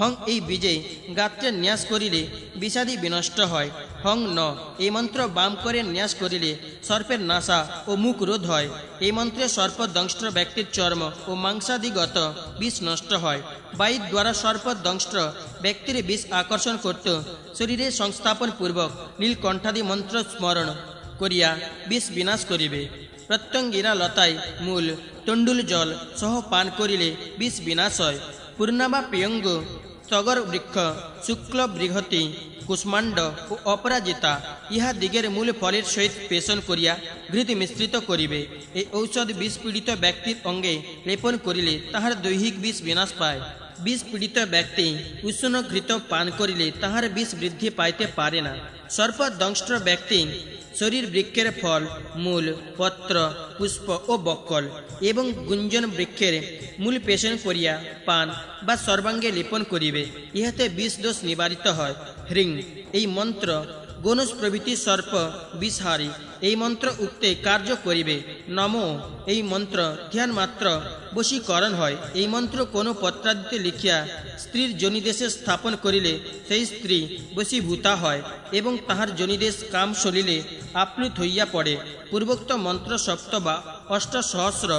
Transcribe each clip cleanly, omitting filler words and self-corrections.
Hong এই বীজে গাত্রে ন্যাস করিলে বিষাদি বিনষ্ট হয়। হং ন এই মন্ত্র বাম করে ন্যাস করিলে সর্পের নাসা ও মুখ রোধ হয়। এই মন্ত্রে সর্পদংষ্ট্র ব্যক্তির চর্ম ও মাংসাদিগত বিষ নষ্ট হয়। বায়ুর দ্বারা সর্পদংষ্ট্র ব্যক্তির বিষ আকর্ষণ করত শরীরে সংস্থাপন পূর্বক নীলকণ্ঠাদি মন্ত্র স্মরণ করিয়া বিষ বিনাশ করিবে। প্রত্যঙ্গিরা লতায় মূল তণ্ডুল জল সহ পান করিলে বিষ বিনাশ হয়। পূর্ণাবা প্রিয়ঙ্গ তগর বৃক্ষ শুক্ল বৃহতি কুষ্মাণ্ড ও অপরাজিতা ইহা দিগের মূল ফলের সহিত পেষণ করিয়া ঘৃত মিশ্রিত করিবে। এই ঔষধ বিষ পীড়িত ব্যক্তির অঙ্গে লেপন করিলে তাহার দৈহিক বিষ বিনাশ পায়। বিষ পীড়িত ব্যক্তি উষ্ণ ঘৃত পান করিলে তাহার বিষ বৃদ্ধি পাইতে পারে না। সর্পদংষ্ট্র ব্যক্তি শরীর বৃক্ষের ফল মূল পত্র পুষ্প ও বক্কল এবং গুঞ্জন বৃক্ষের মূল পেষণ করিয়া পান বা সর্বাঙ্গে লেপন করিবে। ইহাতে বিষ দোষ নিবারিত হয়। হ্রিং এই মন্ত্র গণুষ প্রভৃতি সর্প বিষহারী। এই মন্ত্র উক্তে কার্য করিবে। নমো এই মন্ত্র ধ্যান মাত্র বশীকরণ হয়। এই মন্ত্র কোনো পত্রাদিতে লিখিয়া স্ত্রীর যোনিদেশে স্থাপন করিলে সেই স্ত্রী বশীভূতা হয় এবং তাহার যোনিদেশ কাম সলিলে আপ্লুত হইয়া পড়ে। পূর্বোক্ত মন্ত্র সপ্ত বা ৮ সহস্র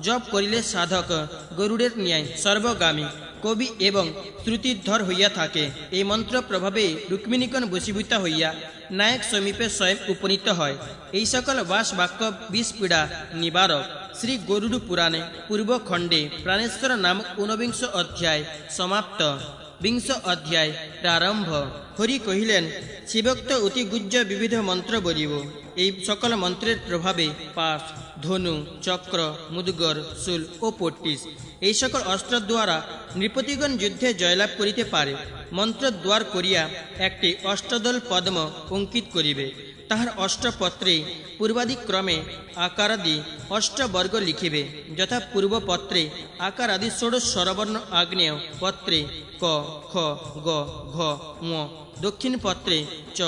জপ করিলে সাধক গরুড়ের ন্যায় সর্বগামী কবি এবং শ্রুতিধর হইয়া থাকে। এই মন্ত্র প্রভাবে রুক্মিণীগণ বশীভূতা হইয়া নায়ক সমীপে স্বয়ং উপনীত হয়। এই সকল বাস বাক্য বিষ পীড়া নিবারক। শ্রী গরুড় পুরাণে পূর্বখণ্ডে প্রাণেশ্বর নামক ঊনবিংশ অধ্যায় সমাপ্ত। ২০ অধ্যায় প্রারম্ভ। হরি কহিলেন, শিবোক্ত অতি গুজ্জ বিবিধ মন্ত্র বলিব। এই সকল মন্ত্রের প্রভাবে পাশ ধনু চক্র মুদগর শূল ও পট্টিস এই সকল অস্ত্র দ্বারা নৃপতিগণ যুদ্ধে জয়লাভ করিতে পারে। মন্ত্র দ্বার করিয়া একটি অষ্টদল পদ্ম অঙ্কিত করিবে। তাহার অষ্টপত্রে পূর্বাদিক্রমে আকারাদি অষ্টবর্গ লিখিবে। যথা পূর্বপত্রে আকারাদি ষোড়শ স্বরবর্ণ আগ্নেয় পত্রে ক খ গ ঘ ঙ, দক্ষিণ পত্রে চ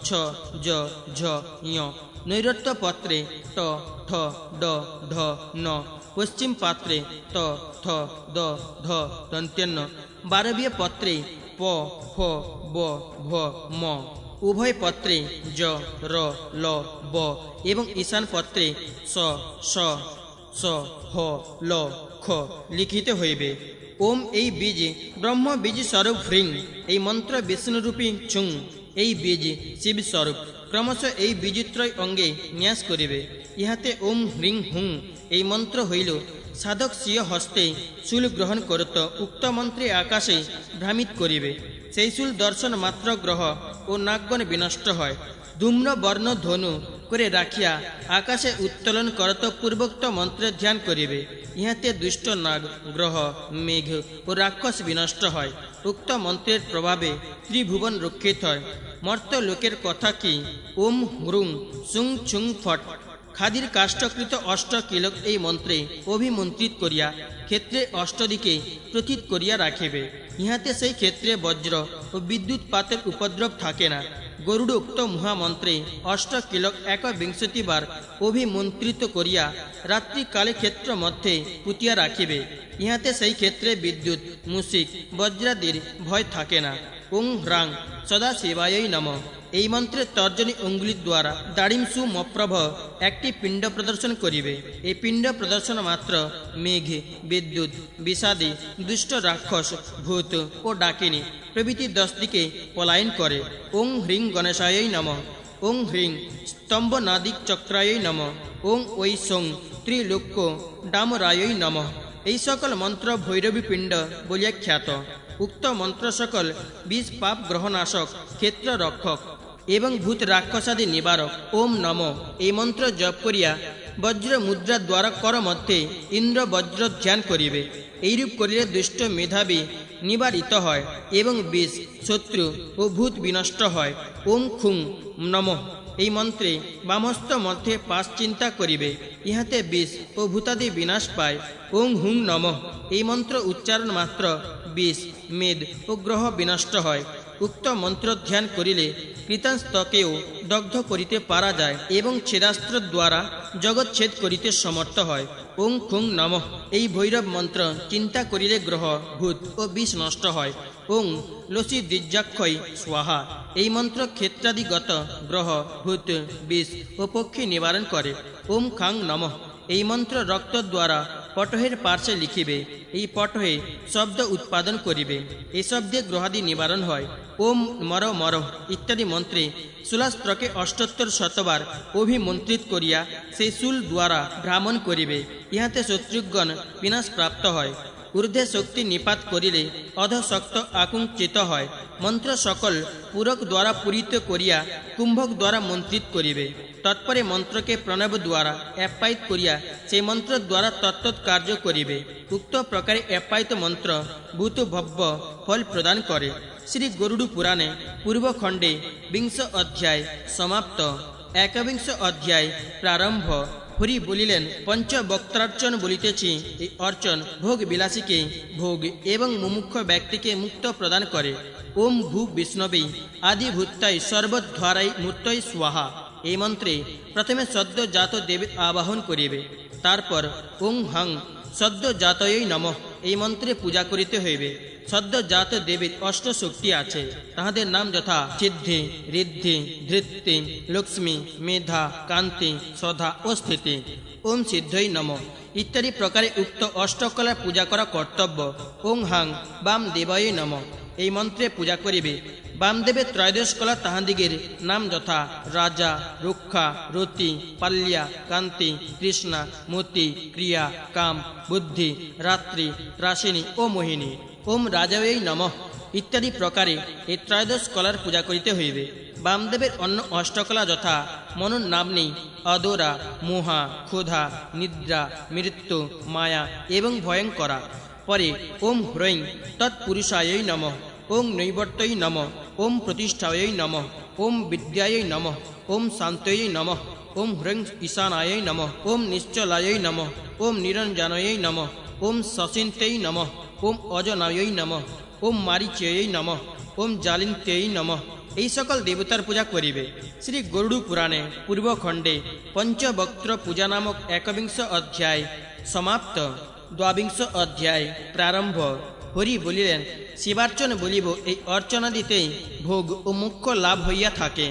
ছ জ ঝ ঞ, নৈরত্য পত্রে ট ঠ ড ঢ ন, পশ্চিম পাত্রে ত থ দ ধ দন্ত্যন্ন, বারবীয় পত্রে প ফ ব ভ ম, উভয় পত্রে জ র ল ব এবং ঈশান পত্রে স স স হ ল খ লিখিত হইবে। ওম এই বীজ ব্রহ্ম বীজ স্বরূপ হ্রিং। এই মন্ত্র বিষ্ণুরূপী ছুং। এই বীজ শিব স্বরূপ। ক্রমশ এই বীজত্রয় অঙ্গে ন্যাস করিবে। ইহাতে ওম হ্রিং হুং এই মন্ত্র হইল। সাধক স্বীয় হস্তে শূল গ্রহণ করত উক্ত মন্ত্রে আকাশে ভ্রামিত করিবে। সেই শূল দর্শন মাত্র গ্রহ ও নাগগণ বিনষ্ট হয়। ধূম্র বর্ণ ধনু করে রাখিয়া আকাশে উত্তোলন করত পূর্বোক্ত মন্ত্রে ধ্যান করিবে। ইহাতে দুষ্ট নাগ গ্রহ মেঘ ও রাক্ষস বিনষ্ট হয়। উক্ত মন্ত্রের প্রভাবে ত্রিভুবন রক্ষিত হয়। মর্ত লোকের কথা কি? ওম হুং সুং ছুং ফট খাদির কাষ্ঠকৃত অষ্টকিলক এই মন্ত্রে অভিমন্ত্রিত করিয়া ক্ষেত্রে অষ্টদিকে প্রথিত করিয়া রাখিবে। ইহাতে সেই ক্ষেত্রে বজ্র ও বিদ্যুৎপাতের উপদ্রব থাকে না। গরুড় উক্ত মহামন্ত্রে অষ্টকিলক ১২০ বার অভিমন্ত্রিত করিয়া রাত্রিকালে ক্ষেত্র মধ্যে পুতিয়া রাখিবে। ইহাতে সেই ক্ষেত্রে বিদ্যুৎ মুশিক বজ্রাদির ভয় থাকে না। ওং হ্রাং সদা শিবায়ই নমঃ এই মন্ত্রের তর্জনী অঙ্গুলির দ্বারা দাড়িমসু মপ্রভ একটি পিণ্ড প্রদর্শন করিবে। এই পিণ্ড প্রদর্শন মাত্র মেঘ বিদ্যুৎ বিষাদী দুষ্ট রাক্ষস ভূত ও ডাকিনী প্রভৃতি 10 দিকে পলায়ন করে। ওং হ্রিং গণেশায়ই নমঃ ওং হ্রিং স্তম্ভনাদিক চক্রায়ই নমঃ ওং ঐ সং ত্রিলোক্য ডামরায়ই নমঃ। এই সকল মন্ত্র ভৈরবী পিণ্ড বলিয়া খ্যাত। উক্ত মন্ত্র সকল বিষ পাপ গ্রহনাশক ক্ষেত্র রক্ষক এবং ভূত রাক্ষসাদি নিবারক। ওম নম এই মন্ত্র জপ করিয়া বজ্র মুদ্রা দ্বারা কর মধ্যে ইন্দ্র বজ্র ধ্যান করিবে। এইরূপ করিলে দুষ্ট মেধাবী নিবারিত হয় এবং বিষ শত্রু ও ভূত বিনষ্ট হয়। ওম খুং নমঃ এই মন্ত্রে বামস্ত মধ্যে পাশ চিন্তা করিবে। ইহাতে বিষ ও ভূতাদি বিনাশ পায়। ওং হুং নমঃ এই মন্ত্র উচ্চারণ মাত্র বিষ মেদ ও গ্রহ বিনষ্ট হয়। উক্ত মন্ত্র ধ্যান করিলে কৃতাস্তকেও দগ্ধ করিতে পারা যায় এবং ছেদাস্ত্র দ্বারা জগৎ ছেদ করিতে সমর্থ হয়। ওং খুং নমঃ এই ভৈরব মন্ত্র চিন্তা করিলে গ্রহ ভূত ও বিষ নষ্ট হয়। ওং লসি দ্বিজাক্ষয় স্বাহা এই মন্ত্র ক্ষেত্রাদিগত গ্রহ ভূত বিষ ও পক্ষী নিবারণ করে। ওম খাং নমঃ এই মন্ত্র রক্ত দ্বারা পটহের পার্শ্বে লিখিবে, এই পটহে শব্দ উৎপাদন করিবে, এই শব্দে গ্রহাদি নিবারণ হয়। ওম মর মর ইত্যাদি মন্ত্রে শূলাস্ত্রকে ৭৮ শতবার অভিমন্ত্রিত করিয়া সেই শূল দ্বারা ভ্রামণ করিবে, ইহাতে শত্রুগণ বিনাশ প্রাপ্ত হয়। ঊর্ধ্বে শক্তি নিপাত করিলে অধশক্ত আকুঞ্চিত হয়। মন্ত্র সকল পূরক দ্বারা পূরিত করিয়া কুম্ভক দ্বারা মন্ত্রিত করিবে, তৎপরে মন্ত্রকে প্রণব দ্বারা অ্যাপ্যায়িত করিয়া সেই মন্ত্র দ্বারা তত্ত্বৎ কার্য করিবে। উক্ত প্রকারে অ্যাপ্যায়িত মন্ত্র ভূত ভব্য ফল প্রদান করে। শ্রী গরুড় পুরাণে পূর্বখণ্ডে ২০ অধ্যায় সমাপ্ত। ১বিংশ অধ্যায় প্রারম্ভ। হরি বলিলেন, পঞ্চবক্ত্রার্চন বলিতেছি, এই অর্চন ভোগ বিলাসীকে ভোগ এবং মুমুক্ষ ব্যক্তিকে মুক্ত প্রদান করে। ওম ভূ বিষ্ণবে আদি ভূতাই সর্বধ্বারাই মূর্তই স্বাহা এই মন্ত্রে প্রথমে সদ্যজাত দেবী আবাহন করিবে, তারপর ওং হং সদ্যজাতয়ই নমঃ এই মন্ত্রে পূজা করিতে হইবে। সদ্যজাত দেবীর ৮ শক্তি আছে, তাহাদের নাম যথা সিদ্ধি, ঋদ্ধি, ধৃতি, লক্ষ্মী, মেধা, কান্তি, সধা ও স্থিতি। ওম সিদ্ধই নমঃ ইত্যাদি প্রকারে উক্ত অষ্টকলার পূজা করা কর্তব্য। ওং হাং বাম দেবায় নমঃ এই মন্ত্রে পূজা করিবে। বামদেবের ত্রয়োদশ কলা তাহাদিগের নাম যথা রাজা, রুক্ষা, রতি, পাল্যা, কান্তি, কৃষ্ণা, মতি, ক্রিয়া, কাম, বুদ্ধি, রাত্রি, রাসিনী ও মোহিনী। ওম রাজায় নমঃ ইত্যাদি প্রকারে এই ত্রয়োদশ কলার পূজা করিতে হইবে। বামদেবের অন্য অষ্টকলা যথা মনোনাম্নী, অদোরা, মোহা, ক্ষুধা, নিদ্রা, মৃত্যু, মায়া এবং ভয়ঙ্করা। পরে ওম হ্রৈং তৎপুরুষায় নমঃ, ওং নৈবর্তয় নমঃ, ওম প্রতিষ্ঠায় নমঃ, ওম বিদ্যায় নমঃ, ওম শান্তয়ে নমঃ, ওম হ্রৈং ঈশানায় নমঃ, ওম নিশ্চলায় নমঃ, ওম নিরঞ্জনয়ে নমঃ, ওম সচিন্ত্যৈ নমঃ, ওম অজনায় নমঃ, ওম মারিচয়ে নমঃ, ওম জালিন্ত্যৈ নমঃ এই সকল দেবতার পূজা করিবে। শ্রী গরুড় পুরাণে পূর্বখণ্ডে পঞ্চবক্ত্র পূজা নামক ১বিংশ অধ্যায় সমাপ্ত। ২বিংশ অধ্যায় প্রারম্ভ। হরি বলিলেন, শিবার্চন বলিব এই অর্চনাদিতেই ভোগ ও মুখ্য লাভ হইয়া থাকে।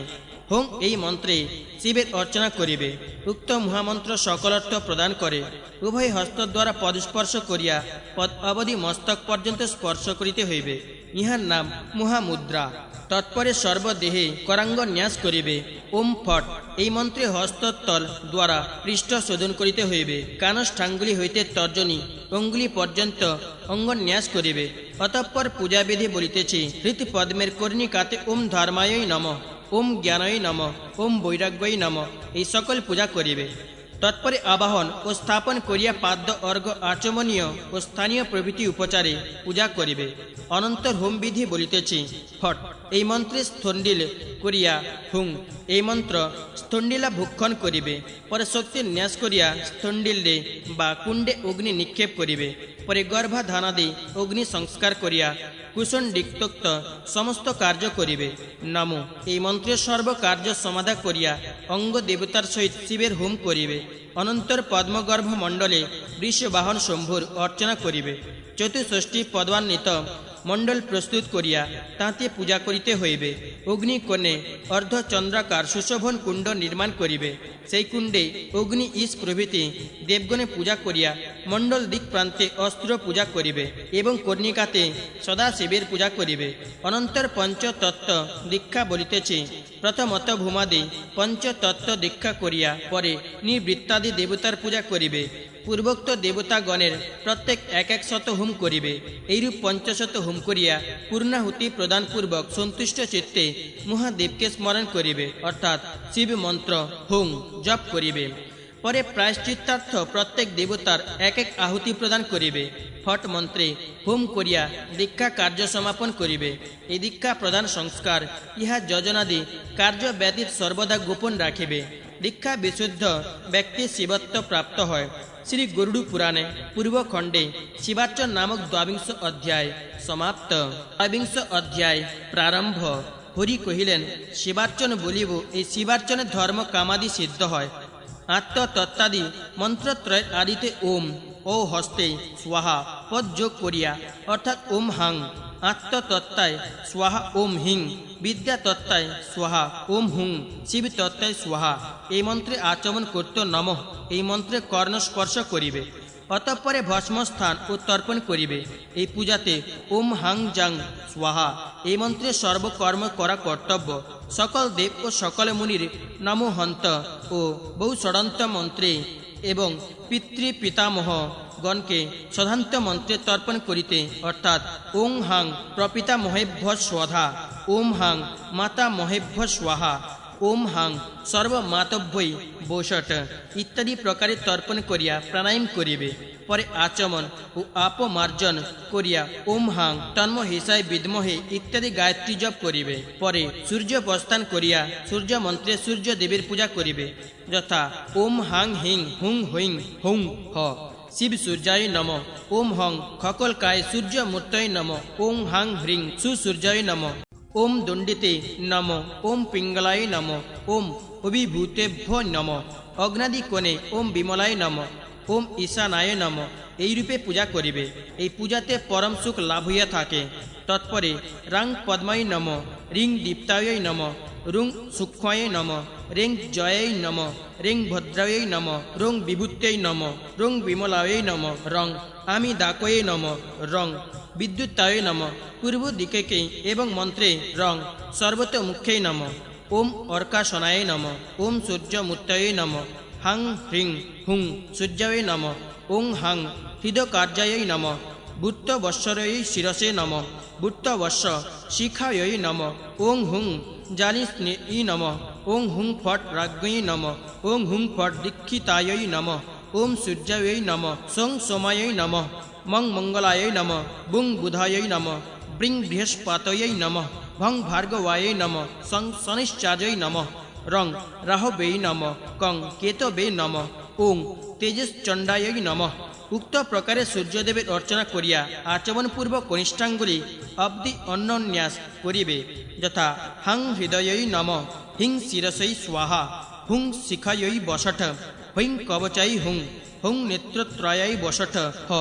হোং এই মন্ত্রে শিবের অর্চনা করিবে। উক্ত মহামন্ত্র সকল অর্থ প্রদান করে। উভয় হস্ত দ্বারা পদস্পর্শ করিয়া পদ অবধি মস্তক পর্যন্ত স্পর্শ করিতে হইবে, ইহার নাম মহামুদ্রা। তৎপরে সর্বদেহে কৰাঙ্গ ন্যাস করিবে। ওম ফট এই মন্ত্রে হস্ততল দ্বারা পৃষ্ঠ শোধন করিতে হইবে। কানষ্ঠাঙ্গুলি হইতে তর্জনী অঙ্গুলি পর্যন্ত অঙ্গ ন্যাস করিবে। অতঃপর পূজাবিধি বলিতেছি। হৃৎ পদ্মের কর্ণিকাতে ওম ধর্মায় নমঃ, ওম জ্ঞানয় নমঃ, ওম বৈরাগ্যই নমঃ এই সকল পূজা করিবে। তৎপরে আবাহন ও স্থাপন করিয়া পাদ্য অর্ঘ আচমনীয় ও স্থানীয় প্রভৃতি উপচারে পূজা করিবে। অনন্তর হোম বিধি বলিতেছি। ফট এই মন্ত্রে স্থণ্ডিল করিয়া হুং এই মন্ত্র স্থণ্ডিলা ভক্ষণ করিবে। পরে শক্তির ন্যাস করিয়া স্থণ্ডিলে বা কুণ্ডে অগ্নি নিক্ষেপ করিবে। পরে গর্ভাধানাদি অগ্নি সংস্কার করিয়া কুশণ্ডিক্তোক্ত সমস্ত কার্য করিবে। নমো এই মন্ত্রের সর্বকার্য সমাধা করিয়া অঙ্গ দেবতার সহিত শিবের হোম করিবে। অনন্তর পদ্মগর্ভ মণ্ডলে বৃষবাহন শম্ভুর অর্চনা করিবে। চতুষ্ষষ্ঠী পদ্মান্বিত মণ্ডল প্রস্তুত করিয়া তাঁতে পূজা করিতে হইবে। অগ্নিকোণে অর্ধচন্দ্রাকার সুশোভন কুণ্ড নির্মাণ করিবে। সেই কুণ্ডে অগ্নি ঈশ প্রভৃতি দেবগণে পূজা করিয়া মণ্ডল দিক প্রান্তে অস্ত্র পূজা করিবে এবং কর্ণিকাতে সদাশিবের পূজা করিবে। অনন্তর পঞ্চতত্ত্ব দীক্ষা বলিতেছি। প্রথমত ভূমাদি পঞ্চতত্ত্ব দীক্ষা করিয়া পরে নিবৃত্তাদি দেবতার পূজা করিবে। পূর্বোক্ত দেবতাগণের প্রত্যেক ১০০ হোম করিবে। এইরূপ ৫০০ হোম করিয়া পূর্ণাহুতি প্রদানপূর্বক সন্তুষ্ট চিত্তে মহাদেবকে স্মরণ করিবে, অর্থাৎ শিব মন্ত্র হোম জপ করিবে। পরে প্রায়শ্চিত্তার্থ প্রত্যেক দেবতার এক আহুতি প্রদান করিবে। ফট মন্ত্রে হোম করিয়া দীক্ষা কার্য সমাপন করিবে। এই দীক্ষা প্রদান সংস্কার ইহা যজনাদি কার্য ব্যতীত সর্বদা গোপন রাখিবে। দীক্ষা বিশুদ্ধ ব্যক্তি শিবত্ব প্রাপ্ত হয়। শ্রী গরুড় পুরাণে পূর্বখণ্ডে শিবার্চন নামক ২বিংশ অধ্যায় সমাপ্ত। ২বিংশ অধ্যায় প্রারম্ভ। হরি কহিলেন, শিবার্চন বলিব এই শিবার্চনে ধর্ম কামাদি সিদ্ধ হয়। আত্মতত্ত্বাদি মন্ত্রত্রয় আদিতে ওম ও হস্তে স্বাহা পদ যোগ করিয়া অর্থাৎ ওম হাং, আত্মতত্ত্বায় স্বাহা ওম হিং, বিদ্যাতত্ত্বায় স্বাহা ওম হুং, শিবতত্ত্বায় স্বাহা। এই মন্ত্রে আচমন করত নমঃ। এই মন্ত্রে কর্ণ স্পর্শ করিবে, অতঃপরে ভস্মস্থান ও তর্পণ করিবে। এই পূজাতে ওম হাং জাং স্বাহা এই মন্ত্রে সর্বকর্ম করা কর্তব্য। সকল দেব ও সকল মুনির নমো হন্ত ও বহু ষড়ন্ত মন্ত্রে এবং পিতৃ পিতামহ গণকে সধান্ত মন্ত্রে তর্পণ করিতে, অর্থাৎ ওং হাং প্রপিতামহেভ্য স্বধা, ওম হাং মাতা মহেভ্য স্বাহা, ওম হাং সর্বমাতভ্যই বৈষট ইত্যাদি প্রকারে তর্পণ করিয়া প্রাণায়াম করিবে। পরে আচমন ও আপমার্জন করিয়া ওম হাং তন্মহেশায় বিদ্মহে ইত্যাদি গায়ত্রী জপ করিবে। পরে সূর্য প্রস্থান করিয়া সূর্য মন্ত্রে সূর্য দেবীর পূজা করিবে, যথা ওম হাং হিং হুং হৈং হুং হ শিব সূর্যায় নম, ওম হং খকলকায় সূর্যমূর্তয় নম, ওং হাং হ্রিং সুসূর্যায় নম, ওম দণ্ডিতে নম, ওম পিঙ্গলায় নম, ওম অভিভূতেভ্য নম, অগ্নাদি কোণে ওম বিমলায় নম, ওম ঈশানায় নম। এইরূপে পূজা করিবে। এই পূজাতে পরম সুখ লাভ হইয়া থাকে। তৎপরে রাং পদ্মায় নম, রিং দীপ্তায় নম, রুং সূক্ষ্মায় নম, রেং জয় নম, রেং ভদ্রায় নম, রং বিভূত্যৈ নম, রং বিমলায় নম, রং আমি দাকয়ে নম, রং বিদ্যুতায় নম। পূর্ব দিকে এবং মন্ত্রে রং সর্বতোমুখে নম, ওম অর্কাশনায় নম, ওম সূর্যমূর্তয়ে নম, হাং হ্রিং হুং সূর্যায় নম, ওং হাং হৃদকার্যায় নম, ভূত্তবৎসরয় শিরসে নম, ভূত্তবৎস শিখায় নম, ওং হুং জানিস্নেই নম, ওং হুং ফট রাজ্ঞৈ নম, ওং হুং ফট দীক্ষিতায় নম, ওম সূর্যায় নম, সং সোমায় নম, মং মঙ্গলায় নম, বুং বুধায় নম, ব্রিং বৃহস্পতয়ে নম, ভং ভার্গবায় নম, সং শনিশ্চার্যৈ নম, রং রাহবে নম, কং কেতবে নম, ওং তেজশ্চণ্ডায় নম। উক্ত প্রকারে সূর্যদেবের অর্চনা করিয়া আচমনপূর্বক কনিষ্ঠাঙ্গুলি অব্দি অন্যন্যাস করিবে, যথা হাং হৃদয়ৈ নম, হিং শিরসৈ স্বাহা, হুং শিখায়ৈ বসঠ, হৈং কবচাই হুং, হুং নেত্রত্রয়াই বসঠ হ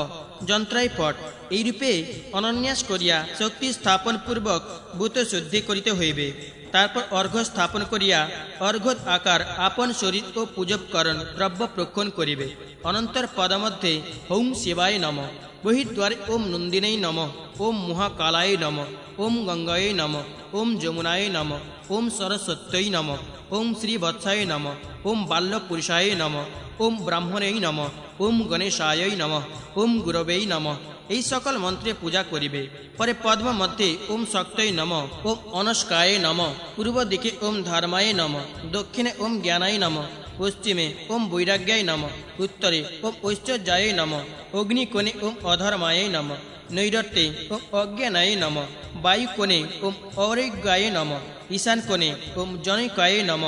যন্ত্রাই পট। এইরূপে অনন্যাস করিয়া শক্তি স্থাপন পূর্বক ভূত শুদ্ধি করিতে হইবে। তারপর অর্ঘ্য স্থাপন করিয়া অর্ঘ্য আকার আপন শরীর ও পূজকরণ দ্রব্য প্রক্ষণ করিবে। অনন্তর পদমধ্যে হৌং শিবায় নম, বহির্দ্বারে ওম নন্দিনেই নম, ওম মহাকালায় নম, ওম গঙ্গায় নম, ওম যমুনায় নম, ওম সরস্বত্যই নম, ওম শ্রীবৎসায় নম, ওম বাল্যপুরুষায় নম, ওম ব্রাহ্মণেই নম, ওম গণেশায়ই নম, ওম গুরবেই নম। এই সকল মন্ত্রে পূজা করিবে। পরে পদ্ম মধ্যে ওম শক্তই নম, ওম অনস্কায় নম, পূর্ব দিকে ওম ধর্মায় নম, দক্ষিণে ওম জ্ঞানায় নম, পশ্চিমে ওম বৈরাগ্যায় নম, উত্তরে ওম ঐশ্বর্যায় নম, অগ্নিকোণে ওম অধর্মায় নম, নৈরত্যে ওম অজ্ঞানায় নম, বায়ুকোণে ওম অরৈজ্ঞায় নম, ঈশান কোণে ওম জনৈকায় নম,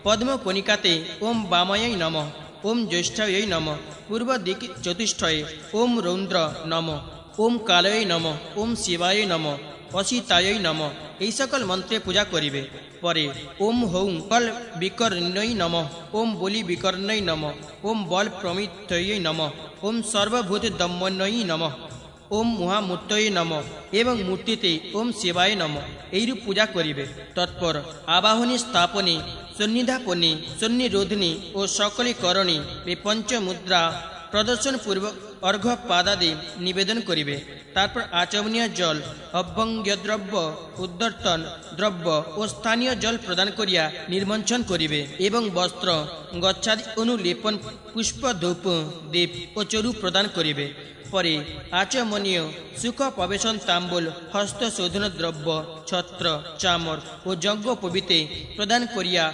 পদ্মকণিকাতে ওম বামায় নম, ওম জ্যৈষ্ঠায় নম, পূর্ব দিকে চতুষ্ঠয়ে ওম রৌদ্র নম, ওম কালয় নম, ওম শিবায় নম, অসিতায় নম। এই সকল মন্ত্রে পূজা করিবে। পরে ওম হৌং কল বিকর্ণৈ নম, ওম বলি বিকর্ণৈ নম, ওম বল প্রমিথ্যৈ নম, ওম সর্বভূত দম্মন্যৈ নম, ওম মহামূর্তয়ে নম এবং মূর্তিতে ওম শিবায় নম। এইরূপ পূজা করিবে। তৎপর আবাহনী স্থাপনে সন্নিধাপনে সন্নিরোধনী ও সকলীকরণে এই পঞ্চমুদ্রা প্রদর্শনপূর্বক অর্ঘ্য পাদাদি নিবেদন করিবে। তারপর আচমনীয় জল, অভ্যঙ্গদ্রব্য, উদ্বর্তন দ্রব্য ও স্থানীয় জল প্রদান করিয়া নির্মঞ্চন করিবে এবং বস্ত্র গচ্ছাদি অনুলেপন, পুষ্প ধূপ দীপ ও চরু প্রদান করিবে। পরে আচমনীয় সুখ প্রবেশন তাম্বুল, হস্তশোধন দ্রব্য, ছত্র, চামর ও যজ্ঞোপবীতে প্রদান করিয়া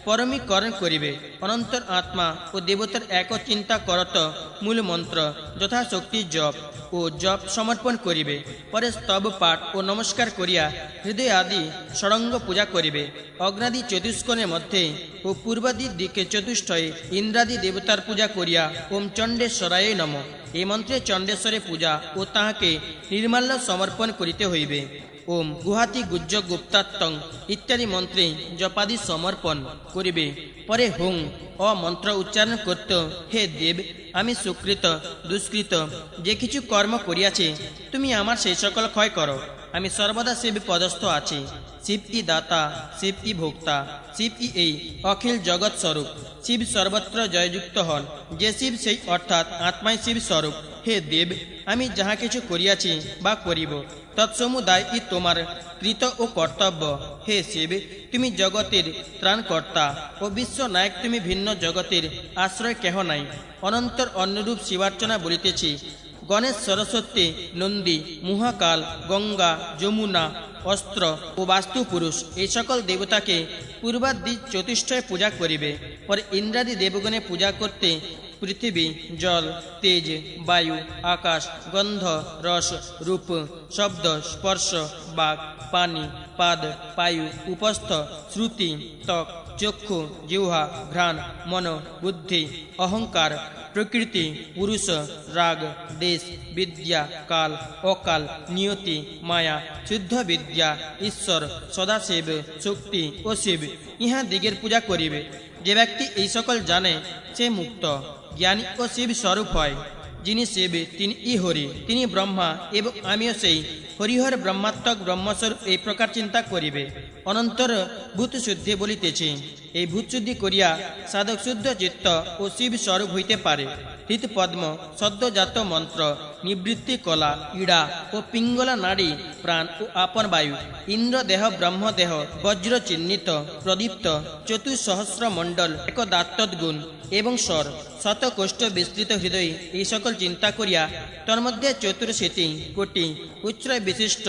পরমীকরণ করিবে। অনন্তর আত্মা ও দেবতার এক চিন্তা করত মূল মন্ত্র যথাশক্তি জপ ও জপ সমর্পণ করিবে। পরে স্তব পাঠ ও নমস্কার করিয়া হৃদয় আদি ষড়ঙ্গ পূজা করিবে। অগ্নাদি চতুষ্কোণের মধ্যে ও পূর্বাদি দিকে চতুষ্ঠয়ে ইন্দ্রাদি দেবতার পূজা করিয়া ওম চণ্ডেশ্বরায় নম। এই মন্ত্রে চণ্ডেশ্বরে পূজা ও তাহাকে নির্মাল্য সমর্পণ করিতে হইবে। ওম গুহাতি গুজ্জ গুপ্তাত্তং ইত্যাদি মন্ত্রে জপাদি সমর্পণ করিবে। পরে হুং অ মন্ত্র উচ্চারণ করত, হে দেব, আমি সুকৃত দুষ্কৃত যে কিছু কর্ম করিয়াছি, তুমি আমার সেই সকল ক্ষয় করো। আমি সর্বদা শিব পদস্থ আছি। শিব ই দাতা, শিব ই ভোক্তা, শিব ই এই অখিল জগৎ স্বরূপ। শিব সর্বত্র জয়যুক্ত হন। যে শিব সেই অর্থাৎ আত্মাই শিব স্বরূপ। হে দেব, আমি যাহা কিছু করিয়াছি বা করিব, তৎসমুদায় ই তোমার কৃত ও কর্তব্য। হে শিব, তুমি জগতের ত্রাণকর্তা ও বিশ্বনায়ক, তুমি ভিন্ন জগতের আশ্রয় কেহ নাই। অনন্তর অন্যরূপ শিবার্চনা বলিতেছি। গণেশ, সরস্বতী, নন্দী, মহাকাল, গঙ্গা, যমুনা, অস্ত্র ও বাস্তু পুরুষ এই সকল দেবতাকে পূর্বাদি চতুষ্টয় পূজা করিবে। পরে ইন্দ্রাদি দেবগণে পূজা করতে পৃথিবী, জল, তেজ, বায়ু, আকাশ, গন্ধ, রস, রূপ, শব্দ, স্পর্শ, বাক, পানি, পাদ, পায়ু, উপস্থ, শ্রুতি, ত্বক, চক্ষু, জিহ্বা, ঘ্রাণ, মন, বুদ্ধি, অহংকার, প্রকৃতি, পুরুষ, রাগ, দেশ, বিদ্যা, কাল, অকাল, নিয়তি, মায়া, শুদ্ধ বিদ্যা, ঈশ্বর, সদাশিব, শক্তি ও শিব ইহা দিগের পূজা করিবে। যে ব্যক্তি এই সকল জানে সে মুক্ত, জ্ঞানী ও শিব স্বরূপ হয়। যিনি শিব তিনি ই হরি, তিনি ব্রহ্মা এবং আমিও সেই হরিহর ব্রহ্মাত্মক ব্রহ্মস্বরূপ এই প্রকার চিন্তা করিবে। অনন্তর ভূতশুদ্ধি বলিতেছি। এই ভূতশুদ্ধি করিয়া সাধক শুদ্ধ চিত্ত ও শিব স্বরূপ হইতে পারে। হৃৎপদ্ম, সদ্যজাত মন্ত্র, নিবৃত্তি কলা, ইড়া ও পিঙ্গলা নাড়ী, প্রাণ ও আপন বায়ু, ইন্দ্র দেহ, ব্রহ্মদেহ, বজ্র চিহ্নিত প্রদীপ্ত চতুঃসহস্র মণ্ডল, এক দাত্তদ্গুণ এবং স্বর, শতকোষ্ঠ বিস্তৃত হৃদয় এই সকল চিন্তা করিয়া তন্মধ্যে চতুর্শীতি কোটি উচ্চয় বিশিষ্ট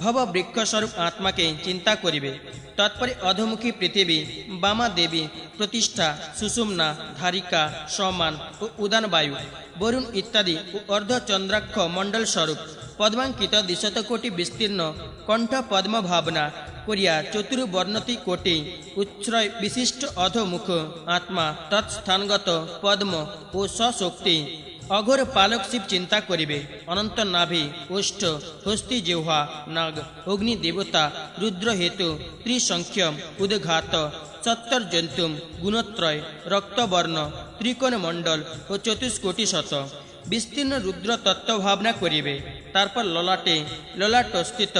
ভব বৃক্ষস্বরূপ আত্মাকে চিন্তা করিবে। তৎপরে অধমুখী পৃথিবী, বামা দেবী প্রতিষ্ঠা, সুষুম্না, ধারিকা, সমান ও উদান বায়ু, বরুণ ইত্যাদি ও অর্ধচন্দ্রাক্ষ মণ্ডল স্বরূপ পদ্মাঙ্কিত দ্বিশতকোটি বিস্তীর্ণ কণ্ঠ পদ্ম ভাবনা করিয়া চতুর্বর্ণতি কোটি উচ্ছ্রয় বিশিষ্ট অধমুখ আত্মা তৎস্থানগত পদ্ম ও স্বশক্তি অঘোর পালক শিব চিন্তা করিবে। অনন্ত নাভি, ওষ্ঠ, হস্তি, জিহ্বা, নাগ, অগ্নি দেবতা, রুদ্র হেতু, ত্রিসংখ্যম, উদ্ঘাত, সত্তর জন্তুম, গুণত্রয়, রক্তবর্ণ, ত্রিকোণ মণ্ডল ও চতুষ্কোটি শত বিস্তীর্ণ রুদ্র তত্ত্ব ভাবনা করিবে। তারপর ললাটে ললাটস্থিত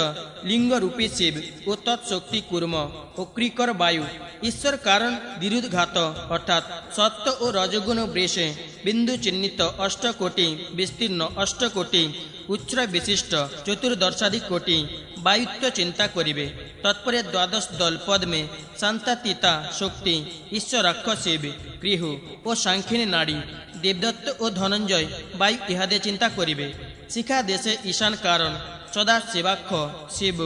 লিঙ্গরূপী শিব ও তৎশক্তি কুর্ম ও ক্রিকর বায়ু, ঈশ্বর কারণ বিরুদ্ঘাত অর্থাৎ সত্য ও রজগুণ বৃষে বিন্দু চিহ্নিত অষ্টকোটি বিস্তীর্ণ অষ্টকোটি উচ্ছ্রয় বিশিষ্ট চতুর্দশাধিক কোটি বায়ুত্ব চিন্তা করিবে। তৎপরে দ্বাদশ দল পদ্মে শান্তাতীতা শক্তি, ঈশ্বরাক্ষ শিব, গৃহ ও সাংখিনী নারী, দেবদত্ত ও ধনঞ্জয় বায়ু ইহাদে চিন্তা করিবে। শিখা দেশে ঈশান কারণ সদা শিবাক্ষ শিব,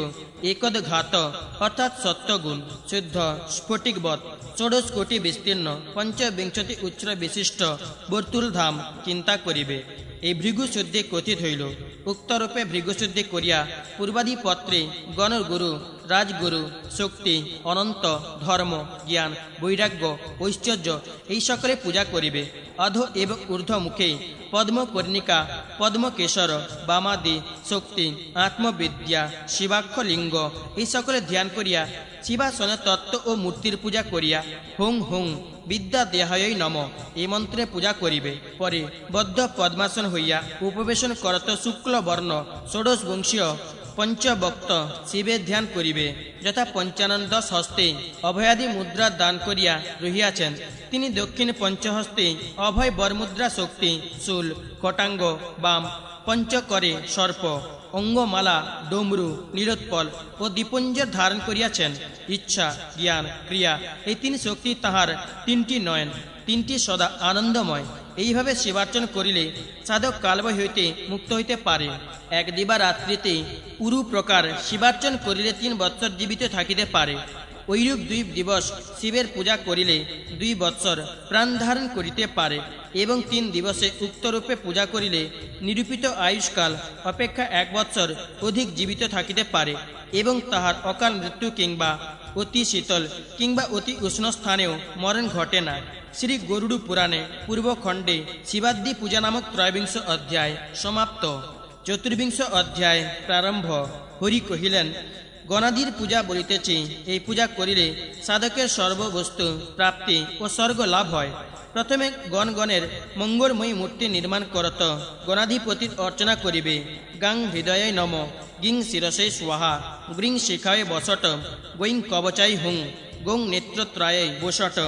একদঘাত অর্থাৎ সত্যগুণ শুদ্ধ স্ফটিকবৎ ষোড়শ কোটি বিস্তীর্ণ পঞ্চবিংশতি উচ্চ বিশিষ্ট বর্তুলধাম চিন্তা করিবে। এই ভৃগুশুদ্ধি কথিত হইল। উক্তরূপে ভৃগুশুদ্ধি করিয়া পূর্বাদি পত্রে গণগুরু, রাজগুরু, শক্তি, অনন্ত, ধর্ম, জ্ঞান, বৈরাগ্য, ঐশ্বর্য এই সকলে পূজা করিবে। অধ এবং ঊর্ধ্ব মুখে পদ্মকর্ণিকা, পদ্মকেশর, বামাদি, শক্তি, আত্মবিদ্যা, শিবাক্ষ লিঙ্গ এই সকলে ধ্যান করিয়া শিবাসনে তত্ত্ব ও মূর্তির পূজা করিয়া হুং হুং বিদ্যা দেহায় নম এই মন্ত্রে পূজা করিবে। পরে বদ্ধ পদ্মাসন হইয়া উপবেশন করত শুক্ল বর্ণ ষোড়শ বংশীয় পঞ্চবক্ত শিবের ধ্যান করিবে। যথা পঞ্চানন্দ হস্তে অভয়াদি মুদ্রা দান করিয়া রহিয়াছেন, তিনি দক্ষিণ পঞ্চহস্তে অভয় বরমুদ্রা শক্তি, শূল, কটাঙ্গ, বাম, পঞ্চকরে সর্প, অঙ্গমালা, ডমরু, নীলোৎপল ও দীপঞ্জর ধারণ করিয়াছেন। ইচ্ছা, জ্ঞান, ক্রিয়া এই তিন শক্তি তাহার তিনটি নয়ন, তিনটি সদা আনন্দময়। এইভাবে শিবার্চন করিলে সাধক কালবয় হইতে মুক্ত হইতে পারে। এক দিবা রাত্রিতে উরু প্রকার শিবার্চন করিলে 3 বৎসর জীবিত থাকিতে পারে। ঐরূপ 2 দিবস শিবের পূজা করিলে 2 বৎসর প্রাণ ধারণ করিতে পারে এবং 3 দিবসে উক্তরূপে পূজা করিলে নিরূপিত আয়ুষ্কাল অপেক্ষা 1 বৎসর অধিক জীবিত থাকিতে পারে এবং তাহার অকাল মৃত্যু কিংবা অতি শীতল কিংবা অতি উষ্ণ স্থানেও মরণ ঘটে না। শ্রী গরুড় পুরাণে পূর্বখণ্ডে শিবাদ্রি পূজা নামক 23 অধ্যায় সমাপ্ত। 24 অধ্যায় প্রারম্ভ। হরি কহিলেন, গণাধির পূজা বলিতেছি, এই পূজা করিলে সাধকের সর্ববস্তু প্রাপ্তি ও স্বর্গ লাভ হয়। প্রথমে গণগণের মঙ্গলময়ী মূর্তি নির্মাণ করত গণাধিপতির অর্চনা করিবে। গাং হৃদয়ে নম, গিং শিরসে স্বাহা, গ্রিং শিখায় বসট, গৈং কবচাই হুং, গৌং নেত্রত্রায়ে বসট,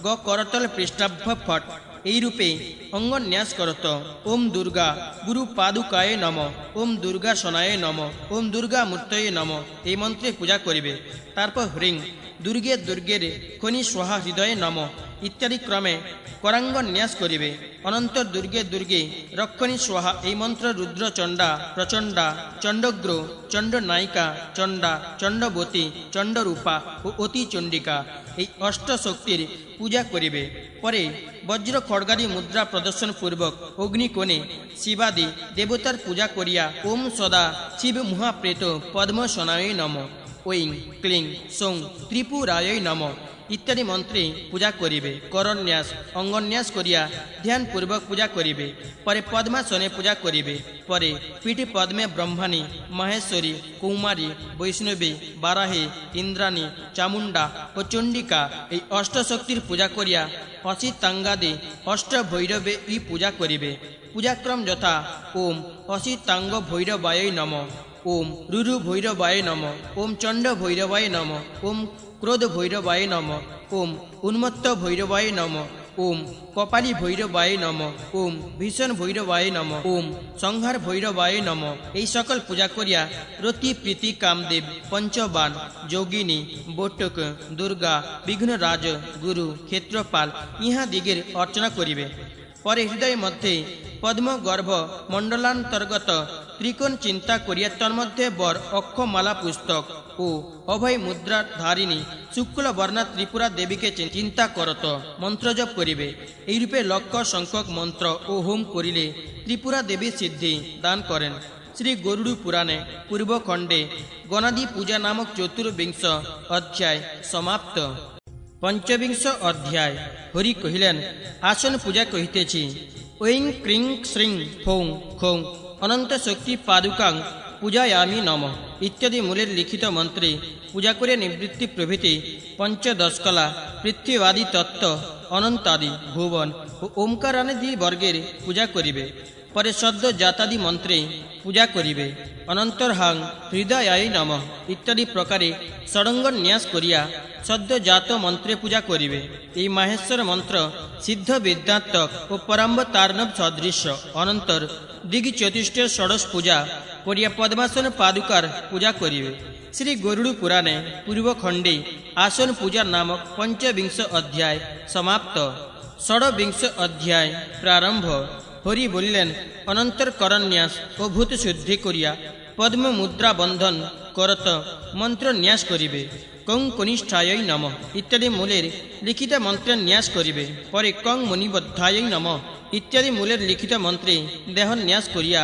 গ করতল পৃষ্ঠাভ্য ফট। এইরূপে অঙ্গন্যাস করত। ওম দুর্গা গুরু পাদুকায়ে নম, ওম দুর্গা সোনায়ে নম, ওম দুর্গা মূর্তয়ে নম, এই মন্ত্রে পূজা করিবে। তারপর হ্রিং দুর্গে দুর্গের খনি স্বাহা হৃদয়ে নম ইত্যাদি ক্রমে করাঙ্গন্যাস করিবে। অনন্তর দুর্গে দুর্গে রক্ষণী স্বাহা এই মন্ত্র রুদ্র চণ্ডা, প্রচণ্ডা, চণ্ডগ্র, চণ্ডনায়িকা, চণ্ডা, চণ্ডবতী, চণ্ডরূপা ও অতি চণ্ডিকা এই অষ্টশক্তির পূজা করিবে। পরে বজ্র খড়গাদি মুদ্রা প্রদর্শন পূর্বক অগ্নিকোণে শিবাদি দেবতার পূজা করিয়া ওম সদা শিব মহাপ্রেত পদ্মসনায় নম, ঐং ক্লিং সৌং ত্রিপুরায় নম ইত্যাদি মন্ত্রে পূজা করিবে। করন্যাস অঙ্গন্যাস করিয়া ধ্যানপূর্বক পূজা করিবে। পরে পদ্মাসনে পূজা করিবে। পরে পীঠে পদ্মে ব্রহ্মাণী, মহেশ্বরী, কৌমারী, বৈষ্ণবী, বারাহী, ইন্দ্রাণী, চামুণ্ডা ও চণ্ডিকা এই অষ্টশক্তির পূজা করিয়া অসিতাঙ্গাদি অষ্টভৈরবে ই পূজা করিবে। পূজাক্রম যথা ওম অসিতাঙ্গ ভৈরবায় নম, ওম রুরু ভৈরবায় নম, ওম চণ্ড ভৈরবায় নম, ওম ক্রোধ ভৈরবায় নম, ওম উন্মত্ত ভৈরবায় নম, ওম কপালী ভৈরবায় নম, ওম ভীষণ ভৈরবায় নম, ওম সংহার ভৈরবায় নম এই সকল পূজা করিয়া রতি প্রীতি কামদেব, পঞ্চবান, যোগিনী, বটক, দুর্গা, বিঘ্নরাজ, গুরু, ক্ষেত্রপাল ইহা দিগের অর্চনা করিবে। পরে হৃদয় মধ্যে পদ্মগর্ভ মণ্ডলান্তর্গত ত্রিকোণ চিন্তা করিয়া তন্মধ্যে বর অক্ষমালা পুস্তক ও অভয় মুদ্রা ধারিণী শুক্ল বর্ণা ত্রিপুরা দেবীকে চিন্তা করত মন্ত্রজপ করিবে। এইরূপে লক্ষ সংখ্যক মন্ত্র ও হোম করিলে ত্রিপুরা দেবী সিদ্ধি দান করেন। শ্রী গরুড় পুরাণে পূর্বখণ্ডে গণাধি পূজা নামক চতুর্বিংশ অধ্যায় সমাপ্ত। পঞ্চবিংশ অধ্যায়। হরি কহিলেন, আসন পূজা কহিতেছি। ঐং ক্রিং শ্রিং ফৌং খৌং অনন্ত শক্তি পাদুকাং পূজায়ামি নম ইত্যাদি মূলের লিখিত মন্ত্রে পূজা করে নিবৃত্তি প্রভৃতি পঞ্চদশকলা, পৃথ্বীবাদী তত্ত্ব, অনন্তাদি ভুবন ও ওমকারাদি বর্গের পূজা করিবে। পরে সদ্য জাতাদি মন্ত্রে পূজা করিবে। অনন্তর্হাং হৃদয়ায় নম ইত্যাদি প্রকারে ষড়ঙ্গন্যাস করিয়া সদ্য জাত মন্ত্রে পূজা করিবে। এই মাহেশ্বর মন্ত্র সিদ্ধ বিদ্যাত্মক ও পরাম্বতার্ণব সদৃশ্য। অনন্তর দিগ্চতুষ্টের ষোড়শ পূজা করিয়া পদ্মাসন পাদুকার পূজা করিবে। শ্রী গরুড় পুরাণে পূর্বখণ্ডে আসন পূজা নামক পঞ্চবিংশ অধ্যায় সমাপ্ত। ষড়বিংশ অধ্যায় প্রারম্ভ। হরি বলিলেন, অনন্তর করন্যাস ও ভূত শুদ্ধি করিয়া পদ্ম মুদ্রা বন্ধন করত মন্ত্র ন্যাস করিবে। কং কনিষ্ঠায় নম ইত্যাদি মূলের লিখিত মন্ত্রের ন্যাস করিবে। পরে কং মণিবদ্ধায় নম ইত্যাদি মূলের লিখিত মন্ত্রে দেহ ন্যাস করিয়া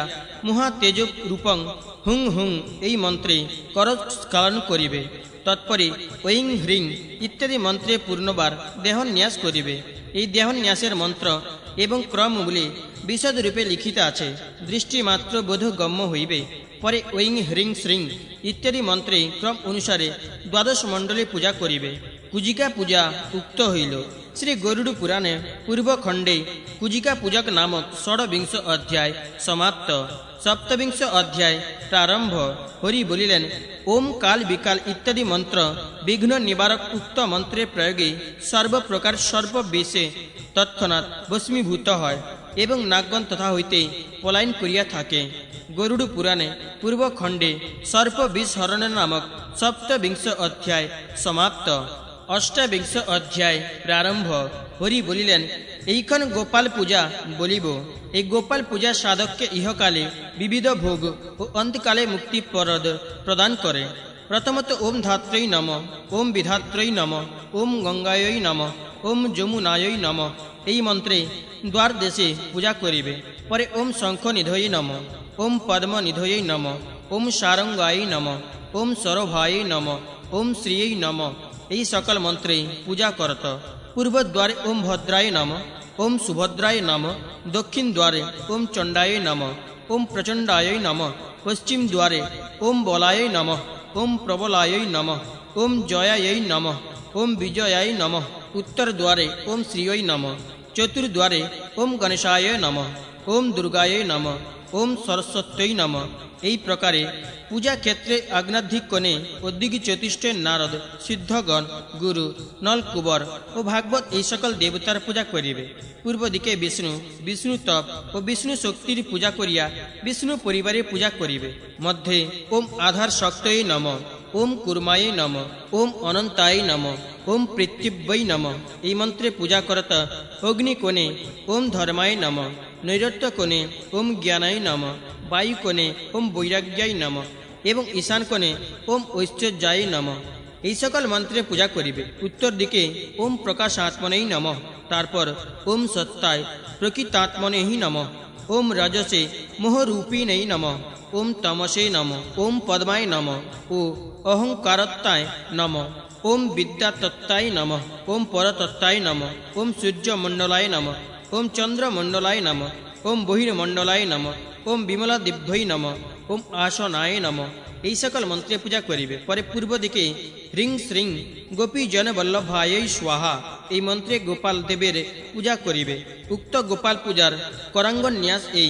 মহা তেজ রূপং হুং হুং এই মন্ত্রে করস্খলন করিবে। তৎপরে ঐং হ্রিং ইত্যাদি মন্ত্রে পূর্ণবার দেহ ন্যাস করিবে। এই দেহ ন্যাসের মন্ত্র এবং ক্রমগুলি বিশদ রূপে লিখিত আছে, দৃষ্টিমাত্র বোধগম্য হইবে। পরে ঐং হ্রিং শ্রিং ইত্যাদি মন্ত্রে ক্রম অনুসারে দ্বাদশ মণ্ডলে পূজা করিবে। কুজিকা পূজা উক্ত হইল। শ্রী গরুড় পুরাণে পূর্বখণ্ডে কুজিকা পূজক নামক ষড়বিংশ অধ্যায় সমাপ্ত। সপ্তবিংশ অধ্যায় প্রারম্ভ। হরি বলিলেন, ওম কাল বিকাল ইত্যাদি মন্ত্র বিঘ্ন নিবারক উক্ত মন্ত্রের প্রয়োগে সর্বপ্রকার সর্ববিষে তৎক্ষণাৎ ভস্মীভূত হয় এবং নাগগণ তথা হইতে পলায়ন করিয়া থাকে। গরুড় পুরাণে পূর্বখণ্ডে সর্প বিষ হরণ নামক সপ্তবিংশ অধ্যায় সমাপ্ত। অষ্টাবিংশ অধ্যায় প্রারম্ভ। হরি বলিলেন, এইখন গোপাল পূজা বলিব। এই গোপাল পূজা সাধককে ইহকালে বিবিধ ভোগ ও অন্তকালে মুক্তি প্রদান করে। প্রথমত ওম ধাত্রৈ নম, ওম বিধাত্রৈ নম, ওম গঙ্গায়ৈ নম, ওম যমুনায়ৈ নম এই মন্ত্রে দ্বার দেশে পূজা করিবে। পরে ওম শঙ্খ নিধয়ৈ নম, ওম পদ্ম নিধয়ৈ নম, ওম সারঙ্গায় নম, ওম সরভায় নম, ওম শ্রিयै নম এই সকল মন্ত্রে পূজা করত। পূর্বদ্বারে ওম ভদ্রায় নম, ওম সুভদ্রায় নম, দক্ষিণ দ্বারে ওম চণ্ডায় নম, ওম প্রচণ্ডায় নম, পশ্চিম দ্বারে ওম বলায় নমঃ ওম প্রবলায় নমঃ ওম জয়ায় নমঃ ওম বিজয়ায় নমঃ উত্তর দ্বারে ওম শ্রীয় নমঃ চতুর্দ্বারে ওম গণেশায় নমঃ ওম দুর্গায় নমঃ ওম সরস্বত্যই নমঃ। এই প্রকারে পূজা ক্ষেত্রে আগ্নাধিক কোণে ও দিগ্চতুষ্টে নারদ, সিদ্ধগণ, গুরু, নলকুবর ও ভাগবত এই সকল দেবতার পূজা করিবে। পূর্ব দিকে বিষ্ণু, বিষ্ণু তপ ও বিষ্ণু শক্তির পূজা করিয়া বিষ্ণু পরিবারে পূজা করিবে। মধ্যে ওম আধার শক্তয়ে নমঃ ওম কুর্মায় নমঃ ওম অনন্তায় নমঃ ওম পৃথিব্যৈ নমঃ। এই মন্ত্রে পূজা করত অগ্নি কোণে ওম ধর্মায় নমঃ, নৈরত্য কোণে ওম জ্ঞানায় নমঃ, বায়ু কোণে ওম বৈরাগ্যায় নমঃ এবং ঈশান কোণে ওম ঐশ্বর্যায় নমঃ। এই সকল মন্ত্রে পূজা করিবে। উত্তর দিকে ওম প্রকাশাত্মনেই নমঃ, তারপর ওম সত্তায় প্রকৃতাত্মনেহি নমঃ, ওম রজসে মোহরূপিণেই নমঃ, ওম তমসে নমঃ, ওম পদ্মায় নমঃ ও অহংকারত্বায় নমঃ, ওম বিদ্যাতত্ত্বায় নমঃ, ওম পরতত্ত্বায় নমঃ, ওম সূর্যমণ্ডলায় নমঃ, ওম চন্দ্রমণ্ডলায় নমঃ, ওম বহির্মণ্ডলায় নমঃ, ওম বিমলা দিব্যই নমঃ, ওম আসনায় নমঃ। এই সকল মন্ত্রে পূজা করিবে। পরে পূর্ব দিকে হ্রিং শ্রীং গোপীজন বল্লভায় স্বাহা এই মন্ত্রে গোপাল দেবের পূজা করিবে। উক্ত গোপাল পূজার করাঙ্গন্যাস এই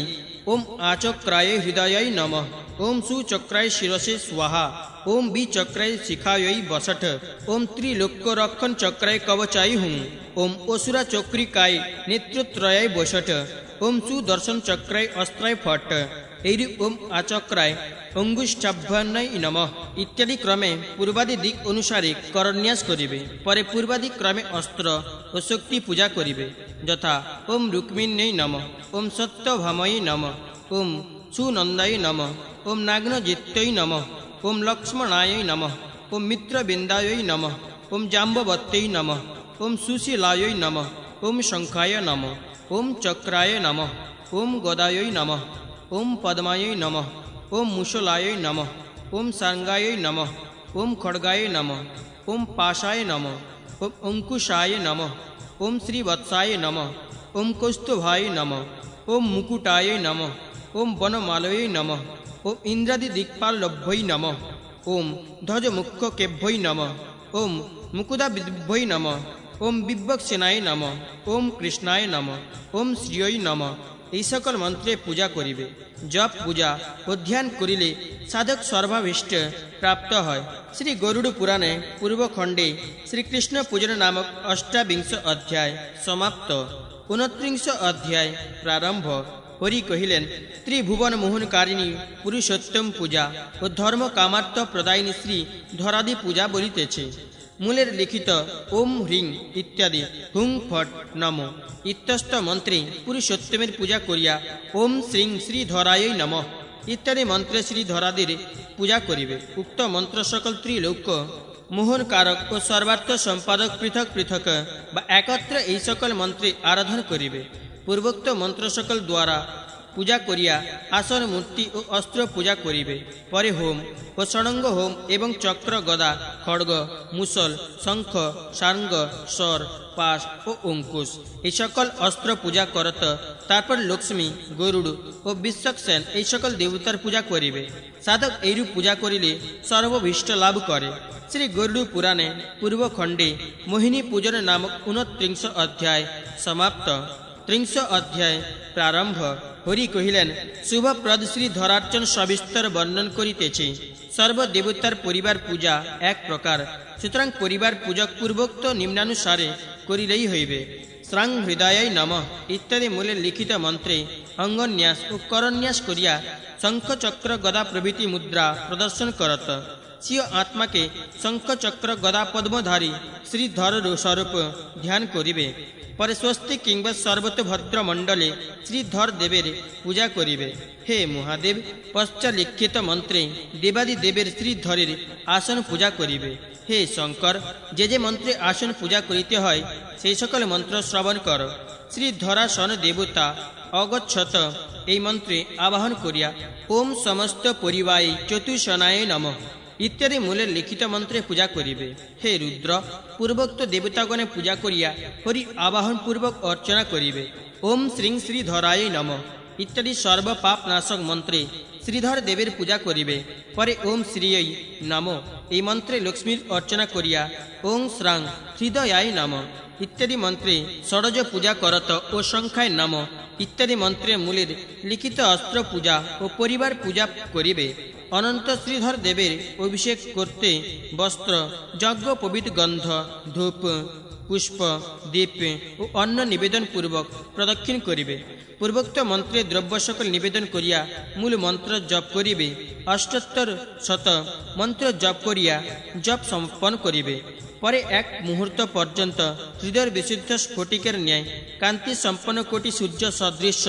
ওম আচক্রায় হৃদয় নমঃ, ওম সুচক্রায় শিরসে স্বাহা, ওম বিচক্রায় শিখায় বসঠ, ওম ত্রিলোক্যরক্ষণ চক্রায় কবচায় হুম, ওম অসুরা চক্রিকায় নেত্রত্রয়ায় বসঠ, ওম সুদর্শন চক্রায় অস্ত্রায় ফট, এইরূপ ওম আচক্রায় অঙ্গুষ্ঠাভ্যান্নয় নমঃ ইত্যাদি ক্রমে পূর্বাদি দিক অনুসারে করন্যাস করিবে। পরে পূর্বাদি ক্রমে অস্ত্র ও শক্তি পূজা করিবে, যথা ওম রুক্মিণ্যৈ নমঃ, ওম সত্যভাময়ী নমঃ, ওম সুনন্দায় নমঃ, ওম নাগ্নজিত্যৈ নমঃ, ওম লক্ষ্মণায় নমঃ, ওম মিত্রবিন্দায় নমঃ, ওম জাম্ববত্যৈ নমঃ, ওম সুশীলায় নমঃ, ওম শঙ্খায় নমঃ, ওম চক্রায় নমঃ, ওম গদায় নমঃ, ওম পদ্মায় নমঃ, ওম মুশলায় নমঃ, ওম সাঙ্গায় নমঃ, ওম খড়গায় নমঃ, ওম পাশায় নমঃ, ওম অঙ্কুশায় নমঃ, ওম শ্রীবৎসায় নমঃ, ওম কৌস্তুভায় নমঃ, ওম মুকুটায় নমঃ, ওম বনমালয় নমঃ, ওম ইন্দ্রাদি দিক্পালভ্যৈ নমঃ, ওম ধ্বজমুখ্যকেভ্যৈ নমঃ, ওম মুকুদাবিদ্ভ্যৈ নমঃ, ওম বিভ্বক্সেনায় নমঃ, ওম কৃষ্ণায় নমঃ, ওম শ্রীয় নমঃ। এই সকল মন্ত্রে পূজা করিবে। জপ পূজা ও ধ্যান করিলে সাধক সর্বাভীষ্ট প্রাপ্ত হয়। শ্রী গরুড় পুরাণে পূর্বখণ্ডে শ্রীকৃষ্ণ পূজন নামক অষ্টাবিংশ অধ্যায় সমাপ্ত। 29 অধ্যায় প্রারম্ভ। হরি কহিলেন, ত্রিভুবন মোহনকারিণী পুরুষোত্তম পূজা ও ধর্ম কামার্থ প্রদায়িনী শ্রী ধরাদি পূজা বলিতেছে। মূলের লিখিত ওম হ্রিং ইত্যাদি হুং ফট নম ইত্যস্ত মন্ত্রে পুরুষোত্তমের পূজা করিয়া ওম শ্রীং শ্রীধরায় নমঃ ইত্যাদি মন্ত্রে শ্রীধরাদির পূজা করিবে। উক্ত মন্ত্র সকল ত্রিলোক্য মোহনকারক ও সর্বার্থ সম্পাদক পৃথক পৃথক বা একত্র এই সকল মন্ত্রে আরাধন করিবে। পূর্বোক্ত মন্ত্র সকল দ্বারা পূজা করিয়া আসন মূর্তি ও অস্ত্র পূজা করিবে। পরে হোম ও ষড়ঙ্গ হোম এবং চক্র, গদা, খড়গ, মুসল, শঙ্খ, সার্ঙ্গ, স্বর, পাশ ও অঙ্কুশ এই সকল অস্ত্র পূজা করত। তারপর লক্ষ্মী, গরুড় ও বিশ্বক্সেন এই সকল দেবতার পূজা করিবে। সাধক এইরূপ পূজা করিলে সর্বভীষ্ট লাভ করে। শ্রী গরুড় পুরাণে পূর্বখণ্ডে মোহিনী পূজন নামক 29 অধ্যায় সমাপ্ত। 30 অধ্যায় প্রারম্ভ। হরি কহিলেন, শুভপ্রদ শ্রী ধরার্চন সবিস্তর বর্ণন করিতেছে। সর্বদেবতার পরিবার পূজা এক প্রকার, সুতরাং পরিবার পূজক পূর্বোক্ত নিম্নানুসারে করিলেই হইবে। শ্রাং হৃদয় নমঃ ইত্যাদি মূলে লিখিত মন্ত্রে অঙ্গন্যাস ও করন্যাস করিয়া শঙ্খ, চক্র, গদা প্রভৃতি মুদ্রা প্রদর্শন করত। স্বীয় আত্মাকে শঙ্খ, চক্র, গদা পদ্মধারী শ্রীধর স্বরূপ ধ্যান করিবে। পরে স্বস্তি কিংবা সর্বতভদ্র মণ্ডলে শ্রীধর দেবের পূজা করিবে। হে মহাদেব, পশ্চালিখিত মন্ত্রে দেবাদি দেবের শ্রীধরের আসন পূজা করিবে। হে শঙ্কর, যে যে মন্ত্রে আসন পূজা করিতে হয় সেই সকল মন্ত্র শ্রবণ কর। শ্রীধরাসন দেবতা অগচ্ছত এই মন্ত্রে আবাহন করিয়া ওম সমস্ত পরিবায় চতুষণায় নমঃ ইত্যাদি মূলের লিখিত মন্ত্রে পূজা করিবে। হে রুদ্র, পূর্বোক্ত দেবতাগণে পূজা করিয়া হরি আবাহন পূর্বক অর্চনা করিবে। ওম শ্রীং শ্রীধরায় নমঃ ইত্যাদি সর্বপাপ নাশক মন্ত্রে শ্রীধর দেবের পূজা করিবে। পরে ওম শ্রীয়ৈ নম এই মন্ত্রে লক্ষ্মীর অর্চনা করিয়া ওং শ্রাং হৃদয়ায় নম ইত্যাদি মন্ত্রে ষড়জ পূজা করত ও সংখ্যায় নম ইত্যাদি মন্ত্রে মূলের লিখিত অস্ত্র পূজা ও পরিবার পূজা করিবে। অনন্ত শ্রীধর দেবের অভিষেক করতে বস্ত্র যজ্ঞ পবিত্র গন্ধ ধূপ পুষ্প দীপ ও অন্ন নিবেদন পূর্বক প্রদক্ষিণ করিবে। পূর্বোক্ত মন্ত্রে দ্রব্য সকল নিবেদন করিয়া মূল মন্ত্র জপ করিবে। অষ্টোত্তর শত মন্ত্র জপ করিয়া জপ সম্পন্ন করিবে। পরে এক মুহূর্ত পর্যন্ত হৃদয়ের বিশুদ্ধ স্ফটিকের ন্যায় কান্তি সম্পন্ন কোটি সূর্য সদৃশ্য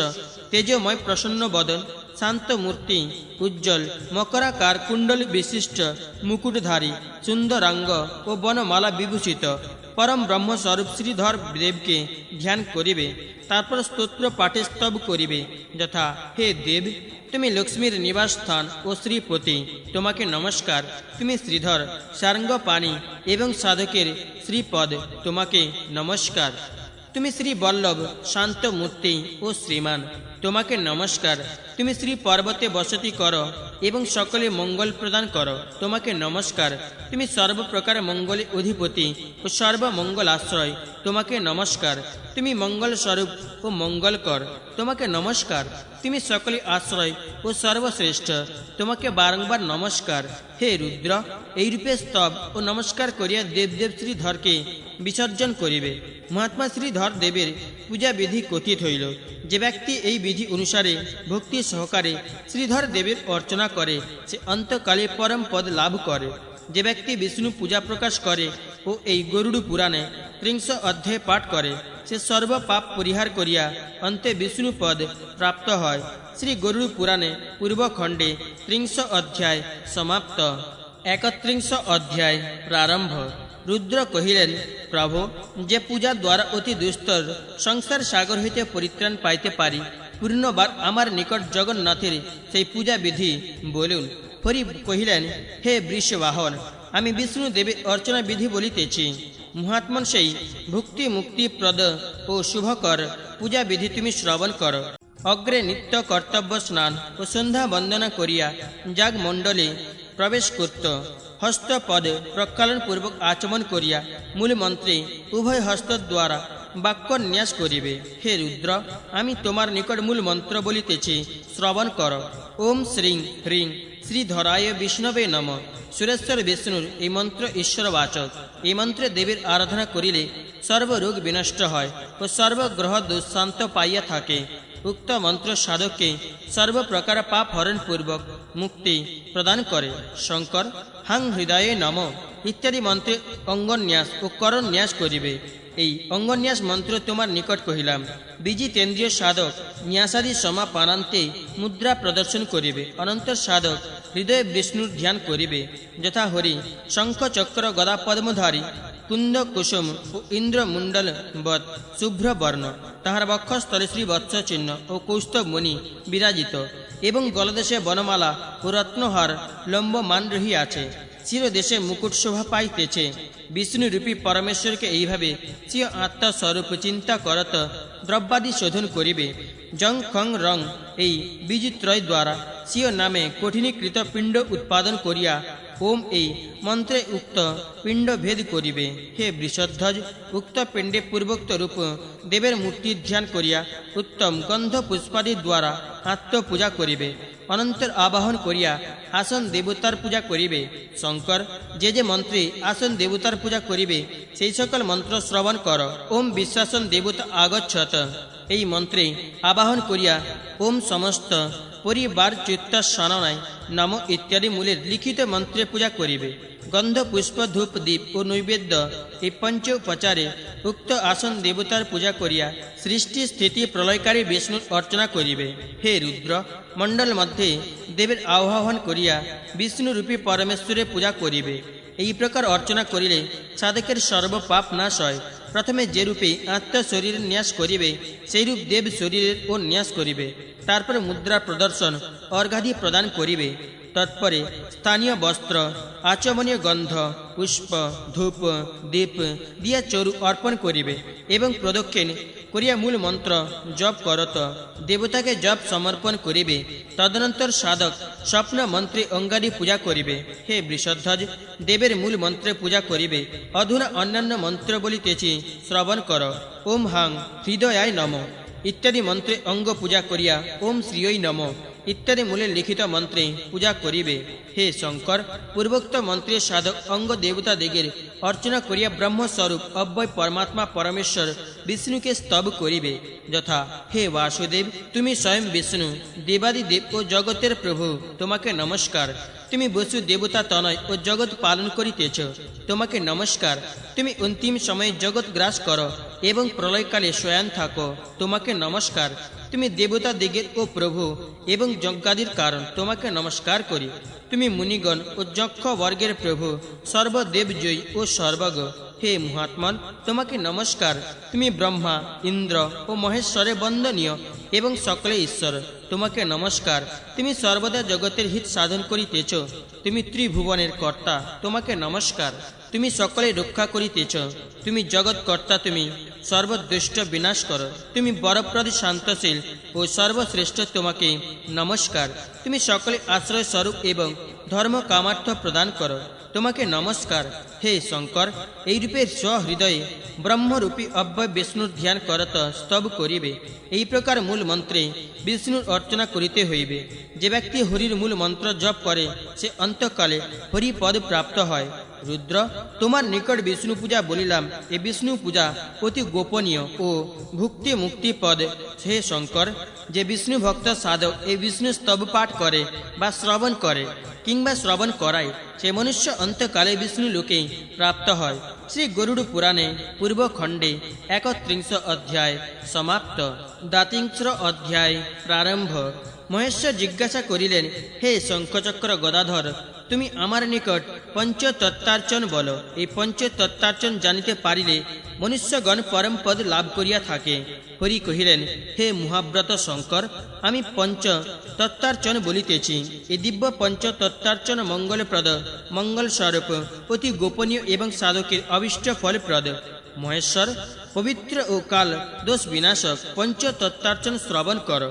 তেজময় প্রসন্ন বদন শান্ত মূর্তি উজ্জ্বল মকরাকার কুণ্ডল বিশিষ্ট মুকুটধারী সুন্দরাঙ্গ ও বনমালা বিভূষিত পরম ব্রহ্মস্বরূপ শ্রীধর দেবকে ধ্যান করিবে। তারপর স্তোত্র পাঠে স্তব করিবে যথা হে দেব তুমি লক্ষ্মীর নিবাস স্থান ও শ্রীপতি তোমাকে নমস্কার। তুমি শ্রীধর সারঙ্গপাণি এবং সাধকের শ্রীপদ তোমাকে নমস্কার। তুমি শ্রী বল্লভ শান্ত মূর্তি ও শ্রীমান তোমাকে নমস্কার। তুমি শ্রী পর্বতে বসতি করো এবং সকলে মঙ্গল প্রদান করো তোমাকে নমস্কার। তুমি সর্বপ্রকার মঙ্গলে অধিপতি ও সর্বমঙ্গল আশ্রয় তোমাকে নমস্কার। তুমি মঙ্গল স্বরূপ ও মঙ্গলকর তোমাকে নমস্কার। তুমি সকলে আশ্রয় ও সর্বশ্রেষ্ঠ তোমাকে বারংবার নমস্কার। হে রুদ্র এইরূপে স্তব ও নমস্কার করিয়া দেবদেব শ্রীধরকে বিসর্জন করিবে। মহাত্মা শ্রীধর দেবের পূজা বিধি কথিত হইল। যে ব্যক্তি এই বিধি অনুসারে ভক্তি সহকারে শ্রীধর দেবের অর্চনা করে সে অন্তকালে পরম পদ লাভ করে। যে ব্যক্তি বিষ্ণু পূজা প্রকাশ করে ও এই গরুড় পুরাণে ৩০ অধ্যায় পাঠ করে সে সর্ব পাপ পরিহার করিয়া অন্তে বিষ্ণু পদ প্রাপ্ত হয়। শ্রী গরুড় পুরাণে পূর্বখণ্ডে ৩০ অধ্যায় সমাপ্ত। ৩১ অধ্যায় প্রারম্ভ। রুদ্র কহিলেন, প্রভু, যে পূজা দ্বারা অতি দুস্তর সংসার সাগর হইতে পরিত্রাণ পাইতে পারি পূর্ণবার আমার নিকট জগন্নাথের সেই পূজা বিধি বলুন। হরি কহিলেন, হে বৃষবাহন, আমি বিষ্ণু দেবের অর্চনা বিধি বলিতেছি। মহাত্মন সেই ভুক্তি মুক্তিপ্রদ ও শুভকর পূজা বিধি তুমি শ্রবণ কর। অগ্রে নিত্য কর্তব্য স্নান ও সন্ধ্যা বন্দনা করিয়া যাগমণ্ডলে প্রবেশ করত। হস্তপদ প্রক্ষালন পূর্বক আচমন করিয়া মূল মন্ত্রে উভয় হস্ত দ্বারা বাক্য ন্যাস করিবে। হে রুদ্র, আমি তোমার নিকট মূল মন্ত্র বলিতেছি, শ্রবণ কর। ওম শ্রীং হ্রিং শ্রীধরায় বিষ্ণবে নম। সুরেশ্বর বিষ্ণুর এই মন্ত্র ঈশ্বরবাচক। এই মন্ত্রে দেবীর আরাধনা করিলে সর্বরোগ বিনষ্ট হয় ও সর্বগ্রহ দুঃশান্ত পাইয়া থাকে। উক্ত মন্ত্র সাধককে সর্বপ্রকার পাপ হরণ পূর্বক মুক্তি প্রদান করে। শঙ্কর হাং হৃদয়ে নম ইত্যাদি মন্ত্রে অঙ্গন্যাস ও করন্যাস করিবে। এই অঙ্গন্যাস মন্ত্র তোমার নিকট কহিলাম। বিজিতেন্দ্রীয় সাধক ন্যাসাদি সমাপানান্তে মুদ্রা প্রদর্শন করিবে। অনন্তর সাধক হৃদয়ে বিষ্ণুর ধ্যান করিবে যথা হরি শঙ্খ চক্র গদা পদ্মধারী কুন্দ কুসুম ও ইন্দ্রমুণ্ডল বৎ শুভ্র বর্ণ। তাহার বক্ষস্থলে শ্রীবৎস চিহ্ন ও কৌস্তব মণি বিরাজিত এবং গলদেশে বনমালা ও রত্নহার লম্বমান রহিয়াছে। চিরদেশে মুকুট শোভা পাইতেছে। বিষ্ণুরূপী পরমেশ্বরকে এইভাবে স্বীয় আত্মস্বরূপ চিন্তা করত দ্রব্যাদি শোধন করিবে। জং খং রং এই বীজত্রয় দ্বারা স্বীয় নামে কঠিনীকৃত পিণ্ড উৎপাদন করিয়া ওম এই মন্ত্রে উক্ত পিণ্ড ভেদ করিবে। হে বৃষধ্বজ, উক্ত পিণ্ডে পূর্বোক্ত রূপ দেবের মূর্তি ধ্যান করিয়া উত্তম গন্ধ পুষ্পাদি দ্বারা আত্মপূজা করিবে। অনন্তর আবাহন করিয়া আসন দেবতার পূজা করিবে। শঙ্কর, যে যে মন্ত্রে আসন দেবতার পূজা করিবে সেই সকল মন্ত্র শ্রবণ কর। ওম বিশ্বাসন দেবতা আগচ্ছত এই মন্ত্রে আবাহন করিয়া ওম সমস্ত পরিবার চিত্তাসনায় নম ইত্যাদি মূলের লিখিত মন্ত্রে পূজা করিবে। গন্ধ পুষ্প ধূপ দীপ ও নৈবেদ্য এই পঞ্চ উপচারে উক্ত আসন দেবতার পূজা করিয়া সৃষ্টি স্থিতি প্রলয়কারী বিষ্ণুর অর্চনা করিবে। হে রুদ্র, মণ্ডল মধ্যে দেবের আহ্বান করিয়া বিষ্ণুরূপী পরমেশ্বরের পূজা করিবে। এই প্রকার অর্চনা করিলে সাধকের সর্বপাপ নাশ হয়। প্রথমে যে রূপে আত্মশরীরের ন্যাস করিবে সেই রূপ দেব শরীরের ও ন্যাস করিবে। তারপর মুদ্রা প্রদর্শন অর্ঘাদি প্রদান করিবে। তৎপরে স্থানীয় বস্ত্র আচমনীয় গন্ধ পুষ্প ধূপ দীপ দিয়া চরু অর্পণ করিবে এবং প্রদক্ষিণ করিয়া মূল মন্ত্র জপ করত। দেবতাকে জপ সমর্পণ করিবে। তদনন্তর সাধক স্বপ্ন মন্ত্রে অঙ্গারি পূজা করিবে। হে বৃষধ্বজ, দেবের মূল মন্ত্রে পূজা করিবে। অধুনা অন্যান্য মন্ত্র বলিতেছি, শ্রবণ কর। ওম হাং হৃদয়ায় নম ইত্যাদি মন্ত্রে অঙ্গ পূজা করিয়া ওম শ্রীয়ই নম ইত্যাদি মূলে লিখিত মন্ত্রে পূজা করিবে। হে শঙ্কর, পূর্বোক্ত মন্ত্রে সাধক অঙ্গ দেবতা দিগের অর্চনা করিয়া ব্রহ্মস্বরূপ অব্যয় পরমাত্মা পরমেশ্বর বিষ্ণুকে স্তব করিবে। যথা: হে বাসুদেব, তুমি স্বয়ং বিষ্ণু, দেবাদিদেব ও জগতের প্রভু, তোমাকে নমস্কার। তুমি বসু দেবতা তনয় ও জগৎ পালন করিতেছ, তোমাকে নমস্কার। তুমি অন্তিম সময়ে জগৎ গ্রাস করো এবং প্রলয়কালে শয়ন থাকো, তোমাকে নমস্কার। তুমি দেবতা দিগের ও প্রভু এবং যজ্ঞাদির কারণ, তোমাকে নমস্কার করি। তুমি মুনিগণ ও যক্ষ বর্গের প্রভু, সর্বদেবজয়ী ও সর্বজ্ঞ। হে মহাত্মন, তোমাকে নমস্কার। তুমি ব্রহ্মা, ইন্দ্র ও মহেশ্বরে বন্দনীয় এবং সকলে ঈশ্বর, তোমাকে নমস্কার। তুমি সর্বদা জগতের হিত সাধন করিতেছ, তুমি ত্রিভুবনের কর্তা, তোমাকে নমস্কার। তুমি সকলে রক্ষা করিতেছ, তুমি জগৎ কর্তা, তুমি সর্বদুষ্ট বিনাশ কর। তুমি বরপ্রদি শান্তশীল ও সর্বশ্রেষ্ঠ, তোমাকে নমস্কার। তুমি সকলে আশ্রয় স্বরূপ এবং ধর্ম কামার্থ প্রদান করো, তোমাকে নমস্কার। হে শঙ্কর, এই রূপে স্বহৃদয়ে ব্রহ্মরূপী অব্যয় বিষ্ণুর ধ্যান করত স্তব করিবে। এই প্রকার মূল মন্ত্রে বিষ্ণুর অর্চনা করিতে হইবে। যে ব্যক্তি হরির মূল মন্ত্র জপ করে, সে অন্তকালে হরিপদ প্রাপ্ত হয়। রুদ্র, তোমার নিকট বিষ্ণু পূজা বলিলাম। এই বিষ্ণু পূজা অতি গোপনীয় ও ভুক্তি মুক্তি পদ। হে শঙ্কর, যে বিষ্ণু ভক্ত সাধক এই বিষ্ণু স্তব পাঠ করে বা শ্রবণ করে কিংবা শ্রবণ করায়, সে মনুষ্য অন্তকালে বিষ্ণু লোকে প্রাপ্ত হয়। শ্রী গরুড় পুরাণে পূর্বখণ্ডে 31 অধ্যায় সমাপ্ত। দ্বাত্রিংশ অধ্যায় প্রারম্ভ। মহেশ্বর জিজ্ঞাসা করিলেন, হে শঙ্খচক্র গদাধর, তুমি আমার নিকট পঞ্চতত্ত্বার্চন বলো। এই পঞ্চতত্ত্বার্চন জানিতে পারিলে মনুষ্যগণ পরম পদ লাভ করিয়া থাকে। হরি কহিলেন, হে মহাব্রত শঙ্কর, আমি পঞ্চতত্ত্বার্চন বলিতেছি। এই দিব্য পঞ্চতত্ত্বার্চন মঙ্গলপ্রদ, মঙ্গলস্বরূপ, অতি গোপনীয় এবং সাধকের অভিষ্ট ফলপ্রদ। মহেশ্বর, পবিত্র ও কাল দোষ বিনাশক পঞ্চতত্ত্বার্চন শ্রবণ কর।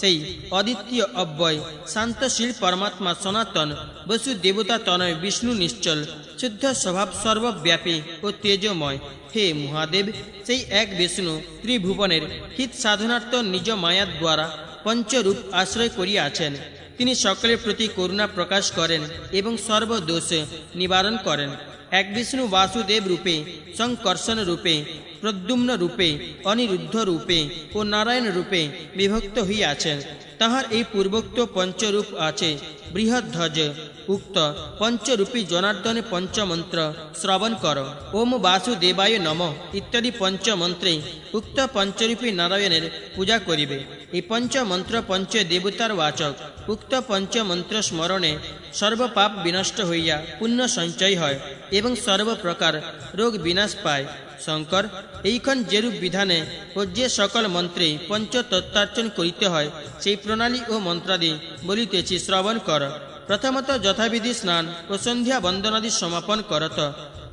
সেই অদ্বিতীয় অব্যয় শান্তশীল পরমাত্মা সনাতন বসু দেবতা তনয় বিষ্ণু নিশ্চল শুদ্ধ স্বভাব সর্বব্যাপী ও তেজময়। হে মহাদেব, সেই এক বিষ্ণু ত্রিভুবনের হিত সাধনার্থ নিজ মায়ার দ্বারা পঞ্চরূপ আশ্রয় করিয়াছেন। তিনি সকলের প্রতি করুণা প্রকাশ করেন এবং সর্বদোষ নিবারণ করেন। এক বিষ্ণু বাসুদেব রূপে, সংকর্ষণ রূপে, প্রদ্যুম্ন রূপে, অনিরুদ্ধ রূপে ও নারায়ণ রূপে বিভক্ত হইয়াছেন। তাহার এই পূর্বোক্ত পঞ্চরূপ আছে। বৃহধ্বজ উক্ত পঞ্চরূপী জনার্দনে পঞ্চমন্ত্র শ্রবণ কর। ওম বাসুদেবায় নম ইত্যাদি পঞ্চমন্ত্রে উক্ত পঞ্চরূপী নারায়ণের পূজা করিবে। এই পঞ্চমন্ত্র পঞ্চ দেবতার বাচক। উক্ত পঞ্চমন্ত্র স্মরণে সর্বপাপ বিনষ্ট হইয়া পুণ্য সঞ্চয় হয় এবং সর্বপ্রকার রোগ বিনাশ পায়। শঙ্কর, এইখন যেরূপ বিধানে ও যে সকল মন্ত্রে পঞ্চতত্ত্বার্চন করিতে হয়, সেই প্রণালী ও মন্ত্রাদি বলিতেছি, শ্রবণ কর। প্রথমত যথাবিধি স্নান ও সন্ধ্যা বন্দনাদি সমাপন করত।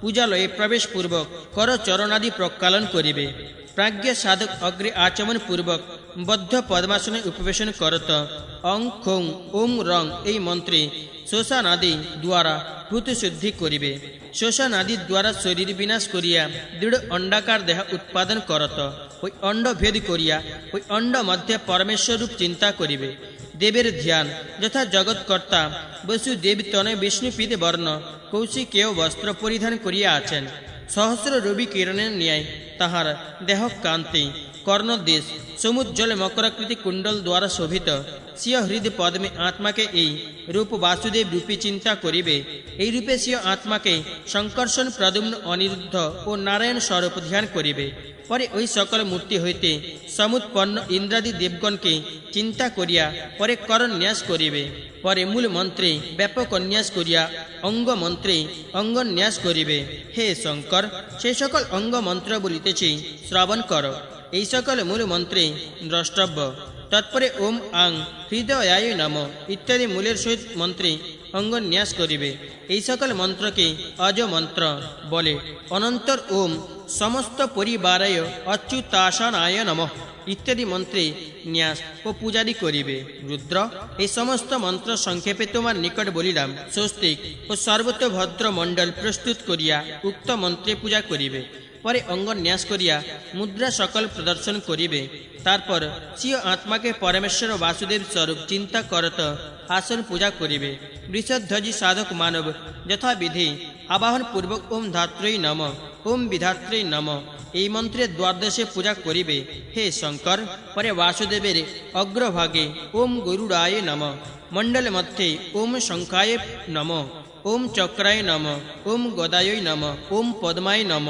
পূজালয়ে প্রবেশ পূর্বক কর চরণাদি প্রক্ষালন করিবে। প্রাজ্ঞ সাধক অগ্রে আচমন পূর্বক বদ্ধ পদ্মাসনে উপবেশন করত। অং খং ওম রং এই মন্ত্রে শ্মশানাদি দ্বারা ভূতশুদ্ধি করিবে। শ্মশানাদি দ্বারা শরীর বিনাশ করিয়া দৃঢ় অণ্ডাকার দেহ উৎপাদন করত। ওই অণ্ড ভেদ করিয়া ওই অণ্ড মধ্যে পরমেশ্বর রূপ চিন্তা করিবে। দেবের ধ্যান যথা জগৎকর্তা বসুদেব তনয় বিষ্ণুপীতে বর্ণ কৌশিকেয় বস্ত্র পরিধান করিয়া আছেন। সহস্র রবি কিরণের ন্যায় তাহার দেহ কান্তি, কর্ণদেশ সমুজ্জ্বলে মকরাকৃতি কুণ্ডল দ্বারা শোভিত। স্বীয় হৃদ পদ্মে আত্মাকে এই রূপ বাসুদেব রূপী চিন্তা করিবে। এই রূপে স্বীয় আত্মাকে সংকর্ষণ প্রদ্যুম্ন অনিরুদ্ধ ও নারায়ণ স্বরূপ ধ্যান করিবে। পরে ওই সকল মূর্তি হইতে সমুৎপন্ন ইন্দ্রাদি দেবগণকে চিন্তা করিয়া পরে করন্যাস করিবে। পরে মূল মন্ত্রে ব্যাপক ন্যাস করিয়া অঙ্গ মন্ত্রে অঙ্গন্যাস করিবে। হে শঙ্কর, সেই সকল অঙ্গ মন্ত্র বলিতেছি, শ্রবণ কর। এই সকল মূল মন্ত্রে দ্রষ্টব্য। তৎপরে ওম আং হৃদয়ায় নম ইত্যাদি মূলের সহিত মন্ত্রে অঙ্গন্যাস করিবে। এই সকল মন্ত্রকে অজ মন্ত্র বলে। অনন্তর ওম সমস্ত পরিবারায় অচ্যুতাসনায় নমঃ ইত্যাদি মন্ত্রে ন্যাস ও পূজাদি করিবে। রুদ্র, এই সমস্ত মন্ত্র সংক্ষেপে তোমার নিকট বলিলাম। স্বস্তিক ও সর্বতোভদ্র মণ্ডল প্রস্তুত করিয়া উক্ত মন্ত্রে পূজা করিবে। পরে অঙ্গ ন্যাস করিয়া মুদ্রা সকল প্রদর্শন করিবে। তারপর স্বীয় আত্মাকে পরমেশ্বর বাসুদেব স্বরূপ চিন্তা করত আসন পূজা করিবে। বৃষধ্বজি সাধক মানব যথাবিধি আবাহন পূর্বক ওম ধাত্রৈ নম, ওম বিধাত্রৈ নম এই মন্ত্রে দ্বাদশে পূজা করিবে। হে শঙ্কর, পরে বাসুদেবের অগ্রভাগে ওম গরুড়ায় নম, মণ্ডল মধ্যে ওম শঙ্খায় নম, ওম চক্রায় নম, ওম গদায় নম, ওম পদ্মায় নম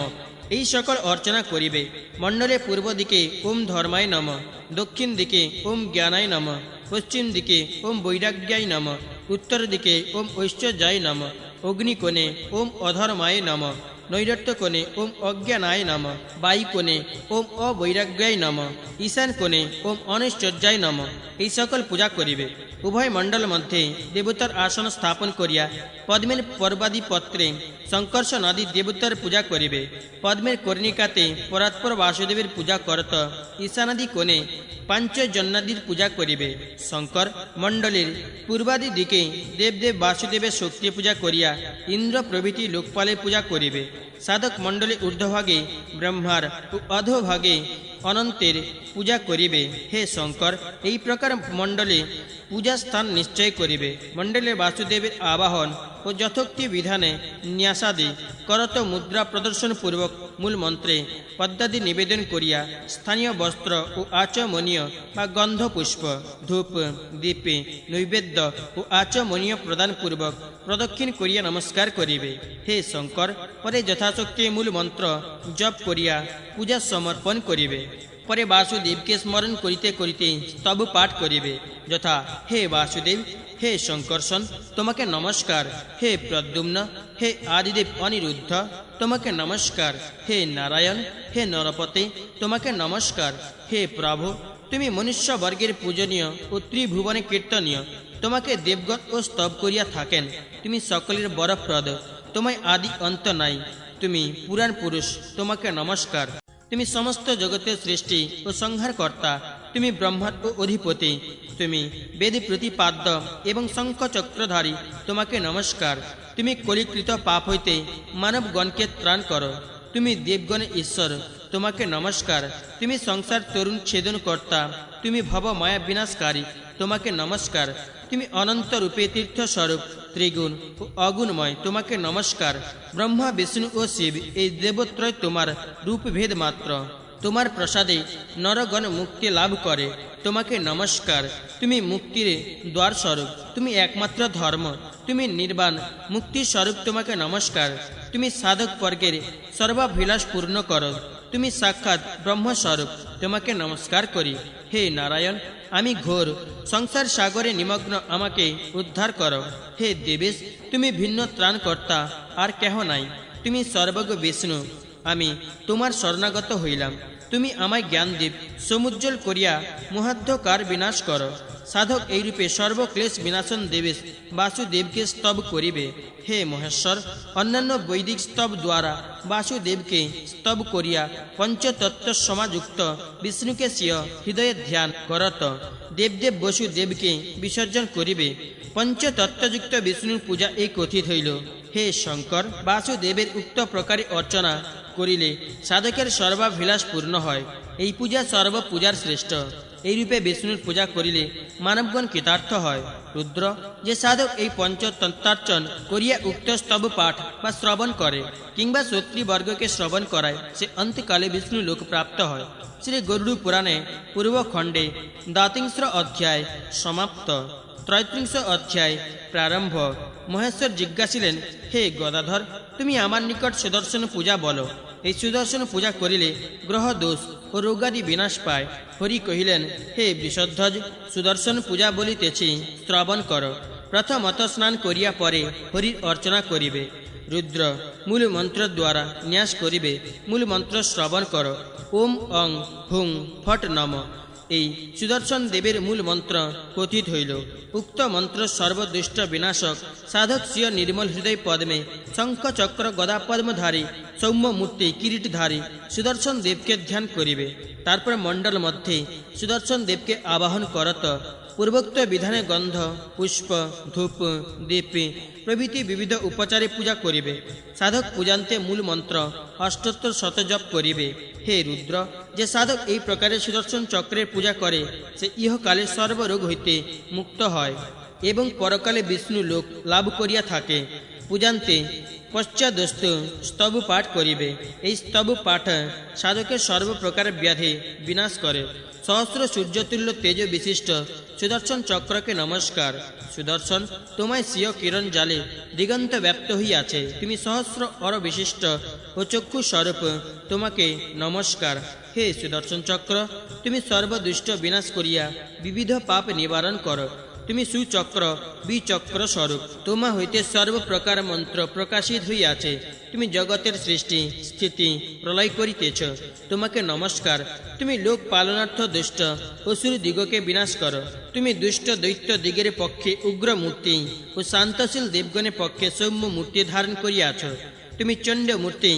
এই সকল অর্চনা করিবে। মণ্ডলে পূর্ব দিকে ওম ধর্মায় নম, দক্ষিণ দিকে ওম জ্ঞানায় নম, পশ্চিম দিকে ওম বৈরাগ্যায় নম, উত্তর দিকে ওম ঐশ্বর্যায় নম, অগ্নিকোণে ওম অধর্মায় নম, নৈরত্য কোণে ওম অজ্ঞানায় নম, বায়ু কোণে ওম অবৈরাগ্যায় নম, ঈশান কোণে ওম অনৈশ্বর্যায় নম এই সকল পূজা করিবে। উভয় মণ্ডল মধ্যে দেবতার আসন স্থাপন করিয়া পদ্মের পর্বাদি পত্রে শঙ্কর্ষণাদি দেবতার পূজা করিবে। পদ্মের কর্ণিকাতে পরাৎপর বাসুদেবের পূজা করত। ঈশানাদি কোণে পাঞ্চজন্যাদির পূজা করিবে। শঙ্কর মণ্ডলের পূর্বাদি দিকে দেবদেব বাসুদেবের শক্তি পূজা করিয়া ইন্দ্র প্রভৃতি লোকপালের পূজা করিবে। সাধক মণ্ডলে ঊর্ধ্বভাগে ব্রহ্মার ও অধোভাগে অনন্তের পূজা করিবে। হে শঙ্কর, এই প্রকার মণ্ডলে পূজা স্থান নিশ্চয় করিবে। মণ্ডলে বাসুদেবের আবাহন ও যথোক্তি বিধানে ন্যাসাদি করত মুদ্রা প্রদর্শন পূর্বক মূল মন্ত্রে পদ্মাদি নিবেদন করিয়া স্থানীয় বস্ত্র ও আচমনীয় বা গন্ধ পুষ্প ধূপ দীপে নৈবেদ্য ও আচমনীয় প্রদান পূর্বক প্রদক্ষিণ করিয়া নমস্কার করিবে। হে শঙ্কর, পরে যথাশক্তি মূল মন্ত্র জপ করিয়া পূজা সমর্পণ করিবে। পরে বাসুদেবকে স্মরণ করিতে করিতে স্তব পাঠ করিবে, যথা হে বাসুদেব, হে শঙ্কর্ষণ তোমাকে নমস্কার, হে প্রদ্যুম্ন, হে আদিদেব অনিরুদ্ধ তোমাকে নমস্কার, হে নারায়ণ, হে নরপতে তোমাকে নমস্কার, হে প্রভু তুমি মনুষ্য বর্গের পূজনীয় ও ত্রিভুবনে কীর্তনীয়, তোমাকে দেবগণ ও স্তব করিয়া থাকেন। তুমি সকলের বরপ্রদ, তোমায় আদি অন্ত নাই, তুমি পুরাণ পুরুষ তোমাকে নমস্কার। তুমি সমস্ত জগতের সৃষ্টি ও সংহার কর্তা, তুমি ব্রহ্মার ও অধিপতি, তুমি বেদ প্রতিপাদ্য এবং শঙ্খ চক্রধারী তোমাকে নমস্কার। তুমি কলিকৃত পাপ হইতে মানবগণকে ত্রাণ করো, তুমি দেবগণের ঈশ্বর তোমাকে নমস্কার। তুমি সংসার তরুণ ছেদন কর্তা, তুমি ভব মায়া বিনাশকারী তোমাকে নমস্কার। তুমি অনন্ত রূপে তীর্থস্বরূপ ত্রিগুণ ও অগুণময় তোমাকে নমস্কার। ব্রহ্মা বিষ্ণু ও শিব এই দেবত্রয় তোমার রূপভেদ মাত্র, তোমার প্রসাদে নরগণ মুক্তি লাভ করে তোমাকে নমস্কার। তুমি মুক্তির দ্বার স্বরূপ, তুমি একমাত্র ধর্ম, তুমি নির্বাণ মুক্তির স্বরূপ তোমাকে নমস্কার। তুমি সাধক বর্গের সর্বাভিলাষ পূর্ণ করো, তুমি সাক্ষাৎ ব্রহ্মস্বরূপ তোমাকে নমস্কার করি। হে নারায়ণ, আমি ঘোর সংসার সাগরে নিমগ্ন, আমাকে উদ্ধার করো। হে দেবেশ, তুমি ভিন্ন ত্রাণকর্তা, আর কেহ নাই, তুমি সর্বজ্ঞ বিষ্ণু, আমি তোমার শরণাগত হইলাম। তুমি আমায় জ্ঞান দীপ সমুজ্জ্বল করিয়া মহাধ্যকার বিনাশ করো। সাধক এইরূপে সর্বক্লেশ বিনাশন দেবেশ বাসুদেবকে স্তব করিবে। হে মহেশ্বর, অন্যান্য বৈদিক স্তব দ্বারা বাসুদেবকে স্তব করিয়া পঞ্চতত্ত্ব সমাযুক্ত বিষ্ণুকে স্বীয় হৃদয়ে ধ্যান করত দেবদেব বসুদেবকে বিসর্জন করিবে। পঞ্চতত্ত্বযুক্ত বিষ্ণুর পূজা এই কথিত হইল। হে শঙ্কর, বাসুদেবের উক্ত প্রকারে অর্চনা করিলে সাধকের সর্বাভিলাষ পূর্ণ হয়। এই পূজা সর্বপূজার শ্রেষ্ঠ। এইরূপে বিষ্ণুর পূজা করিলে মানবগণ কৃতার্থ হয়। রুদ্র, যে সাধক এই পঞ্চতন্ত্রার্চন করিয়া উক্ত স্তব পাঠ বা শ্রবণ করে কিংবা শ্রোতৃবর্গকে শ্রবণ করায়, সে অন্তকালে বিষ্ণু লোক প্রাপ্ত হয়। শ্রী গরুড় পুরাণে পূর্বখণ্ডে দ্বাত্রিংশ অধ্যায় সমাপ্ত। ত্রৈত্রিংশ অধ্যায় প্রারম্ভ। মহেশ্বর জিজ্ঞাসিলেন, হে গদাধর, তুমি আমার নিকট সুদর্শন পূজা বলো। এই সুদর্শন পূজা করিলে গ্রহ দোষ ও রোগাদি বিনাশ পায়। হরি কহিলেন, হে বৃষধ্বজ, সুদর্শন পূজা বলিতেছি, শ্রবণ কর। প্রথমত স্নান করিয়া পরে হরির অর্চনা করিবে। রুদ্র, মূল মন্ত্র দ্বারা ন্যাস করিবে। মূল মন্ত্র শ্রবণ কর। ওম অং হুং ফট নম এই সুদর্শন দেবের মূল মন্ত্র কথিত হইল। উক্ত মন্ত্র সর্বদুষ্ট বিনাশক সাধক স্বীয় নির্মল হৃদয় পদ্মে শঙ্খ চক্র গদা পদ্মধারী সৌম্য মূর্তি কিরীটধারী সুদর্শন দেবকে ধ্যান করিবে। তারপর মণ্ডল মধ্যে সুদর্শন দেবকে আবাহন করত পূর্বোক্ত বিধানে গন্ধ পুষ্প ধূপ দীপ প্রভৃতি বিবিধ উপচারে পূজা করিবে। সাধক পূজান্তে মূল মন্ত্র অষ্টোত্তর শতজপ করিবে। হে রুদ্র, যে সাধক এই প্রকারে সুদর্শন চক্রের পূজা করে সে ইহকালে সর্বরোগ হইতে মুক্ত হয় এবং পরকালে বিষ্ণু লোক লাভ করিয়া থাকে। পূজান্তে পশ্চাদস্তু স্তব পাঠ করিবে। এই স্তব পাঠ সাধকের সর্বপ্রকার ব্যাধি বিনাশ করে। সহস্র সূর্যতুল্য তেজ বিশিষ্ট সুদর্শন চক্রকে নমস্কার। সুদর্শন, তোমায় স্বীয় কিরণ জালে দিগন্ত ব্যাপ্ত হইয়াছে। তুমি সহস্র অর বিশিষ্ট ও চক্ষু স্বরূপ, তোমাকে নমস্কার। হে সুদর্শন চক্র, তুমি সর্বদুষ্ট বিনাশ করিয়া বিবিধ পাপ নিবারণ করো। তুমি সুচক্র বিচক্র স্বরূপ, তোমা হইতে সর্বপ্রকার মন্ত্র প্রকাশিত হইয়াছে। তুমি জগতের সৃষ্টি স্থিতি প্রলয় করিতেছ, তোমাকে নমস্কার। তুমি লোক পালনার্থ দুষ্ট অসুর দিগকে বিনাশ করো। তুমি দুষ্ট দৈত্য দিগের পক্ষে উগ্র মূর্তি ও শান্তশীল দেবগণের পক্ষে সৌম্য মূর্তি ধারণ করিয়াছ। তুমি চণ্ড মূর্তি,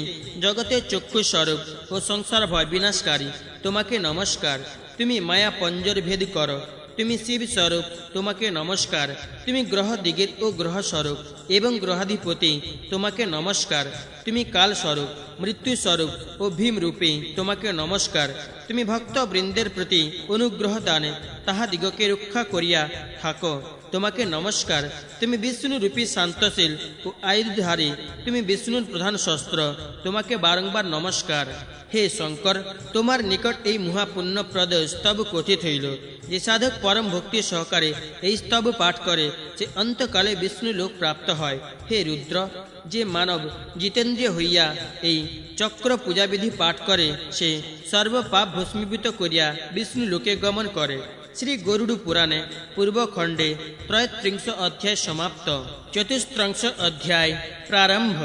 জগতের চক্ষু স্বরূপ ও সংসার ভয় বিনাশকারী, তোমাকে নমস্কার। তুমি মায়া পঞ্জর ভেদ করো। তুমি শিব স্বরূপ, তোমাকে নমস্কার। তুমি গ্রহ দিগের ও গ্রহ স্বরূপ এবং গ্রহাধিপতি, তোমাকে নমস্কার। তুমি কাল স্বরূপ মৃত্যু স্বরূপ ও ভীম রূপী, তোমাকে নমস্কার। তুমি ভক্ত বৃন্দের প্রতি অনুগ্রহ দানে তাহাদিগকে রক্ষা করিয়া থাকো, তোমাকে নমস্কার। তুমি বিষ্ণু রূপী শান্তশীল ও আয়ুধারী, তুমি বিষ্ণুর প্রধান শস্ত্র, তোমাকে বারংবার নমস্কার। হে শঙ্কর, তোমার নিকট এই মহাপুণ্যপ্রদ স্তব কথিত হইল। যে সাধক পরম ভক্তি সহকারে এই স্তব পাঠ করে সে অন্তকালে বিষ্ণু লোক প্রাপ্ত হয়। হে রুদ্র, যে মানব জিতেন্দ্রিয় হইয়া এই চক্র পূজাবিধি পাঠ করে সে সর্বপাপ ভস্মীভূত করিয়া বিষ্ণু লোকে গমন করে। শ্রী গরুড় পুরাণে পূর্বখণ্ডে 33 অধ্যায় সমাপ্ত। 34 অধ্যায় প্রারম্ভ।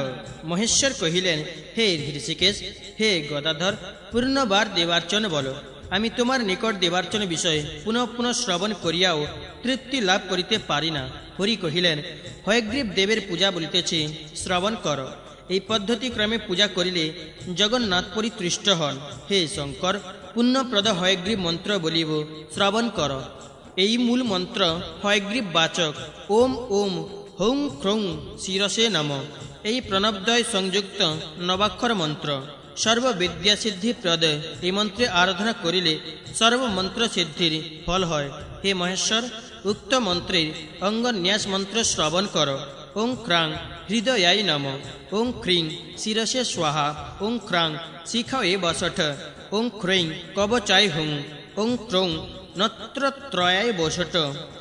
মহেশ্বর কহিলেন, হে ঋষিকেশ, হে গদাধর, পূর্ণবার দেবার্চন বলো। আমি তোমার নিকট দেবার্চন বিষয়ে পুনঃ পুনঃ শ্রবণ করিয়াও তৃপ্তি লাভ করিতে পারি না। হরি কহিলেন, হয়গ্রীব দেবের পূজা বলিতেছি, শ্রবণ কর। এই পদ্ধতিক্রমে পূজা করিলে জগন্নাথ পরিতৃষ্ট হন। হে শঙ্কর, পুণ্যপ্রদ হয়গ্রীব মন্ত্র বলিব, শ্রবণ কর। এই মূল মন্ত্র হয়গ্রীব বাচক ওম ওম হৌং খ্রৌং শিরসে নম। এই প্রণবদ্বয় সংযুক্ত নবাক্ষর মন্ত্র সর্ববিদ্যা সিদ্ধি প্রদ। এই মন্ত্রে আরাধনা করিলে সর্বমন্ত্র সিদ্ধির ফল হয়। হে মহেশ্বর, উক্ত মন্ত্রের অঙ্গন্যাস মন্ত্র শ্রবণ কর। ওং ক্রাং হৃদয়াই নম। ওং ক্রিং শিরসে স্বাহা। ওং ক্রাং শিখায়ে বসঠ। ওং ক্রৈং কবচায় হুং। ওং ত্রৌং নত্রত্রয়ায় বসঠ।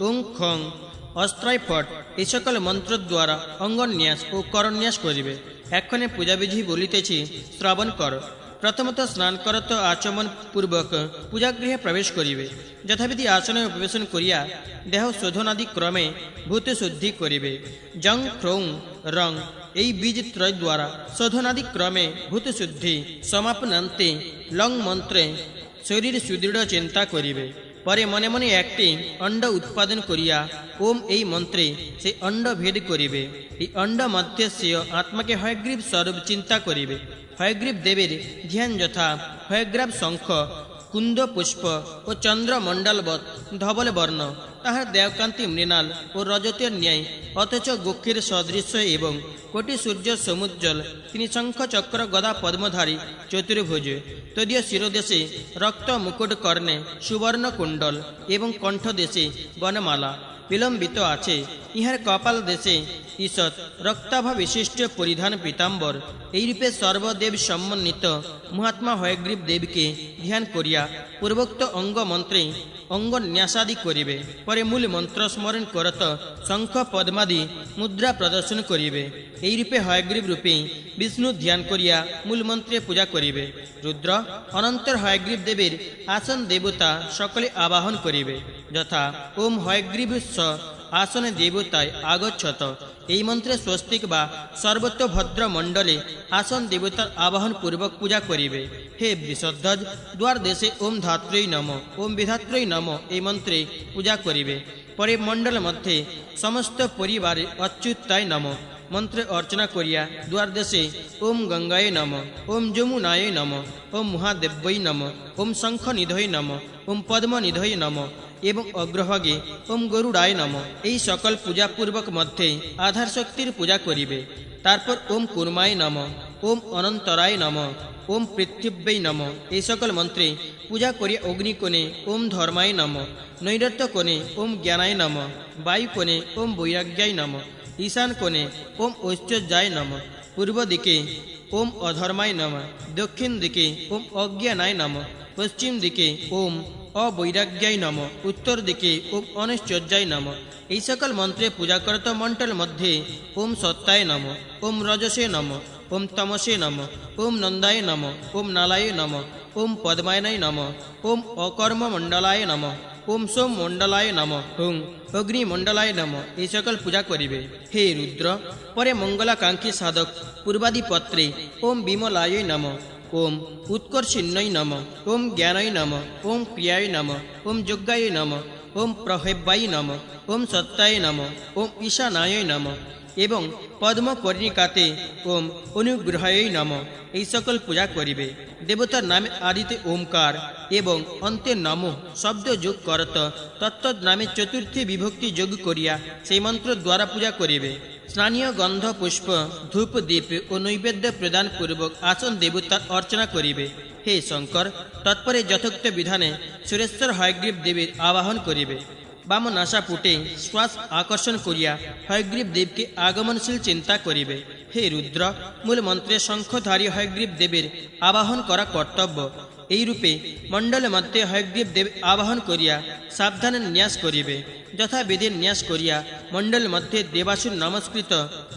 ওং খং অস্ত্রায় ফট। এই সকল মন্ত্র দ্বারা অঙ্গন্যাস ও করন্যাস করিবে। এক্ষণে পূজাবিধি বলিতেছি, শ্রবণ কর। প্রথমত স্নান করত আচমন পূর্বক পূজাগৃহে প্রবেশ করিবে। যথাবিধি আসনে উপবেশন করিয়া দেহ শোধনাদি ক্রমে ভূত শুদ্ধি করিবে। জং ক্রৌং রং এই বীজ ত্রয় দ্বারা শোধনাদি ক্রমে ভূত শুদ্ধি সমাপনান্তে লং মন্ত্রে শরীর সুদৃঢ় চিন্তা করিবে। পরে মনে মনে একটি অণ্ড উৎপাদন করিয়া ওম এই মন্ত্রে সেই অণ্ড ভেদ করিবে। এই অণ্ড মধ্যে সে আত্মাকে হয়গ্রীব স্বরূপ চিন্তা করিবে। হয়গ্রীব দেবের ধ্যান যথা হয়গ্রাব শঙ্খ কুন্দ পুষ্প ও চন্দ্রমণ্ডলবৎ ধবল বর্ণ, তাহার দেবকান্তি মৃণাল ও রজতের ন্যায়, অথচ গক্ষীর সদৃশ্য এবং কোটি সূর্য সমুজ্জ্বল। তিনি শঙ্খ চক্র গদা পদ্মধারী চতুর্ভুজ। তদীয় শিরদেশে রক্ত মুকুট কর্ণে সুবর্ণ কুণ্ডল এবং কণ্ঠদেশে বনমালা বিলম্বিত আছে। ইহার কপাল দেশে ঈষৎ রক্তাভা বিশিষ্ট পরিধান পীতাম্বর। এইরূপে সর্বদেব সমন্বিত মহাত্মা হয়গ্রীব দেবকে ধ্যান করিয়া পূর্বোক্ত অঙ্গ মন্ত্রে অঙ্গন্যাসাদি করিবে। পরে মূল মন্ত্র স্মরণ করত শঙ্খ পদ্মাদি মুদ্রা প্রদর্শন করিবে। এইরূপে হয়গ্রীব রূপে বিষ্ণু ধ্যান করিয়া মূল মন্ত্রে পূজা করিবে। রুদ্র অনন্তর হয়গ্রীব দেবের আসন দেবতা সকলে আবাহন করিবে, যথা ওম হয়গ্রীব আসনে দেবতায় আগচ্ছত। এই মন্ত্রে স্বস্তিক বা সর্বতোভদ্র মণ্ডলে আসন দেবতার আবাহন পূর্বক পূজা করিবে। হে বৃষধ্বজ, দ্বার দেশে ওম ধাত্রৈ নম, ওম বিধাত্রৈ নম এই মন্ত্রে পূজা করিবে। পরে মণ্ডল মধ্যে সমস্ত পরিবারে অচ্যুতায় নম মন্ত্রে অর্চনা করিয়া দ্বার দেশে ওম গঙ্গায় নম, ওম যমুনায় নম, ওম মহাদেব্যই নম, ওম শঙ্খনিধয় নম, ওম পদ্মনিধয় নম এবং অগ্রভাগে ওম গরুড়ায় নম এই সকল পূজাপূর্বক মধ্যে আধার শক্তির পূজা করিবে। তারপর ওম কুর্মায় নম, ওম অনন্তরায় নম, ওম পৃথিব্যৈ নম এই সকল মন্ত্রে পূজা করিয়া অগ্নিকোণে ওম ধর্মায় নম, নৈরত্য কোণে ওম জ্ঞানায় নম, বায়ু কোণে ওম বৈরাগ্যায় নম, ঈশান কোণে ওম ঐশ্বর্যায় নম, পূর্ব দিকে ওম অধর্মায় নম, দক্ষিণ দিকে ওম অজ্ঞানায় নম, পশ্চিম দিকে ওম অবৈরাগ্যায় নম, উত্তর দিকে ওম অনৈশ্বর্যায় নম এই সকল মন্ত্রে পূজা করত মণ্ডল মধ্যে ওম সত্তায় নম, ওম রজসে নম, ওম তমসে নম, ওম নন্দায় নম, ওম নালায় নম, ওম পদ্মায়নায় নম, ওম অকর্ম মণ্ডলায় নম, ওম সোম মণ্ডলায় নম, ওম অগ্নিমণ্ডলায় নম এই সকল পূজা করিবে। হে রুদ্র, পরে মঙ্গলাকাঙ্ক্ষী সাধক পূর্বাদি পত্রে ওম বিমলায় নম, ওম উৎকর্ষিণ্যই নম, ওম জ্ঞানয় নম, ওম প্রিয়ায় নম, ওম যজ্ঞায় নম, ওম প্রহেব্যায় নম, ওম সত্যায় নম, ওম ঈশানায় নম এবং পদ্মকর্ণিকাতে ওম অনুগ্রহায় নম এই সকল পূজা করিবে। দেবতার নামে আদিতে ওমকার এবং অন্তে নম শব্দ যোগ করত তত্তদ নামে চতুর্থী বিভক্তি যোগ করিয়া সেই মন্ত্র দ্বারা পূজা করিবে। স্নানীয় গন্ধ পুষ্প ধূপ দীপ ও নৈবেদ্য প্রদান পূর্বক আসন দেবতার অর্চনা করিবে। হে শঙ্কর, তৎপরে যথোক্ত বিধানে সুরেশ্বর হয়গ্রীব দেবীর আবাহন করিবে। বাম নাসাপুটে শ্বাস আকর্ষণ করিয়া হয়গ্রীব দেবকে আগমনশীল চিন্তা করিবে। হে রুদ্র, মূল মন্ত্রে শঙ্খধারী হয়গ্রীব দেবের আবাহন করা কর্তব্য। এইরূপে মণ্ডল মধ্যে হয়গ্রীব দেব আবাহন করিয়া সাবধানে ন্যাস করিবে। যথাবিধি ন্যাস করিয়া মণ্ডল মধ্যে দেবাসুর নমস্কৃত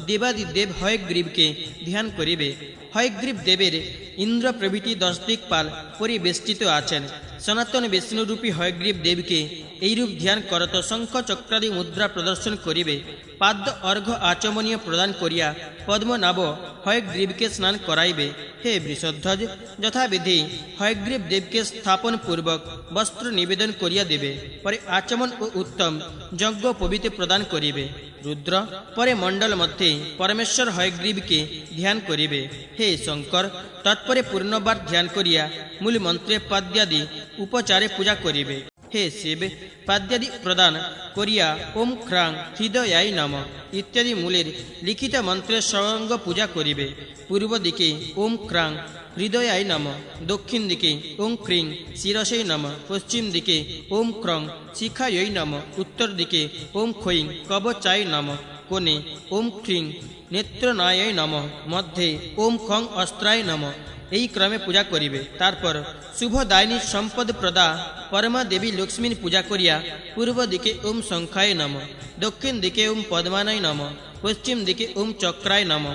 দেবাদিদেব হয়গ্রীবকে ধ্যান করিবে। হয়গ্রীব দেবের ইন্দ্র প্রভৃতি 10 দিকপাল পরিবেষ্টিত আছেন। সনাতন বিষ্ণুরূপী হয়গ্রীব দেবকে এইরূপ ধ্যান করত শঙ্খ চক্রাদি মুদ্রা প্রদর্শন করিবে। পাদ্য অর্ঘ্য আচমনীয় প্রদান করিয়া পদ্মনাভ হয়গ্রীবকে স্নান করাইবে। হে বৃষধ্বজ, যথাবিধি হয়গ্রীব দেবকে স্থাপন পূর্বক বস্ত্র নিবেদন করিয়া দেবে। পরে আচমন ও উত্তম যজ্ঞ পবিত্র প্রদান করিবে। রুদ্র, পরে মণ্ডল মধ্যে পরমেশ্বর হয়গ্রীবকে ধ্যান করিবে। হে শঙ্কর, তৎপরে পূর্ণবার ধ্যান করিয়া মূল মন্ত্রে পাদ্যাদি উপচারে পূজা করিবে। হে শিব, পাদ্যাদি প্রদান করিয়া ওম খ্রাং হৃদয়ায় নম ইত্যাদি মূলের লিখিত মন্ত্রের সঙ্গ পূজা করিবে। পূর্ব দিকে ওম খ্রাং হৃদয়ায় নম, দক্ষিণ দিকে ওম ক্রিং শিরসেই নম, পশ্চিম দিকে ওম ক্রং শিখায়ই নম, উত্তর দিকে ওম খৈং কবচায় নম, কোণে ওম ক্রিং নেত্রনায় নম, মধ্যে ওম খং অস্ত্রায় নম এই ক্রমে পূজা করিবে। তারপর শুভদায়িনী সম্পদ প্রদা পরমা দেবী লক্ষ্মীর পূজা করিয়া পূর্ব দিকে ওম শঙ্খায় নম, দক্ষিণ দিকে ওম পদ্মানায় নম, পশ্চিম দিকে ওম চক্রায় নম,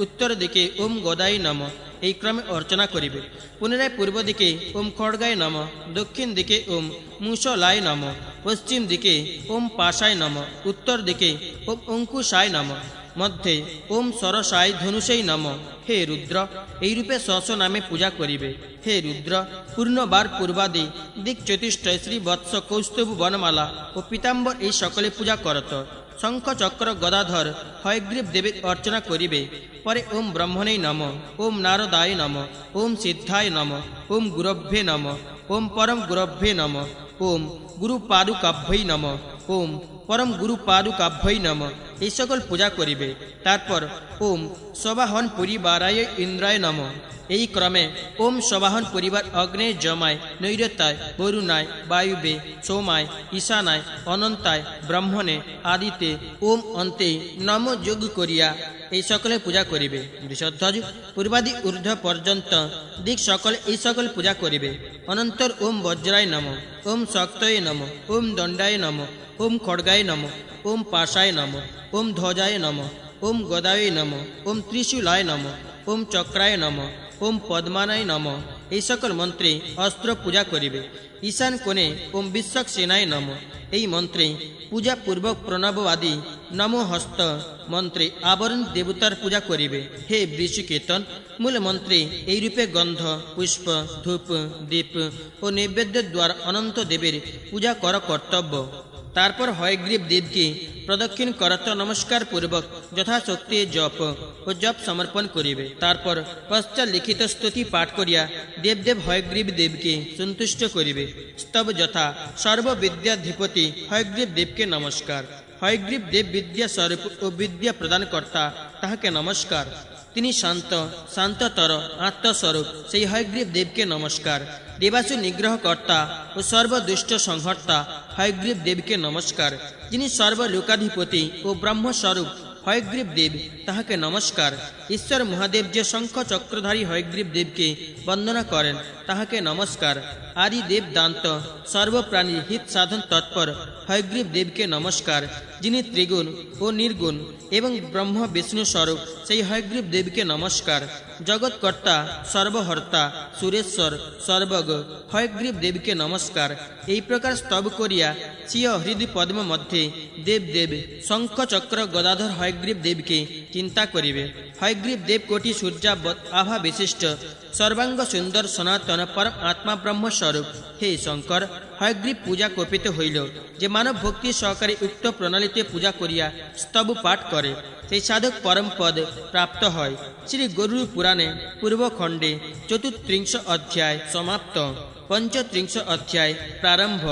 উত্তর দিকে ওম গদায় নম এই ক্রমে অর্চনা করিবে। পুনরায় পূর্ব দিকে ওম খড়গায় নম, দক্ষিণ দিকে ওম মুসলায় নম, পশ্চিম দিকে ওম পাশায় নম, উত্তর দিকে ওম অঙ্কুশায় নম, মধ্যে ওম সরসায় ধনুষেই নম। হে রুদ্র, এইরূপে স্বস নামে পূজা করিবে। হে রুদ্র, পূর্ণবার পূর্বাদি দিক চতুষ্টয় শ্রী বৎস কৌস্তব বনমালা ও পীতাম্বর এই সকলে পূজা করত। শঙ্খ চক্র গদাধর হয়গ্রীব দেবের অর্চনা করিবে। পরে ওম ব্রহ্মণে নম, ওম নারদায় নম, ওম সিদ্ধায় নম, ওম গুরভ্যে নম, ওম পরম গুরভ্যে নম, ওম গুরু পাদুকাভ্যই নম, ওম পরম গুরু পাদুকাভ্যই নম এই সকল পূজা করিবে। তারপর ওম সবাহন পরিবারায় ইন্দ্রায় নম এই ক্রমে ওম সবাহন পরিবার অগ্নেয় জমায় নৈরতায় বরুণায় বায়ুবে সোমায় ঈশানায় অনন্তায় ব্রহ্মণে আদিতে ওম অন্তে নম যোগ করিয়া এই সকলে পূজা করিবে। বৃষধ্বজ, পূর্বাদি ঊর্ধ্ব পর্যন্ত দিক সকলে এই সকল পূজা করিবে। অনন্তর ওম বজ্রায় নম, ওম শক্তয়ে নম, ওম দণ্ডায় নম, ওম খড়গায় নম, ওম পাশায় নম, ওম ধ্বজায় নম, ওম গদায় নম, ওম ত্রিশূলায় নম, ওম চক্রায় নম, ওম পদ্মানায় নম এই সকল মন্ত্রে অস্ত্র পূজা করিবে। ঈশান কোণে ওম বিশ্বক সেনায় নম এই মন্ত্রে পূজা পূর্বক প্রণববাদী নম হস্ত মন্ত্রে আবরণ দেবতার পূজা করিবে। হে বৃষিকেতন, মূল মন্ত্রে এইরূপে গন্ধ, পুষ্প, ধূপ, দীপ ও নৈবেদ্যের দ্বারা অনন্ত দেবের পূজা কর কর্তব্য। তারপর হয়গ্রীব দেবকে প্রদক্ষিণ করত নমস্কার পূর্বক যথাশক্তি জপ ও জপ সমর্পণ করিবে। তারপর পশ্চাৎ লিখিত স্তুতি পাঠ করিয়া দেবদেব হয়গ্রীব দেবকে সন্তুষ্ট করিবে। স্তব যথা সর্ববিদ্যাধিপতি হয়গ্রীব দেবকে নমস্কার। হয়গ্রীব দেব বিদ্যা স্বরূপ ও বিদ্যা প্রদানকর্তা, তাহাকে নমস্কার। তিনি শান্ত, শান্ততর আত্মস্বরূপ, সেই হয়গ্রীব দেবকে নমস্কার। দেবাসু নিগ্রহকর্তা ও সর্বদুষ্ট সংহর্তা হয়গ্রীব দেবকে নমস্কার। যিনি সর্বলোকাধিপতি ও ব্রহ্মস্বরূপ হয়গ্রীব দেব, তাহাকে নমস্কার। ঈশ্বর মহাদেব যে শঙ্খ চক্রধারী হয়গ্রীব দেবকে বন্দনা করেন, তাহাকে নমস্কার। আদি দেব দান্ত সর্বপ্রাণীর হিত সাধন তৎপর হয়গ্রীব দেবকে নমস্কার। যিনি ত্রিগুণ ও নির্গুণ এবং ব্রহ্ম বিষ্ণু স্বরূপ, সেই হয়গ্রীব দেবকে নমস্কার। জগৎকর্তা, সর্বহর্তা, সুরেশ্বর, সর্বজ্ঞ হয়গ্রীব দেবকে নমস্কার। এই প্রকার স্তব করিয়া স্বীয় হৃদয় পদ্ম মধ্যে দেব দেব শঙ্খ চক্র গদাধর হয়গ্রীব দেবকে চিন্তা করিবে। হয়গ্রীব দেব কোটি সূর্যাবৎ আভা বিশিষ্ট, সর্বাঙ্গ সুন্দর, সনাতন পরম আত্মা ব্রহ্মস্বরূপ। হে শঙ্কর, হয়গ্রীব পূজা কল্পিত হইল। যে মানব ভক্তি সহকারে উক্ত প্রণালীতে পূজা করিয়া স্তব পাঠ করে, সেই সাধক পরম পদ প্রাপ্ত হয়। শ্রী গরুড় পুরাণে পূর্বখণ্ডে ৪৩ অধ্যায় সমাপ্ত। ৩৫ অধ্যায় প্রারম্ভ।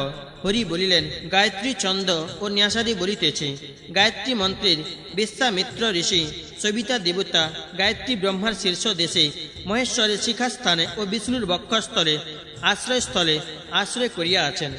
হরি বলিলেন, গায়ত্রী ছন্দ ও ন্যাসাদি বলিতেছে। গায়ত্রী মন্ত্রের বিশ্বামিত্র ঋষি সবিতা দেবতা গায়ত্রী ব্রহ্মার শীর্ষ দেশে মহেশ্বরের শিখাস্থানে ও বিষ্ণুর বক্ষস্থলে আশ্রয়স্থলে আশ্রয় করিয়া আছেন।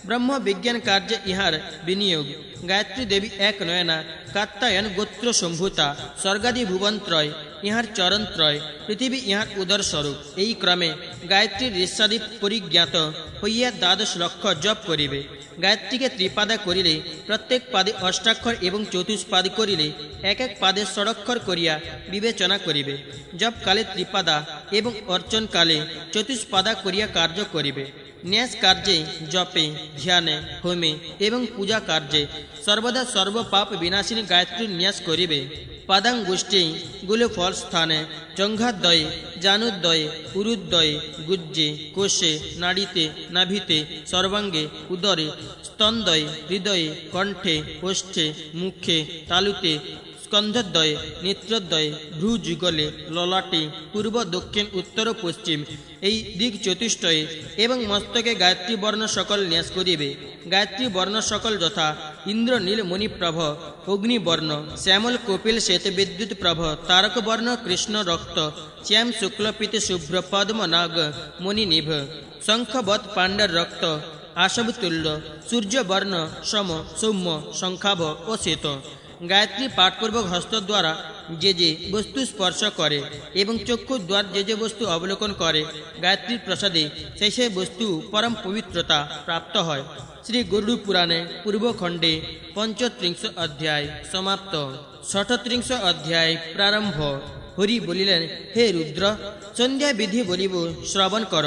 ব্রহ্ম বিজ্ঞান কার্যে ইহার বিনিয়োগ। গায়ত্রী দেবী এক নয়না, কাত্যায়ন গোত্র সম্ভূতা, স্বর্গাদি ভুবনত্রয় ইহার চরণত্রয়, পৃথিবী ইহার উদর স্বরূপ। এই ক্রমে গায়ত্রীর ঋষ্যাদি পরিজ্ঞাত হইয়া ১২ লক্ষ জপ করিবে। গায়ত্রীকে ত্রিপাদা করিলে প্রত্যেক পাদে অষ্টাক্ষর এবং চতুষ্পাদ করিলে এক এক পাদে ষড়ক্ষর করিয়া বিবেচনা করিবে। জপকালে ত্রিপাদা এবং অর্চনকালে চতুষ্পাদা করিয়া কার্য করিবে। ন্যাস কার্যে, জপে, ধ্যানে, হোমে এবং পূজা কার্যে সর্বদা সর্বপাপ বিনাশিনী গায়ত্রীর ন্যাস করিবে। পাদাঙ্গুষ্ঠী গুলো ফল স্থানে, জঙ্ঘাদ্বয়ে, জানুদ্বয়ে, উরুদ্বয়ে, গুজ্জে, কোষে, নাড়িতে, নাভিতে, সর্বাঙ্গে, উদরে, স্তন্দয়ে, হৃদয়ে, কণ্ঠে, ওষ্ঠে, মুখে, তালুতে, স্কন্ধদ্বয়ে, নেত্রদ্বয়ে, ভ্রুযুগলে, ললাটে, পূর্ব, দক্ষিণ, উত্তর ও পশ্চিম এই দিক চতুষ্টয়ে এবং মস্তকে গায়ত্রী বর্ণ সকল ন্যাস করিবে। গায়ত্রী বর্ণ সকল যথা ইন্দ্র নীল মণিপ্রভ, অগ্নিবর্ণ, শ্যামল কপিল শ্বেত বিদ্যুৎ প্রভ, তারক বর্ণ কৃষ্ণ রক্ত, শ্যাম শুক্ল পীত শুভ্র পদ্ম নাগ মণিনিভ, শঙ্খবৎ পাণ্ডর রক্ত, আশবতুল্য, সূর্যবর্ণ সম সৌম্য, শঙ্খাভ ও শ্বেত। গায়ত্রী পাঠপূর্বক হস্ত দ্বারা যে যে বস্তু স্পর্শ করে এবং চক্ষু দ্বার যে যে বস্তু অবলোকন করে, গায়ত্রীর প্রসাদে সেই সেই বস্তু পরম পবিত্রতা প্রাপ্ত হয়। শ্রী গরুড় পুরাণে পূর্বখণ্ডে ৩৫ অধ্যায় সমাপ্ত। ৩৬ অধ্যায় প্রারম্ভ। হরি বলিলেন, হে রুদ্র, সন্ধ্যা বিধি বলিব শ্রবণ কর।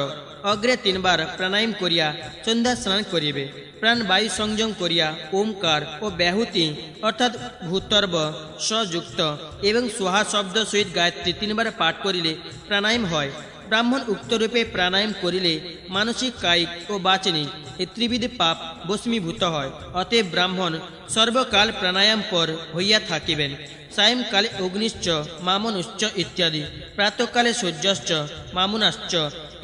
অগ্রে ৩ বার প্রাণায়াম করিয়া সন্ধ্যা স্নান করিবে। প্রাণ বায়ু সংযম করিয়া ওমকার ও ব্যাহুতি অর্থাৎ ভূতর্ব সযুক্ত এবং সোহা শব্দ সহিত গায়ত্রী ৩ বার পাঠ করিলে প্রাণায়াম হয়। ব্রাহ্মণ উক্তরূপে প্রাণায়াম করিলে মানসিক, কায়িক ও বাচনিক এই ত্রিবিধ পাপ ভস্মীভূত হয়। অতএব ব্রাহ্মণ সর্বকাল প্রাণায়াম পর হইয়া থাকিবেন। সায়ংকালে অগ্নিশ্চ মামনুশ্চ ইত্যাদি, প্রাতঃকালে সূর্যশ্চ মামুনাশ্চ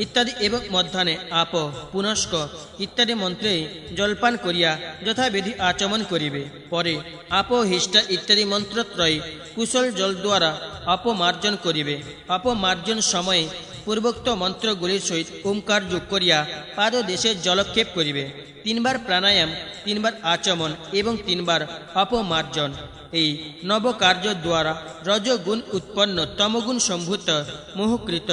ইত্যাদি এবং মধ্যাহ্নে আপ পুনস্ক ইত্যাদি মন্ত্রে জলপান করিয়া যথাবিধি আচমন করিবে। পরে আপহিষ্টা ইত্যাদি মন্ত্রত্রয়ী কুশল জল দ্বারা অপমার্জন করিবে। অপমার্জন সময়ে পূর্বোক্ত মন্ত্রগুলির সহিত ওমকার যোগ করিয়া পাদদেশে জলক্ষেপ করিবে। ৩ বার প্রাণায়াম, ৩ বার আচমন এবং ৩ বার অপমার্জন। এই নবকার্য দ্বারা রজগুণ উৎপন্ন, তমগুণ সম্ভূত, মোহকৃত,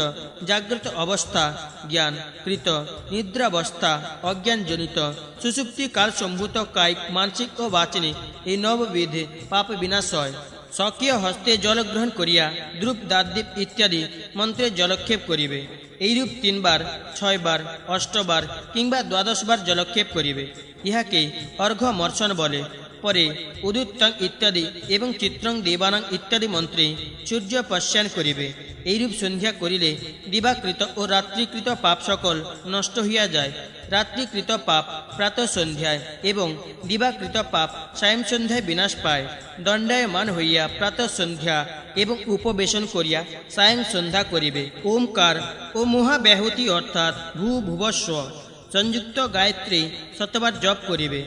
জাগ্রত অবস্থা জ্ঞানকৃত, নিদ্রাবস্থা অজ্ঞানজনিত, সুষুপ্তি কাল সম্ভূত কায়িক, মানসিক ও বাচনিক এই নববিধ পাপ বিনাশ হয়। স্বকীয় হস্তে জল গ্রহণ করিয়া দ্রুপ দাদ্বীপ ইত্যাদি মন্ত্রে জলক্ষেপ করিবে। এইরূপ ৩ বার, ৬ বার, ৮ বার কিংবা ১২ বার জলক্ষেপ করিবে। ইহাকে অর্ঘ্যমর্ষণ বলে। পরে উদুত্তং ইত্যাদি এবং চিত্রং দেবানাং ইত্যাদি মন্ত্রে সূর্য পশ্যান করিবে। এইরূপ সন্ধ্যা করিলে দিবাকৃত ও রাত্রিকৃত পাপ সকল নষ্ট হইয়া যায়। রাত্রিকৃত পাপ প্রাতঃ সন্ধ্যায় এবং দিবাকৃত পাপ সায়ং সন্ধ্যায় বিনাশ পায়। দণ্ডায়মান হইয়া প্রাতঃ সন্ধ্যা এবং উপবেশন করিয়া সায়ং সন্ধ্যা করিবে। ওমকার ও মহাব্যাহুতি অর্থাৎ ভূ ভুবস্ব সংযুক্ত গায়ত্রী শতবার জপ করিবে।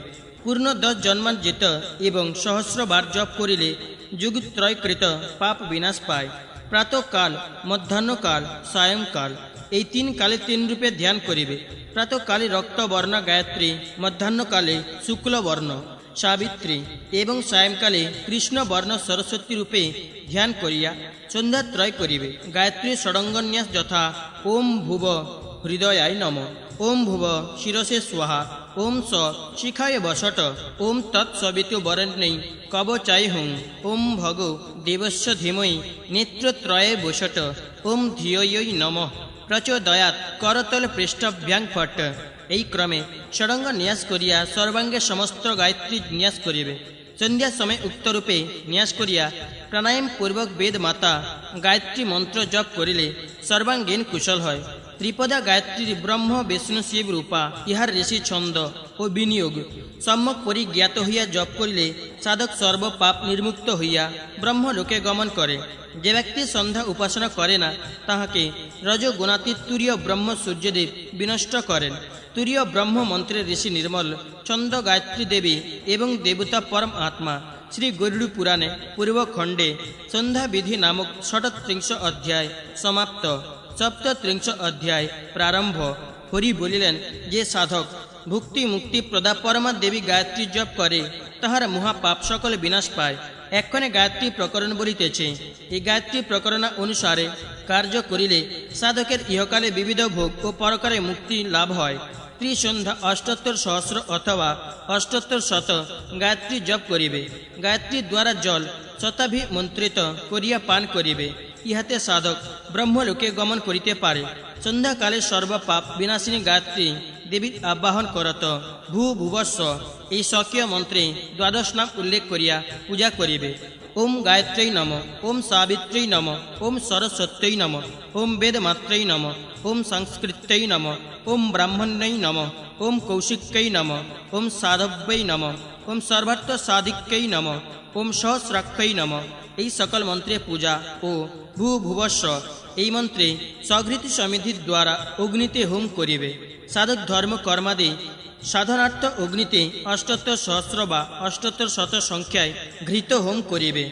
পূর্ণ 10 জন্মার্জিত এবং সহস্রবার জপ করিলে যুগত্রয়কৃত পাপ বিনাশ পায়। প্রাতঃকাল, মধ্যাহ্নকাল, সায়ংকাল এই 3 কালে 3 রূপে ধ্যান করিবে। প্রাতঃকালে রক্তবর্ণ গায়ত্রী, মধ্যাহ্নকালে শুক্লবর্ণ সাবিত্রী এবং সায়ংকালে কৃষ্ণবর্ণ সরস্বতী রূপে ধ্যান করিয়া সন্ধ্যাত্রয় করিবে। গায়ত্রী ষড়ঙ্গন্যাস যথা ওম ভুব হৃদয়ায় নম, ওম ভুব শিরসে স্বাহা, ওম স শিখায় বসট, ওম তৎসবিতু বরেণ্যৈ কবচায় হুং, ওম ভগ দেবস্য ধীমহি নেত্রত্রয়ে বসট, ওম ধিয়ৈ নমঃ প্রচোদয়াৎ করতল পৃষ্ঠভ্যাং ফট। এই ক্রমে ষড়ঙ্গ ন্যাস করিয়া সর্বাঙ্গে সমস্ত গায়ত্রী ন্যাস করিবে। সন্ধ্যা সময় উক্তরূপে ন্যাস করিয়া প্রাণায়াম পূর্বক বেদ মাতা গায়ত্রী মন্ত্র জপ করিলে সর্বাঙ্গীন কুশল হয়। ত্রিপদা গায়ত্রীর ব্রহ্ম বিষ্ণু শিব রূপা ইহার ঋষি ছন্দ ও বিনিয়োগ সম্যক পরিজ্ঞাত হইয়া জপ করিলে সাধক সর্ব পাপ নির্মুক্ত হইয়া ব্রহ্মলোকে গমন করে। যে ব্যক্তি সন্ধ্যা উপাসনা করে না তাহাকে রজগুণাতীত তুরীয় ব্রহ্ম সূর্যদেব বিনষ্ট করেন। তুরীয় ব্রহ্ম মন্ত্রের ঋষি নির্মল ছন্দ গায়ত্রী দেবী এবং দেবতা পরম আত্মা। শ্রী গরুড় পুরাণে পূর্বখণ্ডে সন্ধ্যা বিধি নামক ৩৬ অধ্যায় সমাপ্ত। ৩৭ অধ্যায় প্রারম্ভ। হরি বলিলেন, যে সাধক ভুক্তি মুক্তি প্রদা পরমা দেবী গায়ত্রী জপ করে তাহার মহা পাপ সকল বিনাশ পায়। এক্ষণে গায়ত্রী প্রকরণ বলিতেছে। এই গায়ত্রী প্রকরণ অনুসারে কার্য করিলে সাধকের ইহকালে বিবিধ ভোগ ও পরকালে মুক্তি লাভ হয়। ত্রিসন্ধ্যা ৭৮ সহস্র অথবা ৭৮ শত গায়ত্রী জপ করিবে। গায়ত্রী দ্বারা জল শতাভিমন্ত্রিত করিয়া পান করিবে। ইহাতে সাধক ব্রহ্মলোকে গমন করিতে পারে। সন্ধ্যাকালে সর্বপাপ বিনাশিনী গায়ত্রী দেবীর আবাহন করত। ভূ ভুবস্ব এই স্বকীয় মন্ত্রে ১২ নাম উল্লেখ করিয়া পূজা করিবে। ওম গায়ত্রী নম, ওম সাবিত্রী নম, ওম সরস্বত্যৈ নম, ওম বেদমাত্রৈ নম, ওম সংস্কৃত্যৈ নম, ওম ব্রাহ্মণ্যৈ নম, ওম কৌশিক্যৈ নম, ওম সাধব্যৈ নম, ওম সর্বার্থ সাধিক্যৈ নম, ওম সহস্রাক্ষৈ নম। এই সকল মন্ত্রে পূজা ও ভূ ভুবস্ব এই মন্ত্রে স্বঘৃত সমিধির দ্বারা অগ্নিতে হোম করিবে। সাধক ধর্ম কর্মাদি সাধনার্থ অগ্নিতে ৭৮ সহস্র বা ৭৮ শত সংখ্যায় ঘৃত হোম করিবে।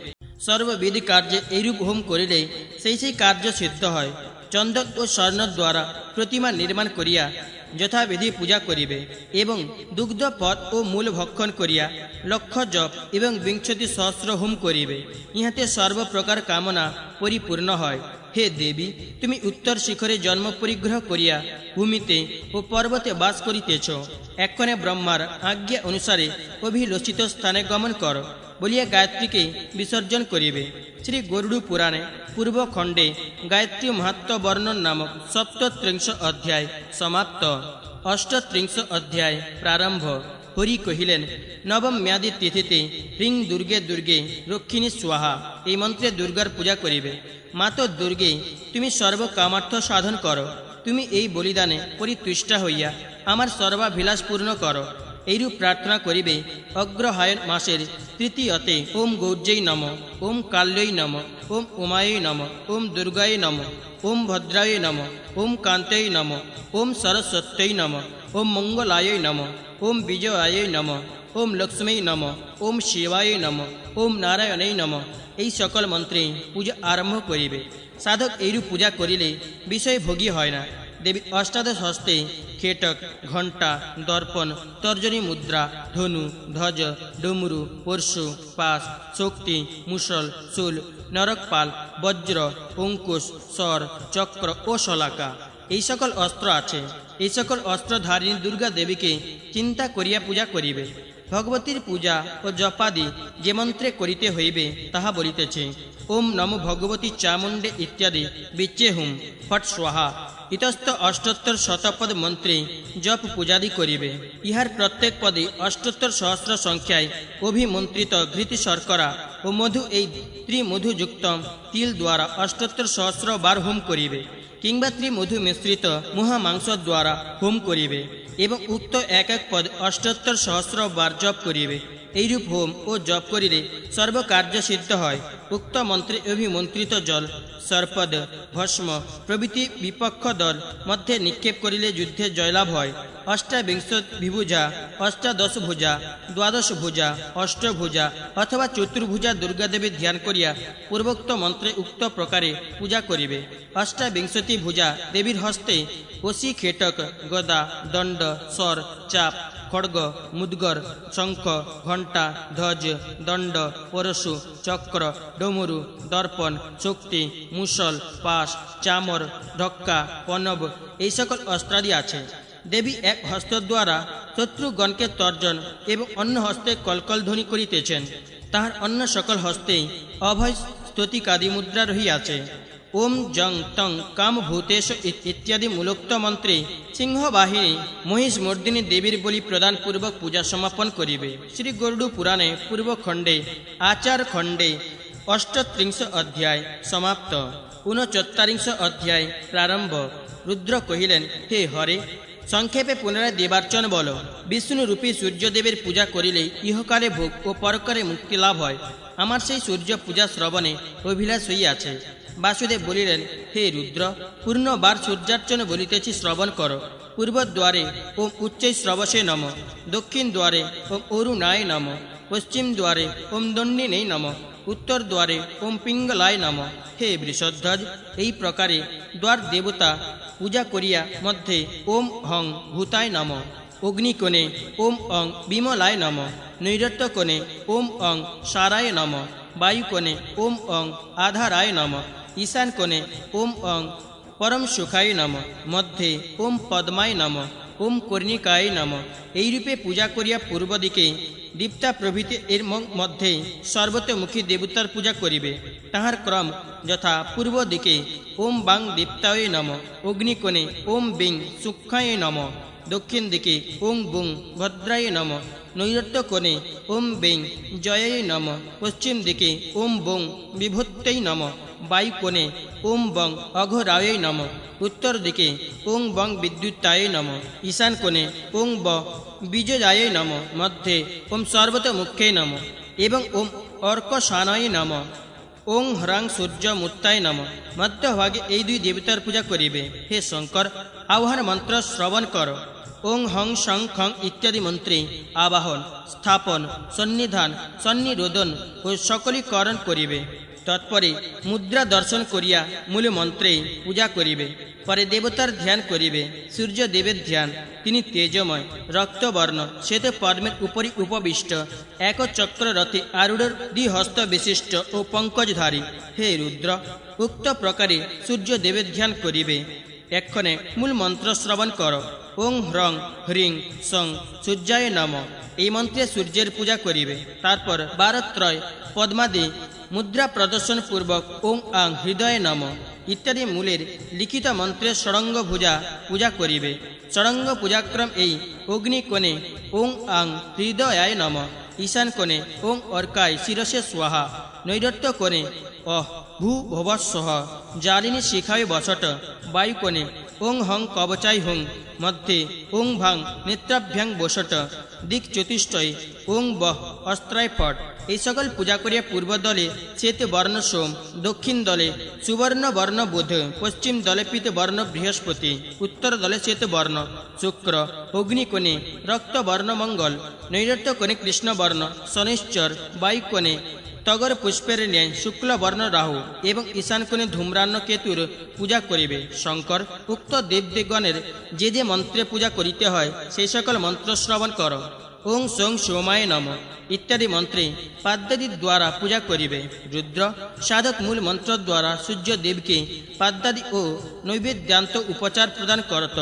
সর্ববিধি কার্যে এইরূপ হোম করিলে সেই কার্য সিদ্ধ হয়। চন্দন ও স্বর্ণ দ্বারা প্রতিমা নির্মাণ করিয়া যথাবিধি পূজা করিবে এবং দুগ্ধ পদ ও মূল ভক্ষণ করিয়া লক্ষ জপ এবং ২০ সহস্র হোম করিবে। ইহাতে সর্বপ্রকার কামনা পরিপূর্ণ হয়। হে দেবী, তুমি উত্তর শিখরে জন্ম পরিগ্রহ করিয়া ভূমিতে ও পর্বতে বাস করিতেছ। এক্ষণে ব্রহ্মার আজ্ঞা অনুসারে অভিলোচিত স্থানে গমন কর বলিয়া গায়ত্রীকে বিসর্জন করিবে। শ্রী গরুড় পুরাণে পূর্বখণ্ডে গায়ত্রী মাহাত্ম্য বর্ণন নামক ৩৭ অধ্যায় সমাপ্ত। ৩৮ অধ্যায় প্রারম্ভ। হরি কহিলেন, নবম মেয়াদী তিথিতে হ্রিং দুর্গে দুর্গে রক্ষিণী স্বাহা এই মন্ত্রে দুর্গার পূজা করিবে। মাতো দুর্গে, তুমি সর্বকামার্থ সাধন করো। তুমি এই বলিদানে পরিতুষ্টা হইয়া আমার সর্বাভিলাষ পূর্ণ করো। এইরূপ প্রার্থনা করিবে। অগ্রহায়ণ মাসের তৃতীয়তে ওম গৌর্যৈ নম, ওম কাল্যৈ নম, ওম উমাयै নম, ওম দুর্গায় নম, ওম ভদ্রায় নম, ওম কান্তৈ নম, ওম সরস্বত্যৈ নম, ওম মঙ্গলায় নম, ওম বিজয়ায় নম, ওম লক্ষ্মী নম, ওম শিবায় নম, ওম নারায়ণৈ নম। এই সকল মন্ত্রে পূজা আরম্ভ করিবে। সাধক এইরূপ পূজা করিলে বিষয় ভোগী হয় না। দেবী অষ্টাদশ হস্তে খেটক, ঘণ্টা, দর্পণ, তর্জনী মুদ্রা, ধনু, ধ্বজ, ডমরু, পরশু, পাশ, শক্তি, মুসল, শূল, নরকপাল, বজ্র, অঙ্কুশ, স্বর, চক্র ও শলাকা এই সকল অস্ত্র আছে। এই সকল অস্ত্রধারিণী দুর্গা দেবীকে চিন্তা করিয়া পূজা করিবে। ভগবতীর পূজা ও জপাদি যে মন্ত্রে করিতে হইবে তাহা বলিতেছে। ওম নমো ভগবতী চামুণ্ডে ইত্যাদি বিচ্চে হুম ফট স্বাহা ইতস্ত অষ্টোত্তর শতপদ মন্ত্রে জপ পূজাদি করিবে। ইহার প্রত্যেক পদে অষ্টোত্তর সহস্র সংখ্যায় অভিমন্ত্রিত ঘৃতি শর্করা ও মধু এই ত্রিমধুযুক্ত তিল দ্বারা অষ্টোত্তর সহস্র বার হোম করিবে, কিংবা ত্রিমধু মিশ্রিত মহামাংস দ্বারা হোম করিবে এবং উক্ত এক এক পদ অষ্টোত্তর সহস্র বার জপ করিবে। এইরূপ হোম ও জপ করিলে সর্বকার্য সিদ্ধ হয়। উক্ত মন্ত্রে অভিমন্ত্রিত জল সর্পদ ভস্ম প্রভৃতি বিপক্ষ দল মধ্যে নিক্ষেপ করিলে যুদ্ধে জয়লাভ হয়। অষ্টাবিংশ বিভুজা, অষ্টাদশ ভুজা, দ্বাদশ ভুজা, অষ্টভুজা অথবা চতুর্ভুজা দুর্গাদেবী ধ্যান করিয়া পূর্বোক্ত মন্ত্রে উক্ত প্রকারে পূজা করিবে। অষ্টাবিংশতি ভুজা দেবীর হস্তে অসি খেটক, গদা, দণ্ড, স্বর, চাপ, খড়গ, মুদ্গর, শঙ্খ, ঘণ্টা, ধ্বজ, দণ্ড, পরশু, চক্র, ডমরু, দর্পণ, শক্তি, মুসল, পাশ, চামর, ঢক্কা, পনব এই সকল অস্ত্রাদি আছে। দেবী এক হস্ত দ্বারা শত্রুগণকে তর্জন এবং অন্য হস্তে কলকল ধ্বনি করিতেছেন। তাহার অন্য সকল হস্তেই অভয় স্তুতিকাদি মুদ্রা রহিয়াছে। ওম জং তং কাম ভূতেশ ইত্যাদি মূলোক্ত মন্ত্রে সিংহবাহিনী মহিষমর্দিনী দেবীর বলি প্রদান পূর্বক পূজা সমাপন করিবে। শ্রী গরুড় পুরাণে পূর্বখণ্ডে আচার খণ্ডে 38 অধ্যায় সমাপ্ত। 39 অধ্যায় প্রারম্ভ। রুদ্র কহিলেন, হে হরে, সংক্ষেপে পুনরায় দেবার্চন বল। বিষ্ণুরূপী সূর্যদেবের পূজা করিলে ইহকালে ভোগ ও পরকালে মুক্তি লাভ হয়। আমার সেই সূর্য পূজা শ্রবণে অভিলাষ হইয়াছে। বাসুদেব বলিলেন, হে রুদ্র, পূর্ণবার সূর্যার্চন বলিতেছি, শ্রবণ কর। পূর্বদ্বারে ওম উচ্চৈ শ্রবসে নম, দক্ষিণ দ্বারে ওম অরুণায় নম, পশ্চিম দ্বারে ওম দণ্ডিনে নম, উত্তর দ্বারে ওম পিঙ্গলায় নম। হে বৃষধ্বজ, এই প্রকারে দ্বার দেবতা পূজা করিয়া মধ্যে ওম হং ভূতায় নম, অগ্নিকোণে ওম অং বিমলায় নম, নৈরত্য কোণে ওম অং সারায় নম, বায়ুকোণে ওম অং আধারায় নম, ঈশান কোণে ওম অং পরম সুখায় নম, মধ্যে ওম পদ্মায় নম, ওম কর্ণিকায় নম। এইরূপে পূজা করিয়া পূর্ব দিকে দীপ্তা প্রভৃতি এর মধ্যে সর্বতোমুখী দেবতার পূজা করিবে। তাহার ক্রম যথা পূর্ব দিকে ওম বাং দীপ্তায় নম, অগ্নিকোণে ওম বিং সূক্ষ্মায় নম, দক্ষিণ দিকে ওং বুং ভদ্রায় নম, নৈরত্য কোণে ওম বেং জয়ায় নম, পশ্চিম দিকে ওম বং বিভূত্যৈ নম, বায়ুকোণে ওম বং অঘোরায় নম, উত্তর দিকে ওং বং বিদ্যুতায় নম, ঈশান কোণে ওং ব বিজয়ায় নম, মধ্যে ওম সর্বতোমুখ্যে নম এবং ওম অর্কশানায় নম, ওং হ্রাং সূর্যমূর্তায় নম। মধ্যভাগে এই দুই দেবতার পূজা করিবে। হে শঙ্কর, আহ্বান মন্ত্র শ্রবণ কর। ওং হং শং খং ইত্যাদি মন্ত্রে আবাহন, স্থাপন, সন্নিধান, সন্নিরোধন ও সকলীকরণ করিবে। তৎপরে মুদ্রা দর্শন করিয়া মূল মন্ত্রে পূজা করিবে। পরে দেবতার ধ্যান করিবে। সূর্যদেবের ধ্যান। তিনি তেজময়, রক্তবর্ণ, শ্বেত পদ্মের উপরি উপবিষ্ট, এক চক্র রথে আরূঢ় দ্বিহস্ত বিশিষ্ট ও পঙ্কজধারী। হে রুদ্র, উক্ত প্রকারে সূর্যদেবের ধ্যান করিবে। এক্ষণে মূল মন্ত্র শ্রবণ কর। ওং হ্রং হ্রিং সং সূর্যায় নম। এই মন্ত্রে সূর্যের পূজা করিবে। তারপর 12 পদ্মাদি মুদ্রা প্রদর্শন পূর্বক ওং আং হৃদয়ে নম ইত্যাদি মূলের লিখিত মন্ত্রের ষড়ঙ্গ পূজা করিবে। ষড়ঙ্গ পূজাক্রম এই: অগ্নিকোণে ওং আং হৃদয়ায় নম, ঈশান কোণে ওং অর্কায় শিরসে স্বাহা, নৈরত্য কোণে অহ ভূ ভবস্বহ জালিনী শিখায় বসট, বায়ুকোণে ওং হং কবচাই হুং, মধ্যে ওং ভাং নেত্রাভ্যাং বসট, দিক চতুষ্টয় ওং বহ অস্ত্রায় ফট। এই সকল পূজা করিয়া পূর্ব দলে শ্বেত বর্ণ সোম, দক্ষিণ দলে সুবর্ণ বর্ণ বুধ, পশ্চিম দলে পীত বর্ণ বৃহস্পতি, উত্তর দলে শ্বেত বর্ণ শুক্র, অগ্নিকোণে রক্তবর্ণ মঙ্গল, নৈরত্য কোণে কৃষ্ণবর্ণ শনিশ্চর, বায়ুকোণে তগর পুষ্পের ন্যায় শুক্লবর্ণ রাহু এবং ঈশান কোণে ধূম্রান্ন কেতুর পূজা করিবে। শঙ্কর, উক্ত দেবদেবগণের যে যে মন্ত্রে পূজা করিতে হয় সেই সকল মন্ত্র শ্রবণ কর। ওং সোং সোমায় নম ইত্যাদি মন্ত্রে পাদ্যাদি দ্বারা পূজা করিবে। রুদ্র, সাধক মূল মন্ত্র দ্বারা সূর্যদেবকে পাদ্যাদি ও নৈবেদ্যান্ত উপচার প্রদান করত।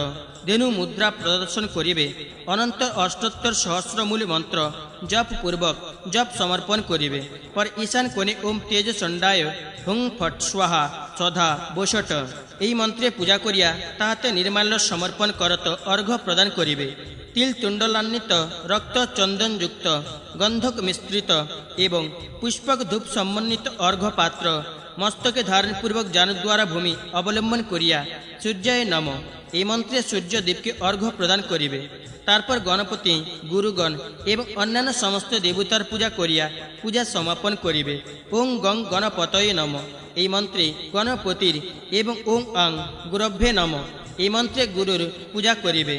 ধেনু মুদ্রা প্রদর্শন করিবে। অনন্তর অষ্টোত্তর সহস্র মূল মন্ত্র জপ পূর্বক জপ সমর্পণ করিবে। পর ঈশান কোণে ওম তেজ চণ্ডায় হুং ফট স্বাহা সধা বসট এই মন্ত্রে পূজা করিয়া তাহাতে নির্মাল্য সমর্পণ করত অর্ঘ্য প্রদান করিবে। তিল তুণ্ডলান্বিত রক্ত চন্দনযুক্ত গন্ধক মিশ্রিত এবং পুষ্পক ধূপ সমন্বিত অর্ঘ্য পাত্র মস্তকে ধারণপূর্বক জানুদ্বারা ভূমি অবলম্বন করিয়া সূর্যায় নম এই মন্ত্রে সূর্যদেবকে অর্ঘ্য প্রদান করিবে। তারপর গণপতি গুরুগণ এবং অন্যান্য সমস্ত দেবতার পূজা করিয়া পূজা সমাপন করিবে। ওং গং গণপতয়ে নম এই মন্ত্রে গণপতির এবং ওং আং গুরভ্যে নম এই মন্ত্রে গুরুর পূজা করিবে।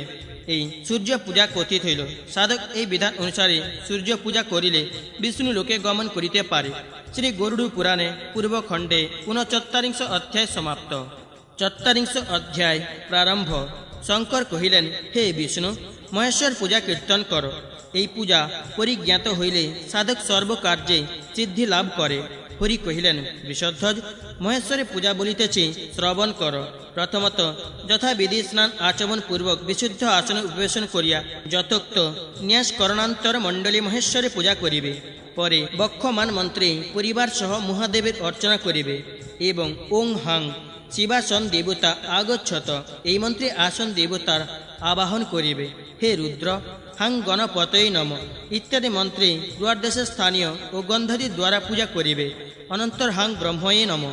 এই সূর্য পূজা কথিত হইল। সাধক এই বিধান অনুসারে সূর্য পূজা করিলে বিষ্ণু লোকে গমন করিতে পারে। শ্রী গরুড় পুরাণে পূর্বখণ্ডে ৪৯ অধ্যায় সমাপ্ত। ৪৪ অধ্যায় প্রারম্ভ। শঙ্কর কহিলেন, হে বিষ্ণু, মহেশ্বর পূজা কীর্তন কর। এই পূজা পরিজ্ঞাত হইলে সাধক সর্বকার্যে সিদ্ধি লাভ করে। হরি কহিলেন, বৃষধ্বজ, মহেশ্বরে পূজা বলিতেছি, শ্রবণ কর। প্রথমত যথাবিধি স্নান আচমন পূর্বক বিশুদ্ধ আসন উপবেশন করিয়া যথোক্ত ন্যাসকরণান্তর মণ্ডলী মহেশ্বরে পূজা করিবে। পরে বক্ষমান মন্ত্রে পরিবার সহ মহাদেবের অর্চনা করিবে এবং ওং হাং শিবাসন দেবতা আগচ্ছত এই মন্ত্রে আসন দেবতার আবাহন করিবে। হে রুদ্র, হাং গণপতয়ে নম ইত্যাদি মন্ত্রে দ্বারদেশে স্থানীয় ও গন্ধাদি দ্বারা পূজা করিবে। অনন্তর হাং ব্রহ্ময়ে নম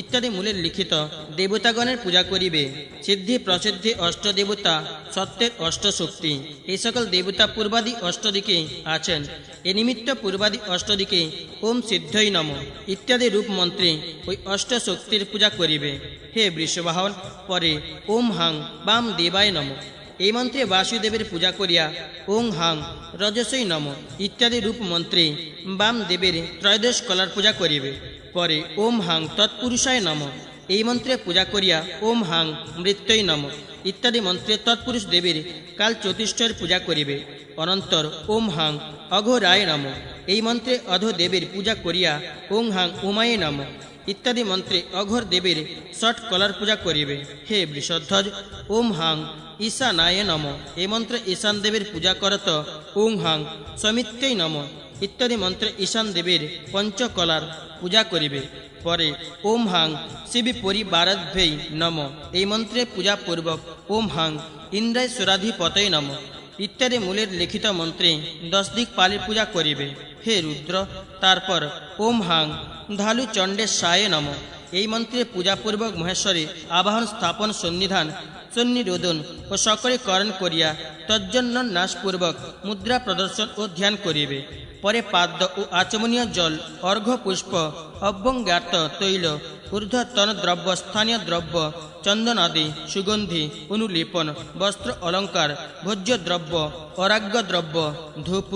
ইত্যাদি মূলের লিখিত দেবতাগণের পূজা করিবে। সিদ্ধি প্রসিদ্ধি অষ্টদেবতা, সত্যের অষ্টশক্তি এই সকল দেবতা পূর্বাদি অষ্টদিকে আছেন। এ নিমিত্ত পূর্বাদি অষ্টদিকে ওম সিদ্ধই নম ইত্যাদি রূপ মন্ত্রে ওই অষ্টশক্তির পূজা করিবে। হে বৃষবাহন, পরে ওম হাং বাম দেবায় নম এই মন্ত্রে বাসুদেবের পূজা করিয়া ওং হাং রজসই নম ইত্যাদি রূপ মন্ত্রে বাম দেবের ত্রয়োদশ কলার পূজা করিবে। পরে ওম হাং তৎপুরুষায় নম এই মন্ত্রে পূজা করিয়া ওম হাং মৃত্যই নম ইত্যাদি মন্ত্রে তৎপুরুষ দেবীর কাল চতুষ্টের পূজা করিবে। অনন্তর ওম হাং অঘোরায় নম এই মন্ত্রে অধ দেবীর পূজা করিয়া ওং হাং উমায়ে নম ইত্যাদি মন্ত্রে অঘোর দেবীর ষট কলার পূজা করিবে। হে বৃষধ্বজ, ওম হাং ঈশানায় নম এই মন্ত্রে ঈশান দেবীর পূজা করত ওং হাং সমিত্যই নম ইত্যাদি মন্ত্রে ঈশান দেবীর পঞ্চকলার পূজা করিবে। পরে ওম হাং শিবী পরিবারাধ্যাই নম এই মন্ত্রে পূজা পূর্বক ওম হাং ইন্দ্রাশ্বরাধিপতয় নম ইত্যাদি মূলের লিখিত মন্ত্রে 10 দিক পালির পূজা করিবে। হে রুদ্র, তারপর ওম হাং ধালু চণ্ডেশায় নম এই মন্ত্রে পূজাপূর্বক মহেশ্বরী আবাহন স্থাপন সন্নিধান সন্নিরোধন ও সকলীকরণ করিয়া তজ্জন্য নাশপূর্বক মুদ্রা প্রদর্শন ও ধ্যান করিবে। পরে পাদ্য ও আচমনীয় জল, অর্ঘ্য পুষ্প, অভ্যঙ্গার্ত তৈল, ঊর্ধ্বতন দ্রব্য, স্থানীয় দ্রব্য, চন্দন আদি, সুগন্ধি, অনুলেপন, বস্ত্র অলঙ্কার, ভোজ্য দ্রব্য, অরাগ্য দ্রব্য, ধূপ,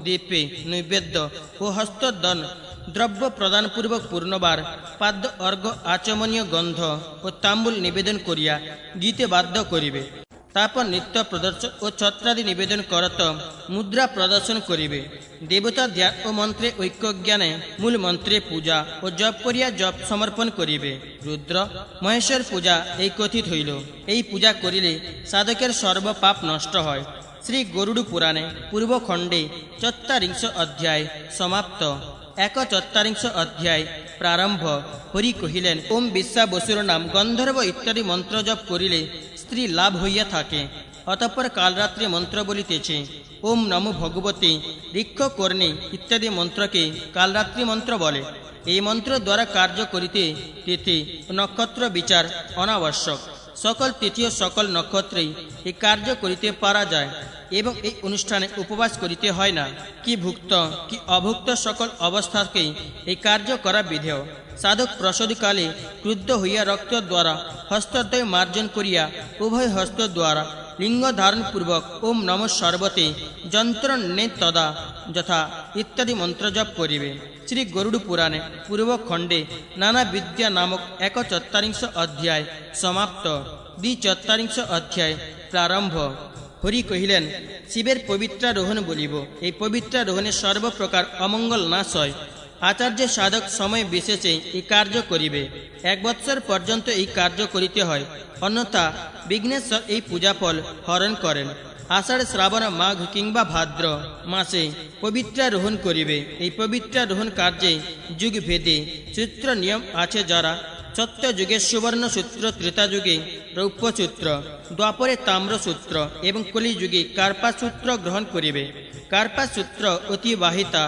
দীপে, নৈবেদ্য ও হস্তদন দ্রব্য প্রদানপূর্বক পূর্ণবার পাদ্য অর্ঘ্য আচমনীয় গন্ধ ও তাম্বুল নিবেদন করিয়া গীতে বাধ্য করিবে। তারপর নৃত্য প্রদর্শন ও ছত্রাদি নিবেদন করত মুদ্রা প্রদর্শন করিবে। দেবতা ধ্যান ও মন্ত্রে ঐক্য জ্ঞানে মূল মন্ত্রে পূজা ও জপ করিয়া জপ সমর্পণ করিবে। রুদ্র, মহেশ্বর পূজা এই কথিত হইল। এই পূজা করিলে সাধকের সর্বপাপ নষ্ট হয়। শ্রী গরুড় পুরাণে পূর্বখণ্ডে ৪৪ অধ্যায় সমাপ্ত। ৪১ অধ্যায় প্রারম্ভ। হরি কহিলেন, ওম বিশ্বা বসুর নাম গন্ধর্ব ইত্যাদি মন্ত্র জপ করিলে স্ত্রী লাভ হইয়া থাকে। অতঃপর কালরাত্রি মন্ত্র বলিতেছে। ওম নমো ভগবতী ঋক্ষ কর্ণী ইত্যাদি মন্ত্রকে কালরাত্রি মন্ত্র বলে। এই মন্ত্র দ্বারা কার্য করিতে তিথি নক্ষত্র বিচার অনাবশ্যক। সকল তিথি ও সকল নক্ষত্রেই এই কার্য করিতে পারা যায় এবং এই অনুষ্ঠানে উপবাস করিতে হয় না। কি ভুক্ত কি অভুক্ত সকল অবস্থাকেই এই কার্য করা বিধেয়। সাধক প্রসূতিকালে ক্রুদ্ধ হইয়া রক্ত দ্বারা হস্তদ্বয় মার্জন করিয়া উভয় হস্ত দ্বারা লিঙ্গ ধারণপূর্বক ওম নম সর্বতে যন্ত্রণে তদা যথা ইত্যাদি মন্ত্র জপ করিবে। শ্রী গরুড় পুরাণে পূর্বখণ্ডে নানা বিদ্যা নামক ৪১ অধ্যায় সমাপ্ত। ৪২ অধ্যায় প্রারম্ভ। হরি কহিলেন, শিবের পবিত্রারোহণ বলিব। এই পবিত্রারোহণে সর্বপ্রকার অমঙ্গল নাশ হয়। আচার্য সাধক সময় বিশেষে এই কার্য করিবে। 1 বৎসর পর্যন্ত এই কার্য করিতে হয়, অন্যথা বিঘ্নেশ্বর এই পূজাফল হরণ করেন। আষাঢ় শ্রাবণ মাঘ কিংবা ভাদ্র মাসে পবিত্রারোহণ করিবে। এই পবিত্রারোহণ কার্যে যুগ ভেদে সূত্র নিয়ম আছে, যারা সত্য যুগে সুবর্ণ সূত্র, ত্রেতা যুগে রৌপ্য সূত্র, দ্বাপরে তাম্র সূত্র এবং কলি যুগে কার্পা সূত্র গ্রহণ করিবে। কার্পা সূত্র অতিবাহিতা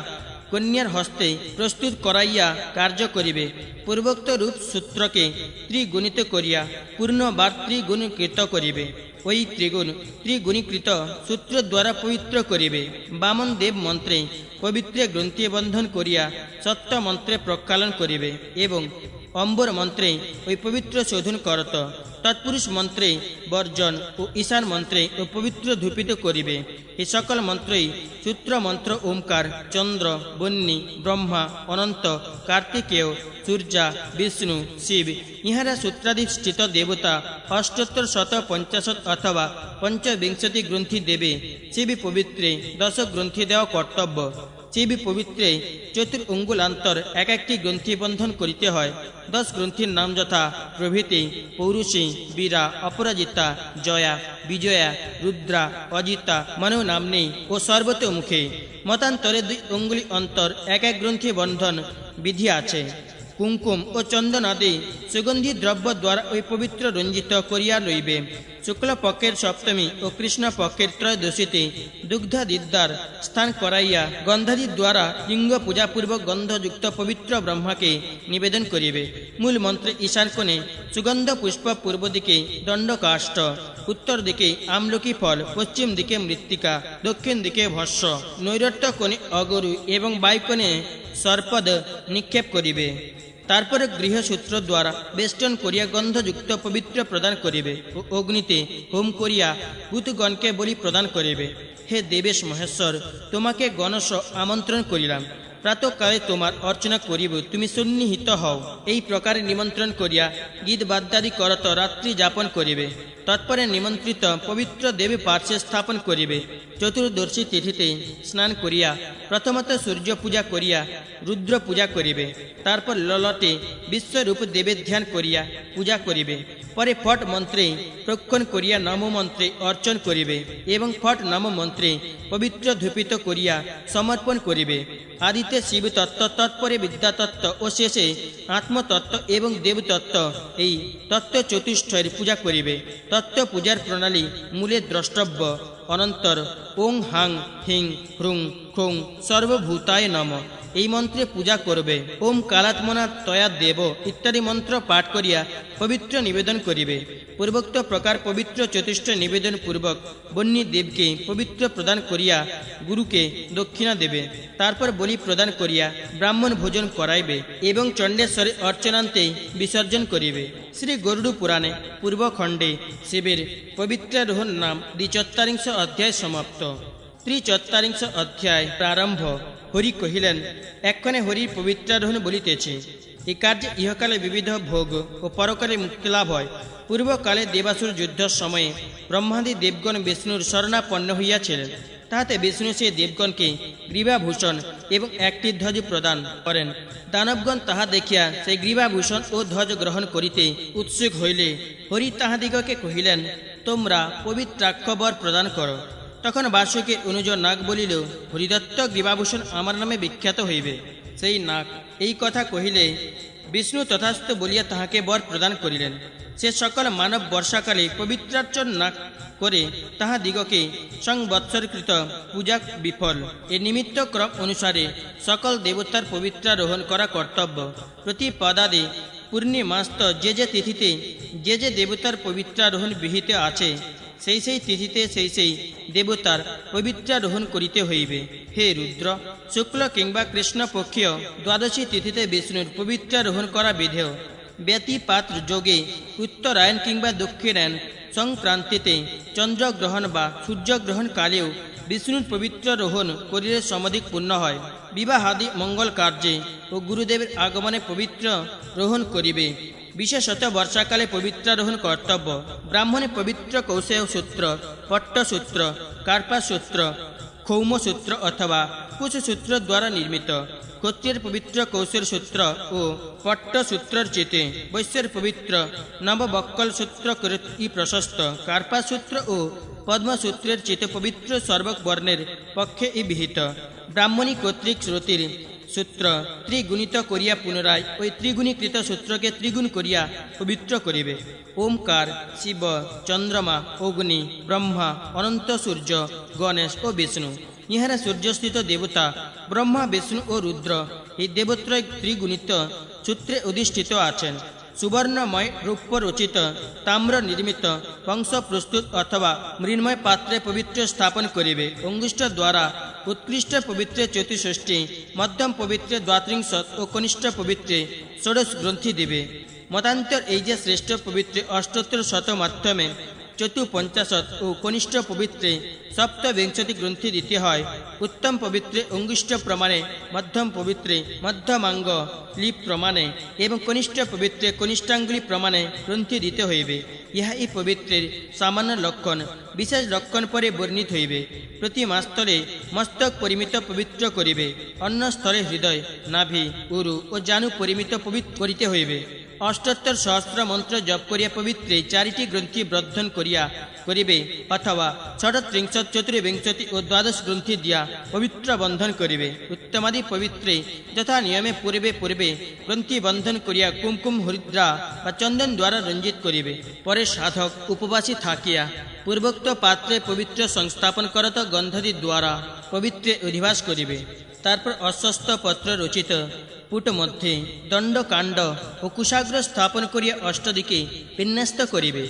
কন্যার হস্তে প্রস্তুত করাইয়া কার্য করিবে। পূর্বোক্ত রূপ সূত্রকে ত্রিগুণিত করিয়া পূর্ণবার ত্রিগুণীকৃত করিবে। ওই ত্রিগুণীকৃত সূত্র দ্বারা পবিত্র করিবে। বামন দেব মন্ত্রে পবিত্রে গ্রন্থি বন্ধন করিয়া সত্য মন্ত্রে প্রক্ষালন করিবে এবং অম্বর মন্ত্রে ওই পবিত্র শোধন করত। তৎপুরুষ মন্ত্রে বর্জন ও ঈশান মন্ত্রে ও পবিত্র ধূপিত করিবে। এই সকল মন্ত্রই সূত্র মন্ত্র ওমকার, চন্দ্র, বন্যী, ব্রহ্মা, অনন্ত, কার্তিকেয়, সূর্যা, বিষ্ণু, শিব ইহারা সূত্রাধিষ্ঠিত দেবতা ৭৮৫০ অথবা পঞ্চবিংশতি গ্রন্থি দেবে। শিব পবিত্রে ১০ গ্রন্থি দেওয়া কর্তব্য। শিব পবিত্রে চতুর্ঙ্গুলান্তর এক একটি গ্রন্থি বন্ধন করিতে হয়। 10 গ্রন্থির নাম যথা প্রভৃতি: পৌরুষী, বীরা, অপরাজিতা, জয়া, বিজয়া, রুদ্রা, অজিতা, মনো নাম্নী ও সর্বতোমুখী। মতান্তরে 2 অঙ্গুলি অন্তর এক এক গ্রন্থি বন্ধন বিধি আছে। কুঙ্কুম ও চন্দন আদি সুগন্ধি দ্রব্য দ্বারা ওই পবিত্র রঞ্জিত করিয়া লইবে। শুক্ল পক্ষের সপ্তমী ও কৃষ্ণ পক্ষের ত্রয়োদশীতে দুগ্ধাদিদ্বার স্থান করাইয়া গন্ধাদি দ্বারা লিঙ্গ পূজাপূর্বক গন্ধযুক্ত পবিত্র ব্রহ্মাকে নিবেদন করিবে। মূল মন্ত্রে ঈশান কোণে সুগন্ধ পুষ্প, পূর্ব দিকে দণ্ডকাষ্ঠ, উত্তর দিকে আমলকি ফল, পশ্চিম দিকে মৃত্তিকা, দক্ষিণ দিকে ভস্য, নৈরত্য কোণে অগরু এবং বায়ুকোণে সর্পদ নিক্ষেপ করিবে। তারপরে গৃহসূত্র দ্বারা বেষ্টন করিয়া গন্ধযুক্ত পবিত্র প্রদান করিবে ও অগ্নিতে হোম করিয়া ভূতগণকে বলি প্রদান করিবে। হে দেবেশ মহেশ্বর, তোমাকে গণস আমন্ত্রণ করিলাম। প্রাতঃকালে তোমার অর্চনা করিব, তুমি সন্নিহিত হও। এই প্রকারে নিমন্ত্রণ করিয়া গীত বাদ্যাদি করত রাত্রি যাপন করিবে। তৎপরে নিমন্ত্রিত পবিত্র দেবী পার্শ্বে স্থাপন করিবে। চতুর্দশী তিথিতে স্নান করিয়া প্রথমত সূর্য পূজা করিয়া রুদ্র পূজা করিবে। তারপর ললটে বিশ্বরূপ দেবের ধ্যান করিয়া পূজা করিবে। পরে ফট মন্ত্রে প্রক্ষণ করিয়া নম মন্ত্রে অর্চন করিবে এবং ফট নম মন্ত্রে পবিত্র ধূপিত করিয়া সমর্পণ করিবে। আদিতে শিব তত্ত্ব, তৎপরে বিদ্যাতত্ত্ব ও শেষে আত্মতত্ত্ব এবং দেবতত্ত্ব, এই তত্ত্ব চতুষ্টয়ের পূজা করিবে। তত্ত্ব পূজার প্রণালী মূলে দ্রষ্টব্য। অনন্তর ওং হাং হিং হুং খুং সর্বভূতায় নম এই মন্ত্রে পূজা করবে। ওম কালাত্মনা তয়া দেব ইত্যাদি মন্ত্র পাঠ করিয়া পবিত্র নিবেদন করিবে। পূর্বোক্ত প্রকার পবিত্র চতুষ্ট নিবেদন পূর্বক বন্যী দেবকে পবিত্র প্রদান করিয়া গুরুকে দক্ষিণা দেবে। তারপর বলি প্রদান করিয়া ব্রাহ্মণ ভোজন করাইবে এবং চণ্ডেশ্বরে অর্চনান্তে বিসর্জন করিবে। শ্রী গরুড় পুরাণে পূর্বখণ্ডে শিবের পবিত্রারোহণ নাম ৪৩ অধ্যায় সমাপ্ত। ৪৩ অধ্যায় প্রারম্ভ। হরি কহিলেন, এক্ষণে হরির পবিত্রারোহণ বলিতেছে। এই কার্যে ইহকালে বিবিধ ভোগ ও পরকালে মুক্তিলাভ হয়। পূর্বকালে দেবাসুর যুদ্ধের সময়ে ব্রহ্মাদি দেবগণ বিষ্ণুর শরণাপন্ন হইয়াছিলেন। তাহাতে বিষ্ণু সেই দেবগণকে গ্রীবাভূষণ এবং একটি ধ্বজ প্রদান করেন। দানবগণ তাহা দেখিয়া সেই গ্রীবাভূষণ ও ধ্বজ গ্রহণ করিতে উৎসুক হইলে হরি তাহাদিগকে কহিলেন, তোমরা পবিত্রাক্ষবর প্রদান করো। তখন বাসুকের অনুজ নাগ বলিল, হরিদত্ত গ্রীবাভূষণ আমার নামে বিখ্যাত হইবে। সেই নাগ এই কথা কহিলে বিষ্ণু তথাস্তু বলিয়া তাহাকে বর প্রদান করিলেন। সে সকল মানব বর্ষাকালে পবিত্রার্চন না করে তাহাদিগকে সংবৎসরকৃত পূজা বিফল। এ নিমিত্ত ক্রম অনুসারে সকল দেবতার পবিত্রারোহণ করা কর্তব্য। প্রতি পদাদে পূর্ণিমাস্ত যে যে তিথিতে যে যে দেবতার পবিত্রারোহণ বিহিত আছে, সেই সেই তিথিতে সেই সেই দেবতার পবিত্রারোহণ করিতে হইবে। হে রুদ্র, শুক্ল কিংবা কৃষ্ণপক্ষীয় দ্বাদশী তিথিতে বিষ্ণুর পবিত্রারোহণ করা বিধেয়। ব্যতিপাত যোগে উত্তরায়ণ কিংবা দক্ষিণায়ন সংক্রান্তিতে চন্দ্রগ্রহণ বা সূর্যগ্রহণ কালেও বিষ্ণুর পবিত্রারোহণ করিলে সমধিক পুণ্য হয়। বিবাহাদি মঙ্গল কার্যে ও গুরুদেবের আগমনে পবিত্র রোহণ করিবে। বিশেষত বর্ষাকালে পবিত্রারোহণ কর্তব্য। ব্রাহ্মণে পবিত্র কৌশেয় সূত্র, পট্টসূত্র, কার্পাসূত্র, ক্ষৌমসূত্র অথবা কুশসূত্র দ্বারা নির্মিত। ক্ষত্রিয়ের পবিত্র কৌশের সূত্র ও পট্টসূত্রের চিতে, বৈশ্যের পবিত্র নববক্কল সূত্র কৃতি প্রশস্ত। কার্পাসূত্র ও পদ্মসূত্রের চিত পবিত্র সর্বক বর্ণের পক্ষে ই বিহিত। ব্রাহ্মণী কর্তৃক শ্রুতির সূত্র ত্রিগুণিত করিয়া পুনরায় ওই ত্রিগুণীকৃত সূত্রকে ত্রিগুণ করিয়া পবিত্র করিবে। ওমকার, শিব, চন্দ্রমা, অগ্নি, ব্রহ্মা, অনন্ত সূর্য, গণেশ ও বিষ্ণু, ইহারা সূর্যস্থিত দেবতা ব্রহ্মা, বিষ্ণু ও রুদ্র এই দেবত্রয় ত্রিগুণিত সূত্রে অধিষ্ঠিত আছেন। সুবর্ণময় রৌপ্য রচিত তাম্র নির্মিত বংশ প্রস্তুত অথবা মৃন্ময় পাত্রে পবিত্র স্থাপন করিবে। অঙ্গুষ্ঠ দ্বারা উৎকৃষ্ট পবিত্রে চতুষষ্ঠী, মধ্যম পবিত্রে দ্বাত্রিংশত ও কনিষ্ঠ পবিত্রে ষোড়শ গ্রন্থি দিবে। মতান্তর এই যে শ্রেষ্ঠ পবিত্রে অষ্টোত্তর শত মাধ্যমে চতুপঞ্চাশত ও কনিষ্ঠ পবিত্রে সপ্তবিংশতি গ্রন্থি দিতে হয়। উত্তম পবিত্রে অঙ্গুষ্ঠ প্রমাণে, মধ্যম পবিত্রে মধ্যমাঙ্গ লিপ প্রমাণে এবং কনিষ্ঠ পবিত্রে কনিষ্ঠাঙ্গুলি প্রমাণে গ্রন্থি দিতে হইবে। ইহা এই পবিত্রের সামান্য লক্ষণ, বিশেষ লক্ষণ পরে বর্ণিত হইবে। প্রতি মাসস্থলে মস্তক পরিমিত পবিত্র করিবে, অন্য স্থলে হৃদয়, নাভি, উরু ও জানু পরিমিত পবিত্র করিতে হইবে। অষ্টোত্তর সহস্র মন্ত্র জপ করিয়া পবিত্রে চারিটি গ্রন্থি বর্ধন করিবে অথবা ষড়ত্রিংশত, চতুর্বিংশতি ও দ্বাদশ গ্রন্থি দিয়া পবিত্র বন্ধন করিবে। উত্তমাদি পবিত্রে যথা নিয়মে পূর্বে গ্রন্থি বন্ধন করিয়া কুমকুম, হরিদ্রা বা চন্দন দ্বারা রঞ্জিত করিবে। পরে সাধক উপবাসী থাকিয়া পূর্বোক্ত পাত্রে পবিত্র সংস্থাপন করত গন্ধাদি দ্বারা পবিত্রে অধিবাস করিবে। তারপর অশ্বস্থ পত্র রচিত পুট মধ্যে দণ্ডকাণ্ড ও কুশাগ্র স্থাপন করিয়া অষ্টদিকে বিন্যস্ত করিবে।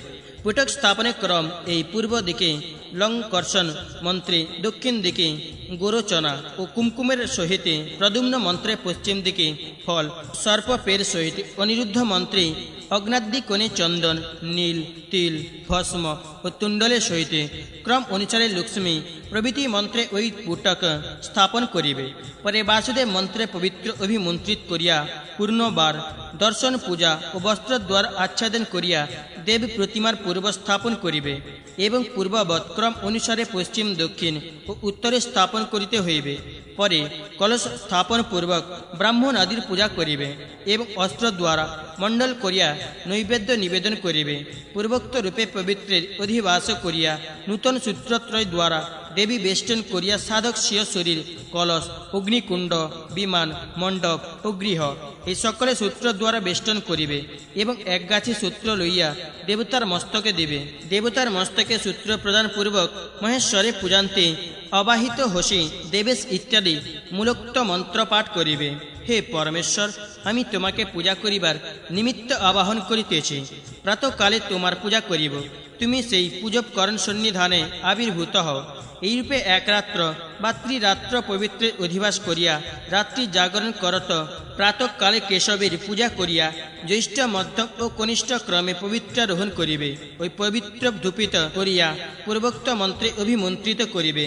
পুটক স্থাপনের ক্রম এই: পূর্ব দিকে লঙ্কর্ষণ মন্ত্রে, দক্ষিণ দিকে গোরচনা ও কুমকুমের সহিত প্রদ্যুম্ন মন্ত্রে, পশ্চিম দিকে ফল সর্পপের সহিত অনিরুদ্ধ মন্ত্রে অগ্নাদ্দি কোণে চন্দন, নীল, তিল, ভস্ম ও তুণ্ডলের সহিত ক্রম অনুসারে লক্ষ্মী প্রভৃতি মন্ত্রে ওই পুটক স্থাপন করিবে। পরে বাসুদেব মন্ত্রে পবিত্র অভিমন্ত্রিত করিয়া পূর্ণবার দর্শন, পূজা ও বস্ত্রদ্বার আচ্ছাদন করিয়া দেব প্রতিমার পূর্ব স্থাপন করিবে এবং পূর্ববৎ ক্রম অনুসারে পশ্চিম, দক্ষিণ ও উত্তরে স্থাপন করিতে হইবে। পরে কলশ স্থাপন পূর্বক ব্রাহ্মণ আদির পূজা করিবে এবং অস্ত্র দ্বারা মণ্ডল করিয়া নৈবেদ্য নিবেদন করিবে। পূর্বোক্ত রূপে পবিত্রের অধিবাস করিয়া নূতন সূত্রত্রয় দ্বারা দেবী বেষ্টন করিয়া সাধক স্বীয় শরীর, কলস, অগ্নিকুণ্ড, বিমান, মণ্ডপ ও গৃহ এই সকলে সূত্র দ্বারা বেষ্টন করিবে এবং একগাছি সূত্র লইয়া দেবতার মস্তকে দিবে। দেবতার মস্তকে সূত্র প্রদান পূর্বক মহেশ্বরে পূজান্তে অবাহিত হসি, দেবেশ ইত্যাদি মূলোক্ত মন্ত্র পাঠ করিবে। হে পরমেশ্বর, আমি তোমাকে পূজা করিবার নিমিত্ত আবাহন করিতেছি। প্রাতকালে তোমার পূজা করিব, তুমি সেই পূজকরণ সন্নিধানে আবির্ভূত হও। এইরূপে এক রাত্র বা ত্রিরাত্র পবিত্রে অধিবাস করিয়া রাত্রি জাগরণ করত। প্রাতকালে কেশবের পূজা করিয়া জ্যৈষ্ঠ, মধ্যম ও কনিষ্ঠ ক্রমে পবিত্রারোহণ করিবে। ওই পবিত্র ধূপিত করিয়া পূর্বোক্ত মন্ত্রে অভিমন্ত্রিত করিবে।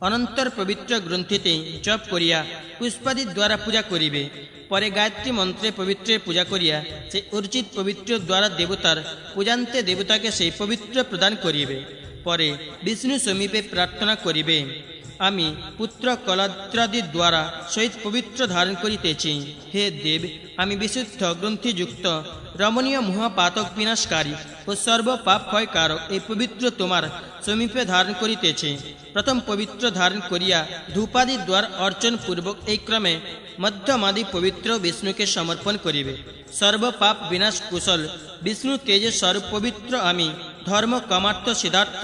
অনন্তর পবিত্র গ্রন্থিতে জপ করিয়া পুষ্পাদি দ্বারা পূজা করিবে। পরে গায়ত্রী মন্ত্রে পবিত্রের পূজা করিয়া সেই অর্চিত পবিত্র দ্বারা দেবতার পূজান্তে দেবতাকে সেই পবিত্র প্রদান করিবে। পরে বিষ্ণু সমীপে প্রার্থনা করিবে, আমি পুত্র কলাদ্রাদি দ্বারা সহিত পবিত্র ধারণ করিতেছি। হে দেব, আমি বিশুদ্ধ গ্রন্থিযুক্ত রমণীয় মহাপাতক বিনাশকারী ও সর্বপাপ ক্ষয়কারক এই পবিত্র তোমার সমীপে ধারণ করিতেছি। প্রথম পবিত্র ধারণ করিয়া ধূপাদি দ্বারা অর্চন পূর্বক এই ক্রমে মধ্যমাদি পবিত্র বিষ্ণুকে সমর্পণ করিবে। সর্বপাপ বিনাশ কুশল বিষ্ণু তেজের স্বরূপ পবিত্র আমি ধর্ম, কামার্থ, সিদ্ধার্থ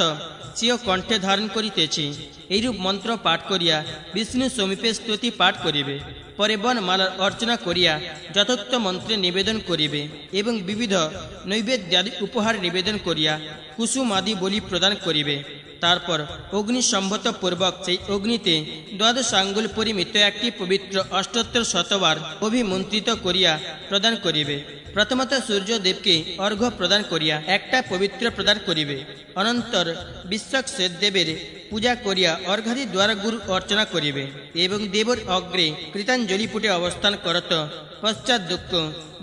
স্বীয় কণ্ঠে ধারণ করিতেছি। এইরূপ মন্ত্র পাঠ করিয়া বিষ্ণু সমীপে স্তুতি পাঠ করিবে। পরে বনমালার অর্চনা করিয়া যথোক্ত মন্ত্রে নিবেদন করিবে এবং বিবিধ নৈবেদ্যাদি উপহার নিবেদন করিয়া কুসুমাদি বলি প্রদান করিবে। তারপর অগ্নিসম্ভত পূর্বক সেই অগ্নিতে দ্বাদশ আঙ্গুল পরিমিত একটি পবিত্র অষ্টোত্তর শতবার অভিমন্ত্রিত করিয়া প্রদান করিবে। প্রথমত সূর্যদেবকে অর্ঘ্য প্রদান করিয়া একটা পবিত্র প্রদান করিবে। অনন্তর বিশ্বক্সেন দেবের পূজা করিয়া অর্ঘাদি দ্বারা গুরু অর্চনা করিবে এবং দেবর অগ্রে কৃতাঞ্জলিপুটে অবস্থান করত। পশ্চাৎ দুঃখ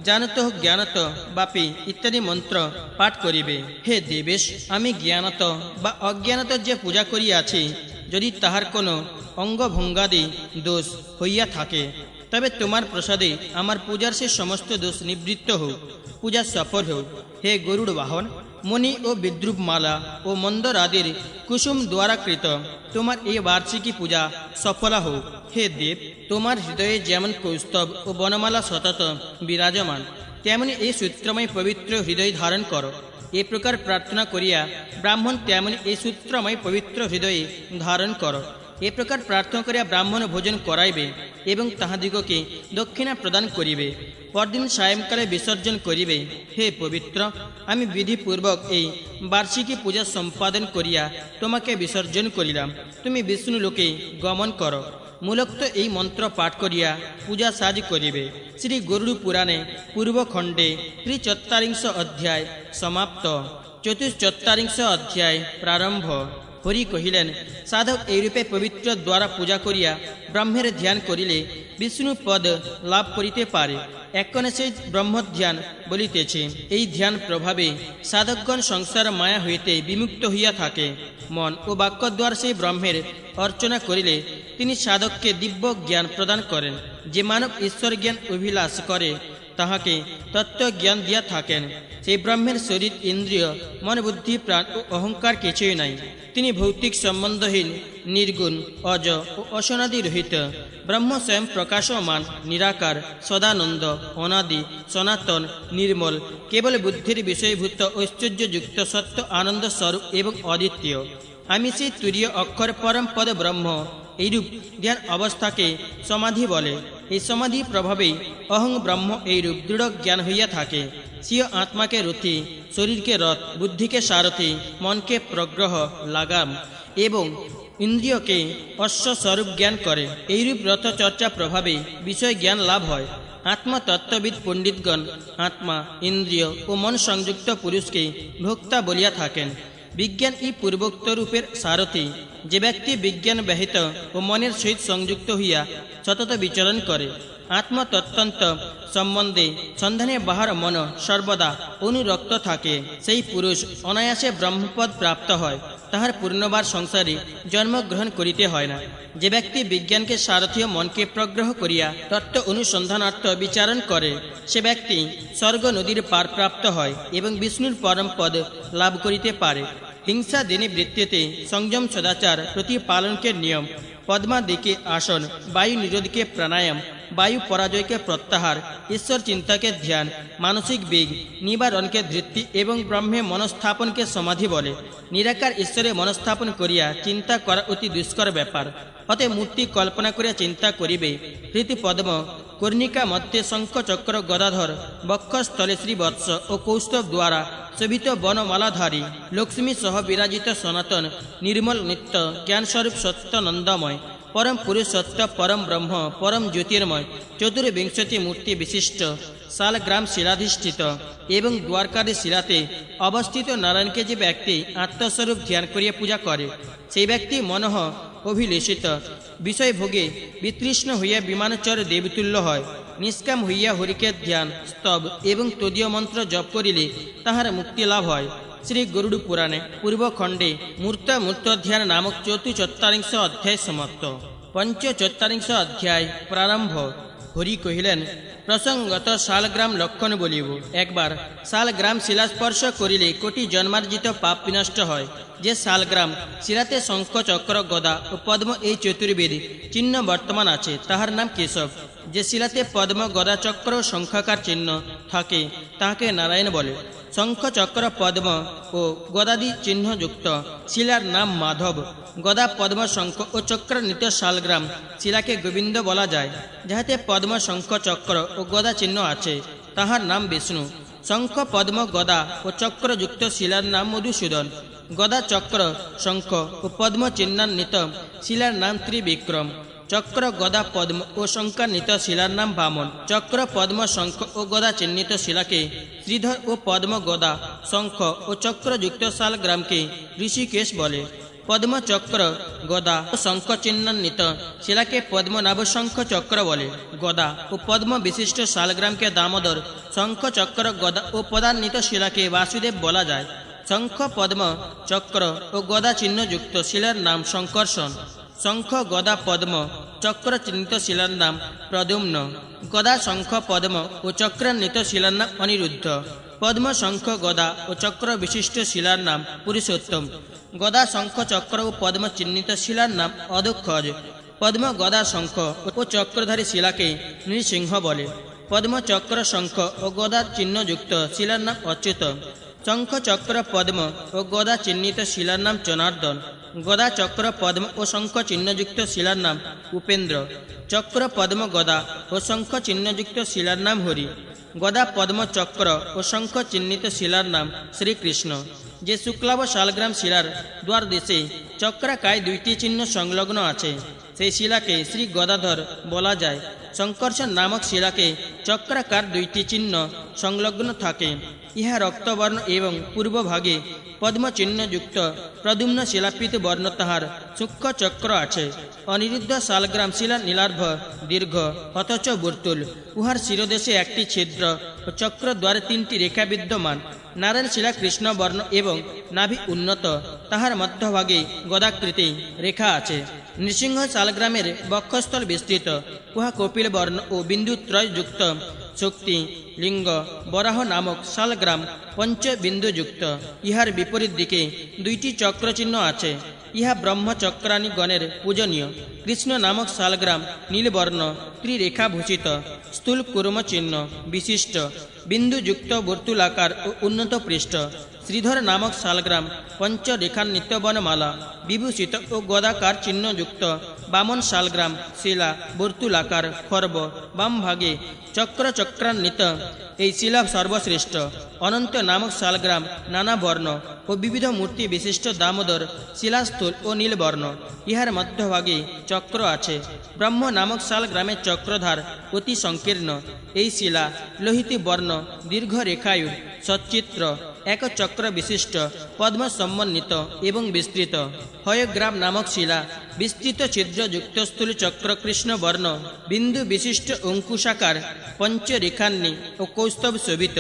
জানত, জ্ঞানত, বাপি ইত্যাদি মন্ত্র পাঠ করিবে। হে দেবেশ, আমি জ্ঞানত বা অজ্ঞানত যে পূজা করিয়াছি, যদি তাহার কোনো অঙ্গভঙ্গাদি দোষ হইয়া থাকে, তবে তোমার প্রসাদে আমার পূজার সে সমস্ত দোষ নিবৃত্ত হোক, পূজা সফল হোক। হে গরুড় বাহন, মণি ও বিদ্রুপমালা ও মন্দরাদির কুসুম দ্বারা কৃত তোমার এই বার্ষিকী পূজা সফলা হোক। হে দেব, তোমার হৃদয়ে যেমন কৌস্তব ও বনমালা সতত বিরাজমান, তেমনি এই সূত্রময় পবিত্র হৃদয় ধারণ করো। এ প্রকার প্রার্থনা করিয়া ব্রাহ্মণ তেমনি এই সূত্রময় পবিত্র হৃদয়ে ধারণ করো। এ প্রকার প্রার্থনা করিয়া ব্রাহ্মণ ভোজন করাইবে এবং তাহাদিগকে দক্ষিণা প্রদান করিবে। পরদিন সায়ংকালে বিসর্জন করিবে। হে পবিত্র, আমি বিধিপূর্বক এই বার্ষিকী পূজা সম্পাদন করিয়া তোমাকে বিসর্জন করিলাম। তুমি বিষ্ণু লোকে গমন করো। মূলোক্ত এই মন্ত্র পাঠ করিয়া পূজা সাজ করিবে। শ্রী গরুড় পুরাণে পূর্বখণ্ডে 43 অধ্যায় সমাপ্ত। 44 অধ্যায় প্রারম্ভ। হরি কহিলেন, সাধক এইরূপে পবিত্র দ্বারা পূজা করিয়া ব্রহ্মের ধ্যান করিলে বিষ্ণু পদ লাভ করিতে পারে। এক্ষণে সেই ব্রহ্মধ্যান বলিতেছে। এই ধ্যান প্রভাবে সাধকগণ সংসার মায়া হইতে বিমুক্ত হইয়া থাকে। মন ও বাক্য দ্বারা সেই ব্রহ্মের অর্চনা করিলে তিনি সাধককে দিব্য জ্ঞান প্রদান করেন। যে মানব ঈশ্বর জ্ঞান অভিলাষ করে তাহাকে তত্ত্ব জ্ঞান দিয়া থাকেন। সেই ব্রহ্মের শরীর, ইন্দ্রিয়, মন, বুদ্ধি, প্রাণ ও অহংকার কিছুই নাই। তিনি ভৌতিক সম্বন্ধহীন, নির্গুণ, অজ ও অসনাদি রহিত। ব্রহ্ম স্বয়ং প্রকাশমান, নিরাকার, সদানন্দ, অনাদি, সনাতন, নির্মল, কেবল বুদ্ধির বিষয়ভূত, ঐশ্বর্যযুক্ত, সত্য আনন্দ স্বরূপ এবং অদ্বিতীয়। আমি সেই তুরীয় অক্ষর পরম পদ ব্রহ্ম। এইরূপ ধ্যান অবস্থাকে সমাধি বলে। এই সমাধি প্রভাবেই অহং ব্রহ্ম এইরূপ দৃঢ় জ্ঞান হইয়া থাকে। স্বীয় আত্মাকে রথি, শরীরকে রথ, বুদ্ধিকে সারথি, মনকে প্রগ্রহ লাগাম এবং ইন্দ্রিয়কে অশ্বস্বরূপ জ্ঞান করে। এইরূপ রথচর্চা প্রভাবে বিষয় জ্ঞান লাভ হয়। আত্মতত্ত্ববিদ পণ্ডিতগণ আত্মা, ইন্দ্রিয় ও মন সংযুক্ত পুরুষকে ভোক্তা বলিয়া থাকেন। বিজ্ঞান এই পূর্বোক্ত রূপের সারথি। যে ব্যক্তি বিজ্ঞান ব্যহিত ও মনের সহিত সংযুক্ত হইয়া সতত বিচরণ করে, আত্মতত্ত্ব সম্বন্ধে সন্ধানে বাহার মন সর্বদা অনুরক্ত থাকে, সেই পুরুষ অনায়াসে ব্রহ্মপদ প্রাপ্ত হয়। তাহার পূর্ণবার সংসারে জন্মগ্রহণ করিতে হয় না। যে ব্যক্তি বিজ্ঞানকে সারথী ও মনকে প্রগ্রহ করিয়া তত্ত্ব অনুসন্ধানার্থ বিচারণ করে, সে ব্যক্তি স্বর্গ নদীর পার প্রাপ্ত হয় এবং বিষ্ণুর পরম পদ লাভ করিতে পারে। হিংসা দিনে বৃত্তিতে সংযম, সদাচার প্রতিপালনকে নিয়ম, পদ্মাদিকে আসন, বায়ু নিরোধকে প্রাণায়াম, বায়ু পরাজয়কে প্রত্যাহার, ঈশ্বর চিন্তাকে ধ্যান, মানসিক বেগ নিবারণকে ধৃতি এবং ব্রহ্মে মনস্থাপনকে সমাধি বলে। নিরাকার ঈশ্বরে মনস্থাপন করিয়া চিন্তা করা অতি দুষ্কর ব্যাপার। অতএব মূর্তি কল্পনা করিয়া চিন্তা করিবে। প্রীতি পদ্ম, কর্ণিকা মধ্যে শঙ্খ, চক্র, গদাধর, বক্ষস্থলে শ্রীবৎস ও কৌস্তব দ্বারা শোভিত বনমালাধারী, লক্ষ্মী সহ বিরাজিত সনাতন নির্মল নিত্য জ্ঞানস্বরূপ সত্যানন্দময় পরম পুরুষ সত্য, পরম ব্রহ্ম, পরম জ্যোতির্ময় চতুর্বিংশতি মূর্তি বিশিষ্ট শালগ্রাম শিলাধিষ্ঠিত এবং দ্বারকারী শিলাতে অবস্থিত নারায়ণকে যে ব্যক্তি আত্মস্বরূপ ধ্যান করিয়া পূজা করে, সেই ব্যক্তি মনঃ অভিলেষিত বিষয়ভোগে বিতৃষ্ণ হইয়া বিমানচর দেবতুল্য হয়। নিষ্কাম হইয়া হরিকে ধ্যান, স্তব এবং তদীয় মন্ত্র জপ করিলে তাহার মুক্তি লাভ হয়। শ্রী গরুড় পুরাণে পূর্বখণ্ডে মূর্ত ধ্যান নামক 44 অধ্যায় সমাপ্ত। 45 অধ্যায় প্রারম্ভ। হরি কহিলেন, প্রসঙ্গত শালগ্রাম লক্ষণ বলিব। একবার শালগ্রাম শিলাস্পর্শ করিলে কোটি জন্মার্জিত পাপ বিনষ্ট হয়। যে শালগ্রাম শিলাতে শঙ্খ, চক্র, গদা ও পদ্ম এই চতুর্বেদ চিহ্ন বর্তমান আছে, তাহার নাম কেশব। যে শিলাতে পদ্ম, গদা, চক্র ও শঙ্খাকার চিহ্ন থাকে তাহাকে নারায়ণ বলে। শঙ্খ, চক্র, পদ্ম ও গদাদি চিহ্নযুক্ত শিলার নাম মাধব। গদা, পদ্ম, শঙ্খ ও চক্র নিত শালগ্রাম শিলাকে গোবিন্দ বলা যায়। যাহাতে পদ্ম, শঙ্খ, চক্র ও গদা চিহ্ন আছে তাহার নাম বিষ্ণু। শঙ্খ, পদ্ম, গদা ও চক্রযুক্ত শিলার নাম মধুসূদন। গদা, চক্র, শঙ্খ ও পদ্ম চিহ্নান্বিত শিলার নাম ত্রিবিক্রম। চক্র, গদা, পদ্ম ও শঙ্খান্বিত শিলার নাম বামন। চক্র, পদ্ম, শঙ্খ ও গদা চিহ্নিত শিলাকে শ্রীধর ও পদ্ম, গদা, শঙ্খ ও চক্রযুক্ত শালগ্রামকে ঋষিকেশ বলে। পদ্ম, চক্র, গদা ও শঙ্খ চিহ্নান্বিত শিলাকে পদ্মনাভ, শঙ্খ, চক্র বলে। গদা ও পদ্ম বিশিষ্ট শালগ্রামকে দামোদর, শঙ্খ, চক্র, গদা ও পদান্বিত শিলাকে বাসুদেব বলা যায়। শঙ্খ, পদ্ম, চক্র ও গদা চিহ্নযুক্ত শিলার নাম শঙ্কর্ষণ। শঙ্খ, গদা, পদ্ম ও চক্র চিহ্নিত শিলার নাম প্রদ্যুম্ন। গদা, শঙ্খ, পদ্ম ও চক্রান্বিত শিলার নাম অনিরুদ্ধ। পদ্ম, শঙ্খ, গদা ও চক্র বিশিষ্ট শিলার নাম পুরুষোত্তম। গদা, শঙ্খ, চক্র ও পদ্ম চিহ্নিত শিলার নাম অদক্ষজ। পদ্ম, গদা, শঙ্খ ও চক্রধারী শিলাকে নৃসিংহ বলে। পদ্ম, চক্র, শঙ্খ ও গদা চিহ্নযুক্ত শিলার নাম অচ্যুত। শঙ্খ, চক্র, পদ্ম ও গদা চিহ্নিত শিলার নাম জনার্দন। গদা, চক্র, পদ্ম ও শঙ্খ চিহ্নযুক্ত শিলার নাম উপেন্দ্র। চক্র, পদ্ম, গদা ও শঙ্খ চিহ্নযুক্ত শিলার নাম হরি। গদা, পদ্ম, চক্র ও শঙ্খ চিহ্নিত শিলার নাম শ্রীকৃষ্ণ। যে শুক্লাভ শালগ্রাম শিলার দ্বার দেশে চক্রাকায় দুইটি চিহ্ন সংলগ্ন আছে, সেই শিলাকে শ্রী গদাধর বলা যায়। শঙ্কর্ষণ নামক শিলাকে চক্রাকার দুইটি চিহ্ন সংলগ্ন থাকে। ইহা রক্তবর্ণ এবং পূর্বভাগে পদ্ম চিহ্নযুক্ত প্রদ্যুম্ন শিলাপিত বর্ণ, তাহার সূক্ষ্ম চক্র আছে। অনিরুদ্ধ শালগ্রাম শিলা নীলার্ভ, দীর্ঘ অথচ বর্তুল। উহার শিরদেশে একটি ছিদ্র ও চক্র দ্বারে তিনটি রেখা বিদ্যমান। নারায়ণ শিলা কৃষ্ণবর্ণ এবং নাভি উন্নত, তাহার মধ্যভাগে গদাকৃতি রেখা আছে। নৃসিংহ শালগ্রামের বক্ষস্থল বিস্তৃত, উহা কপিল বর্ণ ও বিন্দুত্রয় যুক্ত। শক্তি লিঙ্গ বরাহ নামক শালগ্রাম পঞ্চবিন্দুযুক্ত। ইহার বিপরীত দিকে দুইটি চক্রচিহ্ন আছে। ইহা ব্রহ্মচক্রাণী গণের পূজনীয়। কৃষ্ণ নামক শালগ্রাম নীলবর্ণ, ত্রিরেখাভূষিত, স্থূল কুর্ম চিহ্ন বিশিষ্ট, বিন্দুযুক্ত বর্তুলাকার ও উন্নত পৃষ্ঠ। শ্রীধর নামক শালগ্রাম পঞ্চরেখান্বিত বনমালা বিভূষিত ও গদাকার চিহ্নযুক্ত। বামন শালগ্রাম শিলা বর্তুলাকার, খর্ব, বাম ভাগে চক্র চক্রান্বিত। এই শিলা সর্বশ্রেষ্ঠ। অনন্ত নামক শালগ্রাম নানা বর্ণ ও বিবিধ মূর্তি বিশিষ্ট দামোদর শিলাস্থূল ও নীলবর্ণ। ইহার মধ্যভাগে চক্র আছে। ব্রহ্ম নামক শালগ্রামের চক্রধার অতি সংকীর্ণ। এই শিলা লোহিত বর্ণ, দীর্ঘ রেখায়ুর, সচ্চিত্র, এক চক্র বিশিষ্ট, পদ্ম সমন্বিত এবং বিস্তৃত। হয়গ্রাম নামক শিলা বিস্তৃত ছিদ্রযুক্ত স্থূল চক্র, কৃষ্ণ বর্ণ, বিন্দু বিশিষ্ট অঙ্কুশাকার, পঞ্চরেখান্নি ও কৌস্তব শোভিত।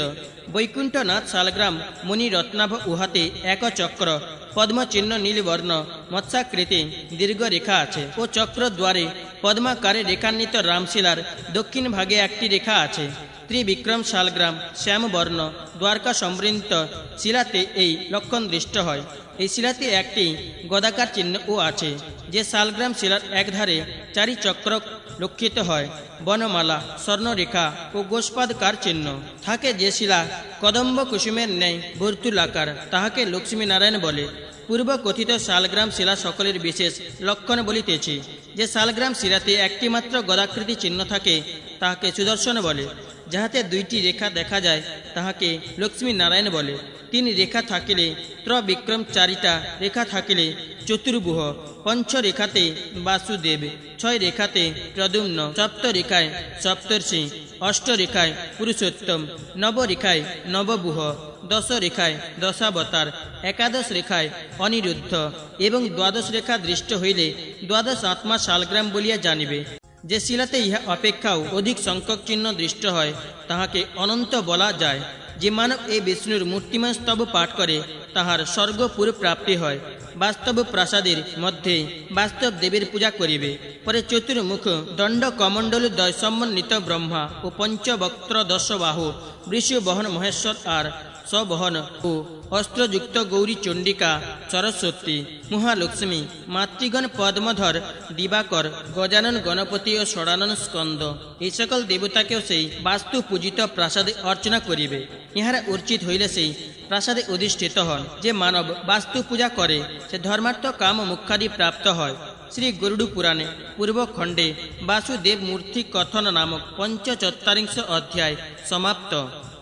বৈকুণ্ঠনাথ শালগ্রাম মণি রত্নাভ, উহাতে এক চক্র, পদ্মচিহ্ন নীলবর্ণ, মৎস্যাকৃতি, দীর্ঘ রেখা আছে ও চক্র দ্বারে পদ্মাকারে রেখান্বিত। রামশিলার দক্ষিণ ভাগে একটি রেখা আছে। ত্রিবিক্রম শালগ্রাম শ্যামবর্ণ, দ্বারকা সমৃদ্ধ। শিলাতে এই লক্ষণ দৃষ্ট হয়। এই শিলাতে একটি গদাকার চিহ্নও আছে। যে শালগ্রাম শিলার একধারে চারি চক্র লক্ষিত হয়, বনমালা, স্বর্ণরেখা ও গোষ্পাদকার চিহ্ন থাকে। যে শিলা কদম্ব কুসুমের ন্যায় বর্তুলাকার, তাহাকে লক্ষ্মীনারায়ণ বলে। পূর্ব কথিত শালগ্রাম শিলা সকলের বিশেষ লক্ষণ বলিতেছি। যে শালগ্রাম শিলাতে একটিমাত্র গদাকৃতি চিহ্ন থাকে, তাহাকে সুদর্শন বলে। যাহাতে দুইটি রেখা দেখা যায়, তাহাকে লক্ষ্মীনারায়ণ বলে। তিন রেখা থাকিলে ত্রবিক্রম, চারিটা রেখা থাকিলে চতুর্ভুহ, পঞ্চরেখাতে বাসুদেব, ছয় রেখাতে প্রদ্যুম্ন, সপ্তরেখায় সপ্তর্ষি, অষ্টরেখায় পুরুষোত্তম, নবরেখায় নববুহ, দশ রেখায় দশাবতার, একাদশ রেখায় অনিরুদ্ধ এবং দ্বাদশ রেখা দৃষ্ট হইলে দ্বাদশ আত্মা শালগ্রাম বলিয়া জানিবে। যে শিলাতে ইহা অপেক্ষাও অধিক সংখ্যক চিহ্ন দৃষ্ট হয়, তাহাকে অনন্ত বলা যায়। যে মানব এই বিষ্ণুর মূর্তিমান স্তব পাঠ করে, তাহার স্বর্গপুর প্রাপ্তি হয়। বাস্তব প্রাসাদের মধ্যে বাস্তব দেবীর পূজা করিবে। পরে চতুর্মুখ দণ্ড কমণ্ডল দ্বয় সমন্বিত ব্রহ্মা ও পঞ্চবক্ত্র দশবাহু বৃষবহন মহেশ্বর আর স্ববহন ও অস্ত্রযুক্ত গৌরী চণ্ডিকা সরস্বতী মহালক্ষ্মী মাতৃগণ পদ্মধর দিবাকর গজানন গণপতি ও ষড়ানন স্কন্দ এই সকল দেবতাকেও সেই বাস্তু পূজিত প্রাসাদে অর্চনা করিবে। ইহারা অর্চিত হইলে সেই প্রাসাদে অধিষ্ঠিত হন। যে মানব বাস্তু পূজা করে, সে ধর্মার্থ কাম মুখ্যাদি প্রাপ্ত হয়। শ্রী গরুড় পুরাণে পূর্বখণ্ডে বাসুদেব মূর্তি কথন নামক পঞ্চচত্বারিংশ অধ্যায় সমাপ্ত।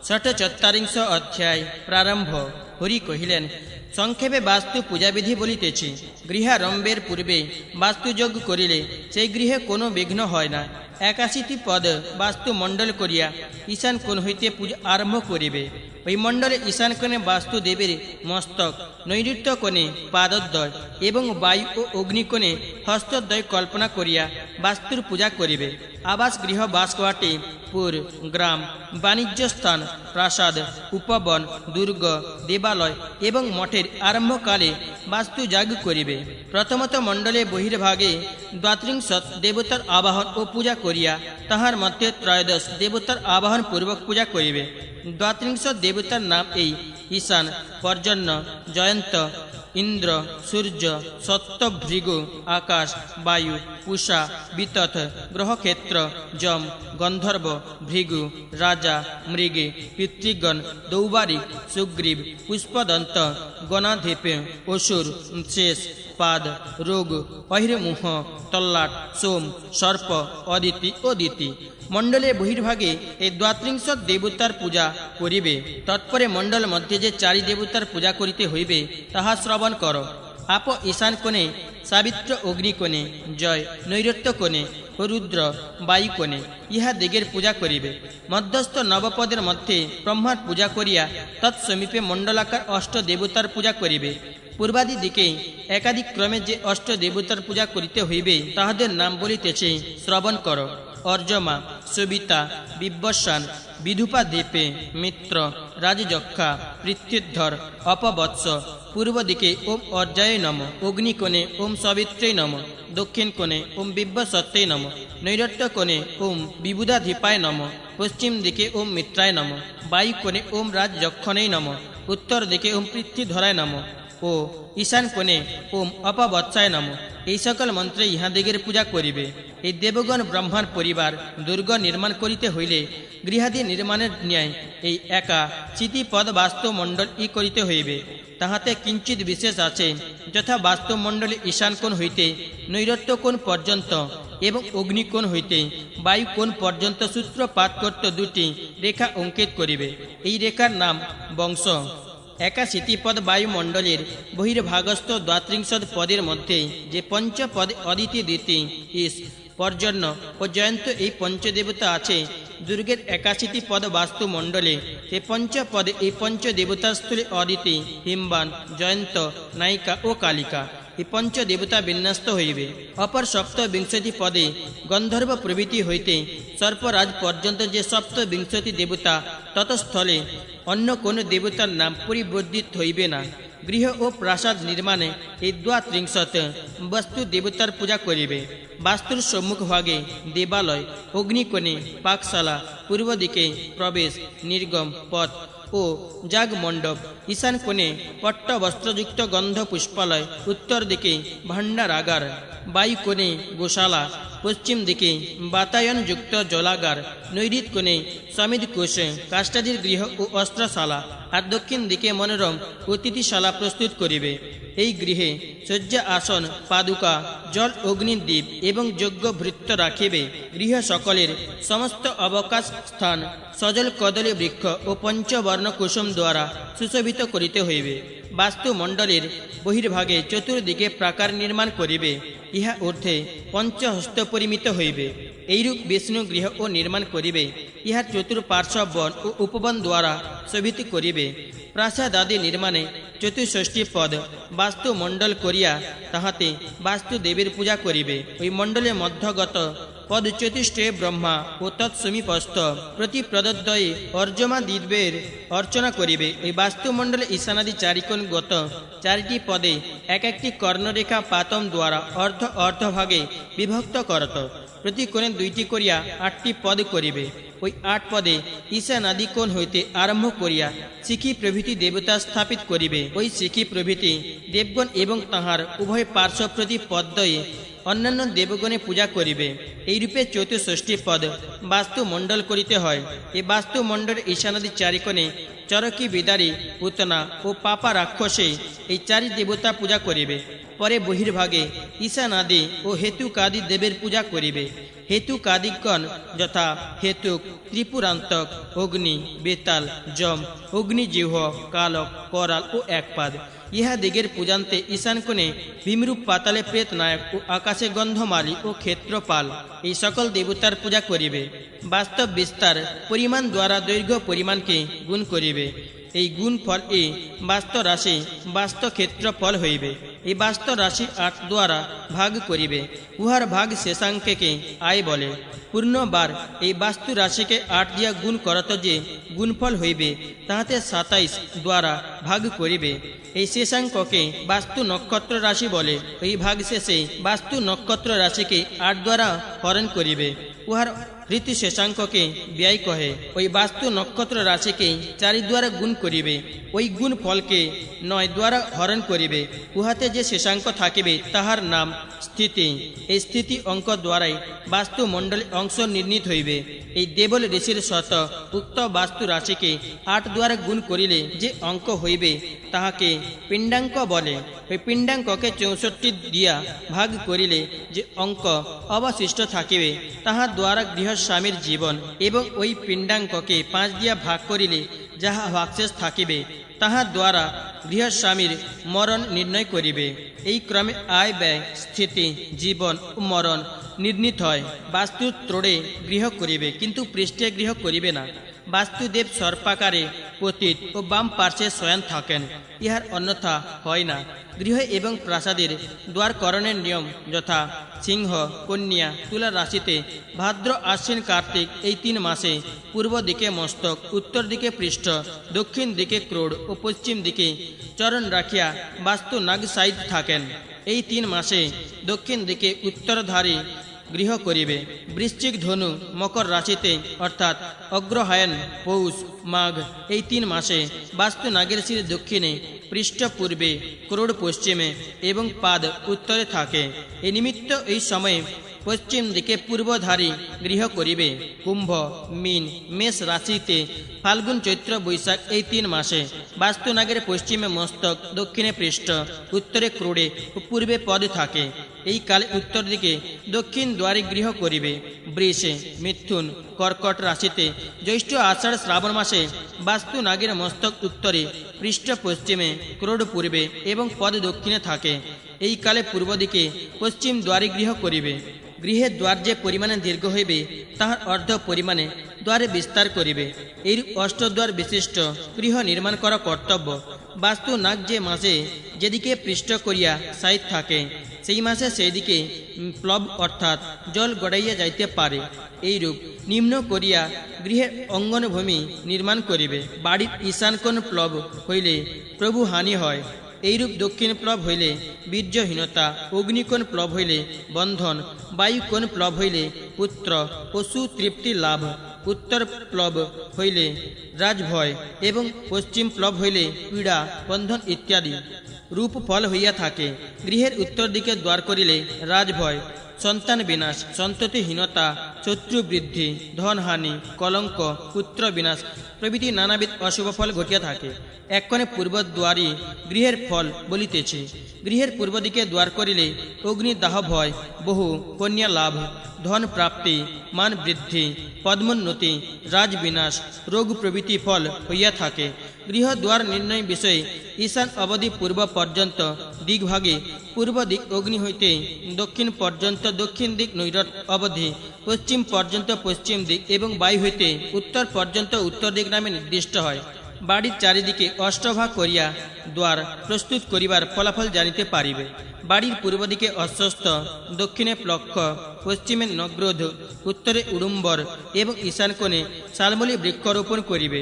ষটচত্বারিংশ অধ্যায় প্রারম্ভ। হরি কহিলেন, সংক্ষেপে বাস্তু পূজাবিধি বলিতেছি। গৃহারম্ভের পূর্বে বাস্তুযোগ করিলে সেই গৃহে কোনো বিঘ্ন হয় না। 81টি পদ বাস্তু মণ্ডল করিয়া ঈশান কোণ হইতে পূজা আরম্ভ করিবে। ওই মণ্ডলে ঈশান কোণে বাস্তুদেবের মস্তক, নৈಋত্য কোণে পাদদ্বয় এবং বায়ু ও অগ্নিকোণে হস্তদ্বয় কল্পনা করিয়া বাস্তুর পূজা করিবে। আবাস গৃহ, বাসকোয়াটি, পুর, গ্রাম, বাণিজ্য স্থান, প্রাসাদ, উপবন, দুর্গ, দেবালয় এবং মঠের আরম্ভকালে বাস্তু যাগ করিবে। প্রথমত মণ্ডলে বহির্ভাগে দ্বাত্রিংশৎ দেবতার আবাহন ও পূজা করিয়া তাহার মধ্যে ত্রয়োদশ দেবতার আবাহন পূর্বক পূজা করিবে। দ্বাত্রিংশৎ দেবতার নাম এই: ঈশান, পর্জন্য, জয়ন্ত, ইন্দ্র, সূর্য, সত্য, ভৃগু, আকাশ, বায়ু, পূষা, বিতথ, গ্রহক্ষেত্র, যম, গন্ধর্ব, ভৃগু, রাজা, মৃগে, পিতৃগণ, দৌবারিক, সুগ্রীব, পুষ্পদন্ত, গণাধিপ, অসুর, শেষ, পাদ, রোগ, অহিরমুহ, তল্লাট, সোম, সর্প, অদিতি ও দিতি। মণ্ডলে বহির্ভাগে এই দ্বাত্রিংশৎ দেবতার পূজা করিবে। তৎপরে মণ্ডল মধ্যে যে চারি দেবতার পূজা করিতে হইবে তাহা শ্রবণ কর। আপ ঈশান কোণে, সাবিত্র অগ্নি কোণে, জয় নৈরত্য কোণে ও রুদ্র বায়ু কোণে ইহা দিগের পূজা করিবে। মধ্যস্থ নবপদের মধ্যে ব্রহ্মার পূজা করিয়া তৎসমীপে মণ্ডলাকার অষ্ট দেবতার পূজা করিবে। পূর্বাদি দিকে একাধিক ক্রমে যে অষ্ট দেবতার পূজা করিতে হইবে তাহাদের নাম বলিতেছে, শ্রবণ কর। অর্জমা, সবিতা, বিব্বস্বান, বিধূপা দ্বীপে, মিত্র, রাজযক্ষা, পৃথ্বীধর, অপবৎস। পূর্ব দিকে ওম অর্জায় নম, অগ্নিকোণে ওম সবিত্রৈ নম, দক্ষিণ কোণে ওম বিব্বসত্ত্বৈ নম, নৈরত্য কোণে ওম বিবুধাধিপায় নম, পশ্চিম দিকে ওম মিত্রায় নম, বায়ু কোণে ওম রাজযক্ষণৈ নম, উত্তর দিকে ওম পৃথ্বীধরায় নম ও ঈশান কোণে ওম অপবৎসায় নম। এই সকল মন্ত্রে ইহাদিগের পূজা করিবে। এই দেবগণ ব্রহ্মার পরিবার দুর্গ নির্মাণ করিতে হইলে গৃহাদি নির্মাণের ন্যায় এই একা চিতিপদ বাস্তুমণ্ডল করিতে হইবে। তাহাতে কিঞ্চিত বিশেষ আছে, যথা বাস্তুমণ্ডলে ঈশান কোণ হইতে নৈরত্য কোণ পর্যন্ত এবং অগ্নিকোণ হইতে বায়ু কোণ পর্যন্ত সূত্রপাত করতে দুটি রেখা অঙ্কিত করিবে। এই রেখার নাম বংশ। একাশীতিপদ বায়ুমণ্ডলের বহির্ভাগস্থ দ্বাত্রিংশৎ পদের মধ্যে যে পঞ্চপদে অদিতি, দিতি, ঈশ, পর্জন্য ও জয়ন্ত এই পঞ্চদেবতা আছে, দুর্গের 81টি পদ বাস্তুমণ্ডলে সে পঞ্চপদে এই পঞ্চদেবতার স্থলে অদিতি, হিমবান, জয়ন্ত, নায়িকা ও কালিকা এই পঞ্চদেবতা বিন্যস্ত হইবে। অপর ৭২ পদে গন্ধর্ব প্রভৃতি হইতে সর্পরাজ পর্যন্ত যে ৭২ দেবতা, ততস্থলে অন্য কোন দেবতার নাম পরিবর্ধিত হইবে না। গৃহ ও প্রাসাদ নির্মাণে এই দ্বাত্রিংশৎ বস্তু দেবতার পূজা করিবে। বাস্তুর সম্মুখ ভাগে দেবালয়, অগ্নিকোণে পাকশালা, পূর্ব দিকে প্রবেশ, নির্গম পথ ও যাগ মণ্ডপ, ঈশান কোণে পট্টবস্ত্রযুক্ত গন্ধ পুষ্পালয়, উত্তর দিকে ভাণ্ডারাগার, বায়ু কোণে গোশালা, পশ্চিম দিকে বাতায়নযুক্ত জলাগার, নৈঋত কোণে সমিধকোষ, কাষ্টাদির গৃহ ও অস্ত্রশালা, আর দক্ষিণ দিকে মনোরম অতিথিশালা প্রস্তুত করিবে। এই গৃহে শয্যা, আসন, পাদুকা, জল, অগ্নিদ্বীপ এবং যজ্ঞ ভৃত্য রাখিবে। গৃহ সকলের সমস্ত অবকাশ স্থান সজল কদলী বৃক্ষ ও পঞ্চবর্ণ কুসুম দ্বারা সুশোভিত করিতে হইবে। বাস্তুমণ্ডলের বহির্ভাগে চতুর্দিকে প্রাকার নির্মাণ করিবে। ইহা ঊর্ধ্বে পঞ্চহস্ত পরিমিত হইবে। এইরূপ বিষ্ণু গৃহ ও নির্মাণ করিবে। ইহার চতুর্পার্শ্ব বন ও উপবন দ্বারা শোভিত করিবে। প্রাসাদাদি নির্মাণে ৬৪ পদ বাস্তুমণ্ডল করিয়া তাহাতে বাস্তুদেবীর পূজা করিবে। ওই মণ্ডলে মধ্যগত পদ ৪৪ ব্রহ্মা ও তৎসমীপস্থ প্রতি প্রদদ্বয়ে অর্জমা দিব্যের অর্চনা করিবে। এই বাস্তুমণ্ডলে ঈশানাদি চারিকোণ গত ৪টি পদে এক একটি কর্ণরেখা পাতম দ্বারা অর্ধভাগে বিভক্ত করত। প্রতি কোণে ২টি করিয়া ৮টি পদ করিবে। ওই ৮ পদে ঈশানাদি কোণ হইতে আরম্ভ করিয়া শিখি প্রভৃতি দেবতা স্থাপিত করিবে। ওই শিখি প্রভৃতি দেবগণ এবং তাহার উভয় পার্শ্ব প্রতি পদ্ময়ে অন্যান্য দেবগণে পূজা করিবে। এইরূপে ৬৪ পদ বাস্তুমণ্ডল করিতে হয়। এই বাস্তুমণ্ডলের ঈশানাদি চারিকোণে চরকি, বিদারী, পুতনা ও পাপা রাক্ষসে এই চারি দেবতা পূজা করিবে। পরে বহির্ভাগে ঈশানাদি ও হেতুকাদি দেবের পূজা করিবে। হেতুকাদিগণ যথা হেতুক, ত্রিপুরান্তক, অগ্নি, বেতাল, যম, অগ্নিজিহ্ব, কালক, করাল ও একপাদ ইহাদিগের পূজান্তে ঈশান কোণে ভীমরূপ, পাতালে প্রেত নায়ক ও আকাশে গন্ধমালী ও ক্ষেত্রপাল এই সকল দেবতার পূজা করিবে। বাস্তব বিস্তার পরিমাণ দ্বারা দৈর্ঘ্য পরিমাণকে গুণ করিবে। এই গুণ ফল এ বাস্ত রাশি বাস্ত ক্ষেত্রফল হইবে। এই বাস্ত রাশি 8 দ্বারা ভাগ করিবে, উহার ভাগ শেষাঙ্ককে আয় বলে। পূর্ণবার এই বাস্তু রাশিকে 8 দিয়া গুণ করত যে গুণফল হইবে, তাহাতে 27 দ্বারা ভাগ করিবে। এই শেষাঙ্ককে বাস্তু নক্ষত্র রাশি বলে। এই ভাগ শেষে বাস্তু নক্ষত্র রাশিকে 8 দ্বারা হরণ করিবে, উহার রীতি শেষাঙ্ককে ব্যয় কহে। ওই বাস্তু নক্ষত্র রাশিকে 4 দ্বারা গুণ করিবে, ওই গুণ ফলকে 9 দ্বারা হরণ করিবে, উহাতে যে শেষাঙ্ক থাকিবে তাহার নাম স্থিতি। এই স্থিতি অঙ্ক দ্বারাই বাস্তু মণ্ডলী অংশ নির্ণীত হইবে। এই দেবল ঋষির শত উক্ত বাস্তু রাশিকে 8 দ্বারা গুণ করিলে যে অঙ্ক হইবে তাহাকে পিণ্ডাঙ্ক বলে। ওই পিণ্ডাঙ্ককে 64 দিয়া ভাগ করিলে যে অঙ্ক অবশিষ্ট থাকিবে তাহা দ্বারা গৃহস্বামীর জীবন, এবং ওই পিণ্ডাঙ্ককে 5 দিয়া ভাগ করিলে যাহা ভাগশেষ থাকিবে তাহা দ্বারা গৃহস্বামীর মরণ নির্ণয় করিবে। এই ক্রমে আয় ব্যয় স্থিতি জীবন ও মরণ নির্ণীত হয়। বাস্তু ত্রোড়ে গৃহ করিবে, কিন্তু পৃষ্ঠে গৃহ করিবে না। বাস্তুদেব সর্পাকারে পতিত ও বাম পার্শ্বে শয়ন থাকেন, ইহার অন্যথা হয় না। গৃহ এবং প্রাসাদের দ্বারকরণের নিয়ম যথা সিংহ, কন্যা, তুলা রাশিতে ভাদ্র আশ্বিন কার্তিক এই 3 মাসে পূর্ব দিকে মস্তক, উত্তর দিকে পৃষ্ঠ, দক্ষিণ দিকে ক্রোড় ও পশ্চিম দিকে চরণ রাখিয়া বাস্তু নাগ সাইড থাকেন। এই 3 মাসে দক্ষিণ দিকে উত্তরধারী গৃহ করিবে। বৃশ্চিক, ধনু, মকর রাশিতে অর্থাৎ অগ্রহায়ণ, পৌষ, মাঘ এই 3 মাসে বাস্তু নাগের শির দক্ষিণে, পৃষ্ঠ পূর্বে, ক্রোড় পশ্চিমে এবং পাদ উত্তরে থাকে। এই নিমিত্ত এই সময়ে পশ্চিম দিকে পূর্বধারী গৃহ করিবে। কুম্ভ, মীন, মেষ রাশিতে ফাল্গুন, চৈত্র, বৈশাখ এই 3 মাসে বাস্তু নাগের পশ্চিমে মস্তক, দক্ষিণে পৃষ্ঠ, উত্তরে ক্রোড়ে ও পূর্বে পদ থাকে। এই কালে উত্তর দিকে দক্ষিণ দ্বারে গৃহ করিবে। বৃষে, মিথুন, কর্কট রাশিতে জ্যৈষ্ঠ, আষাঢ়, শ্রাবণ মাসে বাস্তু নাগের মস্তক উত্তরে, পৃষ্ঠ পশ্চিমে, ক্রোড় পূর্বে এবং পদ দক্ষিণে থাকে। এই কালে পূর্ব দিকে পশ্চিম দ্বারে গৃহ করিবে। গৃহের দ্বার যে পরিমাণে দীর্ঘ হইবে তাহার অর্ধ পরিমাণে দ্বারে বিস্তার করিবে। এই অষ্টদ্বার বিশিষ্ট গৃহ নির্মাণ করা কর্তব্য। বাস্তু নাগ যে মাসে যেদিকে পৃষ্ঠ করিয়া সাইড থাকে সেই মাসে সেই দিকে প্লব অর্থাৎ জল গড়াইয়া যাইতে পারে। এইরূপ নিম্ন করিয়া গৃহের অঙ্গনভূমি নির্মাণ করিবে। বাড়ির ঈশানকোণ প্লব হইলে প্রভু হানি হয়। এইরূপ দক্ষিণ প্লব হইলে বীর্যহীনতা, অগ্নিকোণ প্লব হইলে বন্ধন, বায়ুকোণ প্লব হইলে পুত্র ও সুতৃপ্তি লাভ, উত্তর প্লব হইলে রাজভয় এবং পশ্চিম প্লব হইলে পীড়া, বন্ধন ইত্যাদি রূপ ফল হইয়া থাকে। গৃহের উত্তর দিকে দ্বার করিলে রাজভয়, সন্তান বিনাশ, সন্ততিহীনতা, শত্রু বৃদ্ধি, ধনহানি, কলঙ্ক, পুত্র বিনাশ প্রভৃতি নানাবিধ অশুভ ফল ঘটিয়া থাকে। এক্ষণে পূর্বদ্বারই গৃহের ফল বলিতেছে। গৃহের পূর্ব দিকে দ্বার করিলে অগ্নিদাহ ভয়, বহু কন্যা লাভ, ধন প্রাপ্তি, মান বৃদ্ধি, পদ্মোন্নতি, রাজবিনাশ, রোগ প্রভৃতি ফল হইয়া থাকে। গৃহদ্বার নির্ণয় বিষয়ে ঈশান অবধি পূর্ব পর্যন্ত দিগ্ভাগে পূর্ব দিক অগ্নি হইতে দক্ষিণ পর্যন্ত দক্ষিণ দিক নৈরত অবধি, পশ্চিম পর্যন্ত পশ্চিম দিক এবং বায়ু হইতে উত্তর পর্যন্ত উত্তর দিক নামে নির্দিষ্ট হয়। বাড়ির চারিদিকে অষ্টভাগ করিয়া দ্বার প্রস্তুত করিবার ফলাফল জানিতে পারিবে। বাড়ির পূর্ব দিকে অশ্বস্থ, দক্ষিণে প্লক্ষ, পশ্চিমে নগ্রোধ, উত্তরে উড়ুম্বর এবং ঈশান কোণে শালমলী বৃক্ষরোপণ করিবে।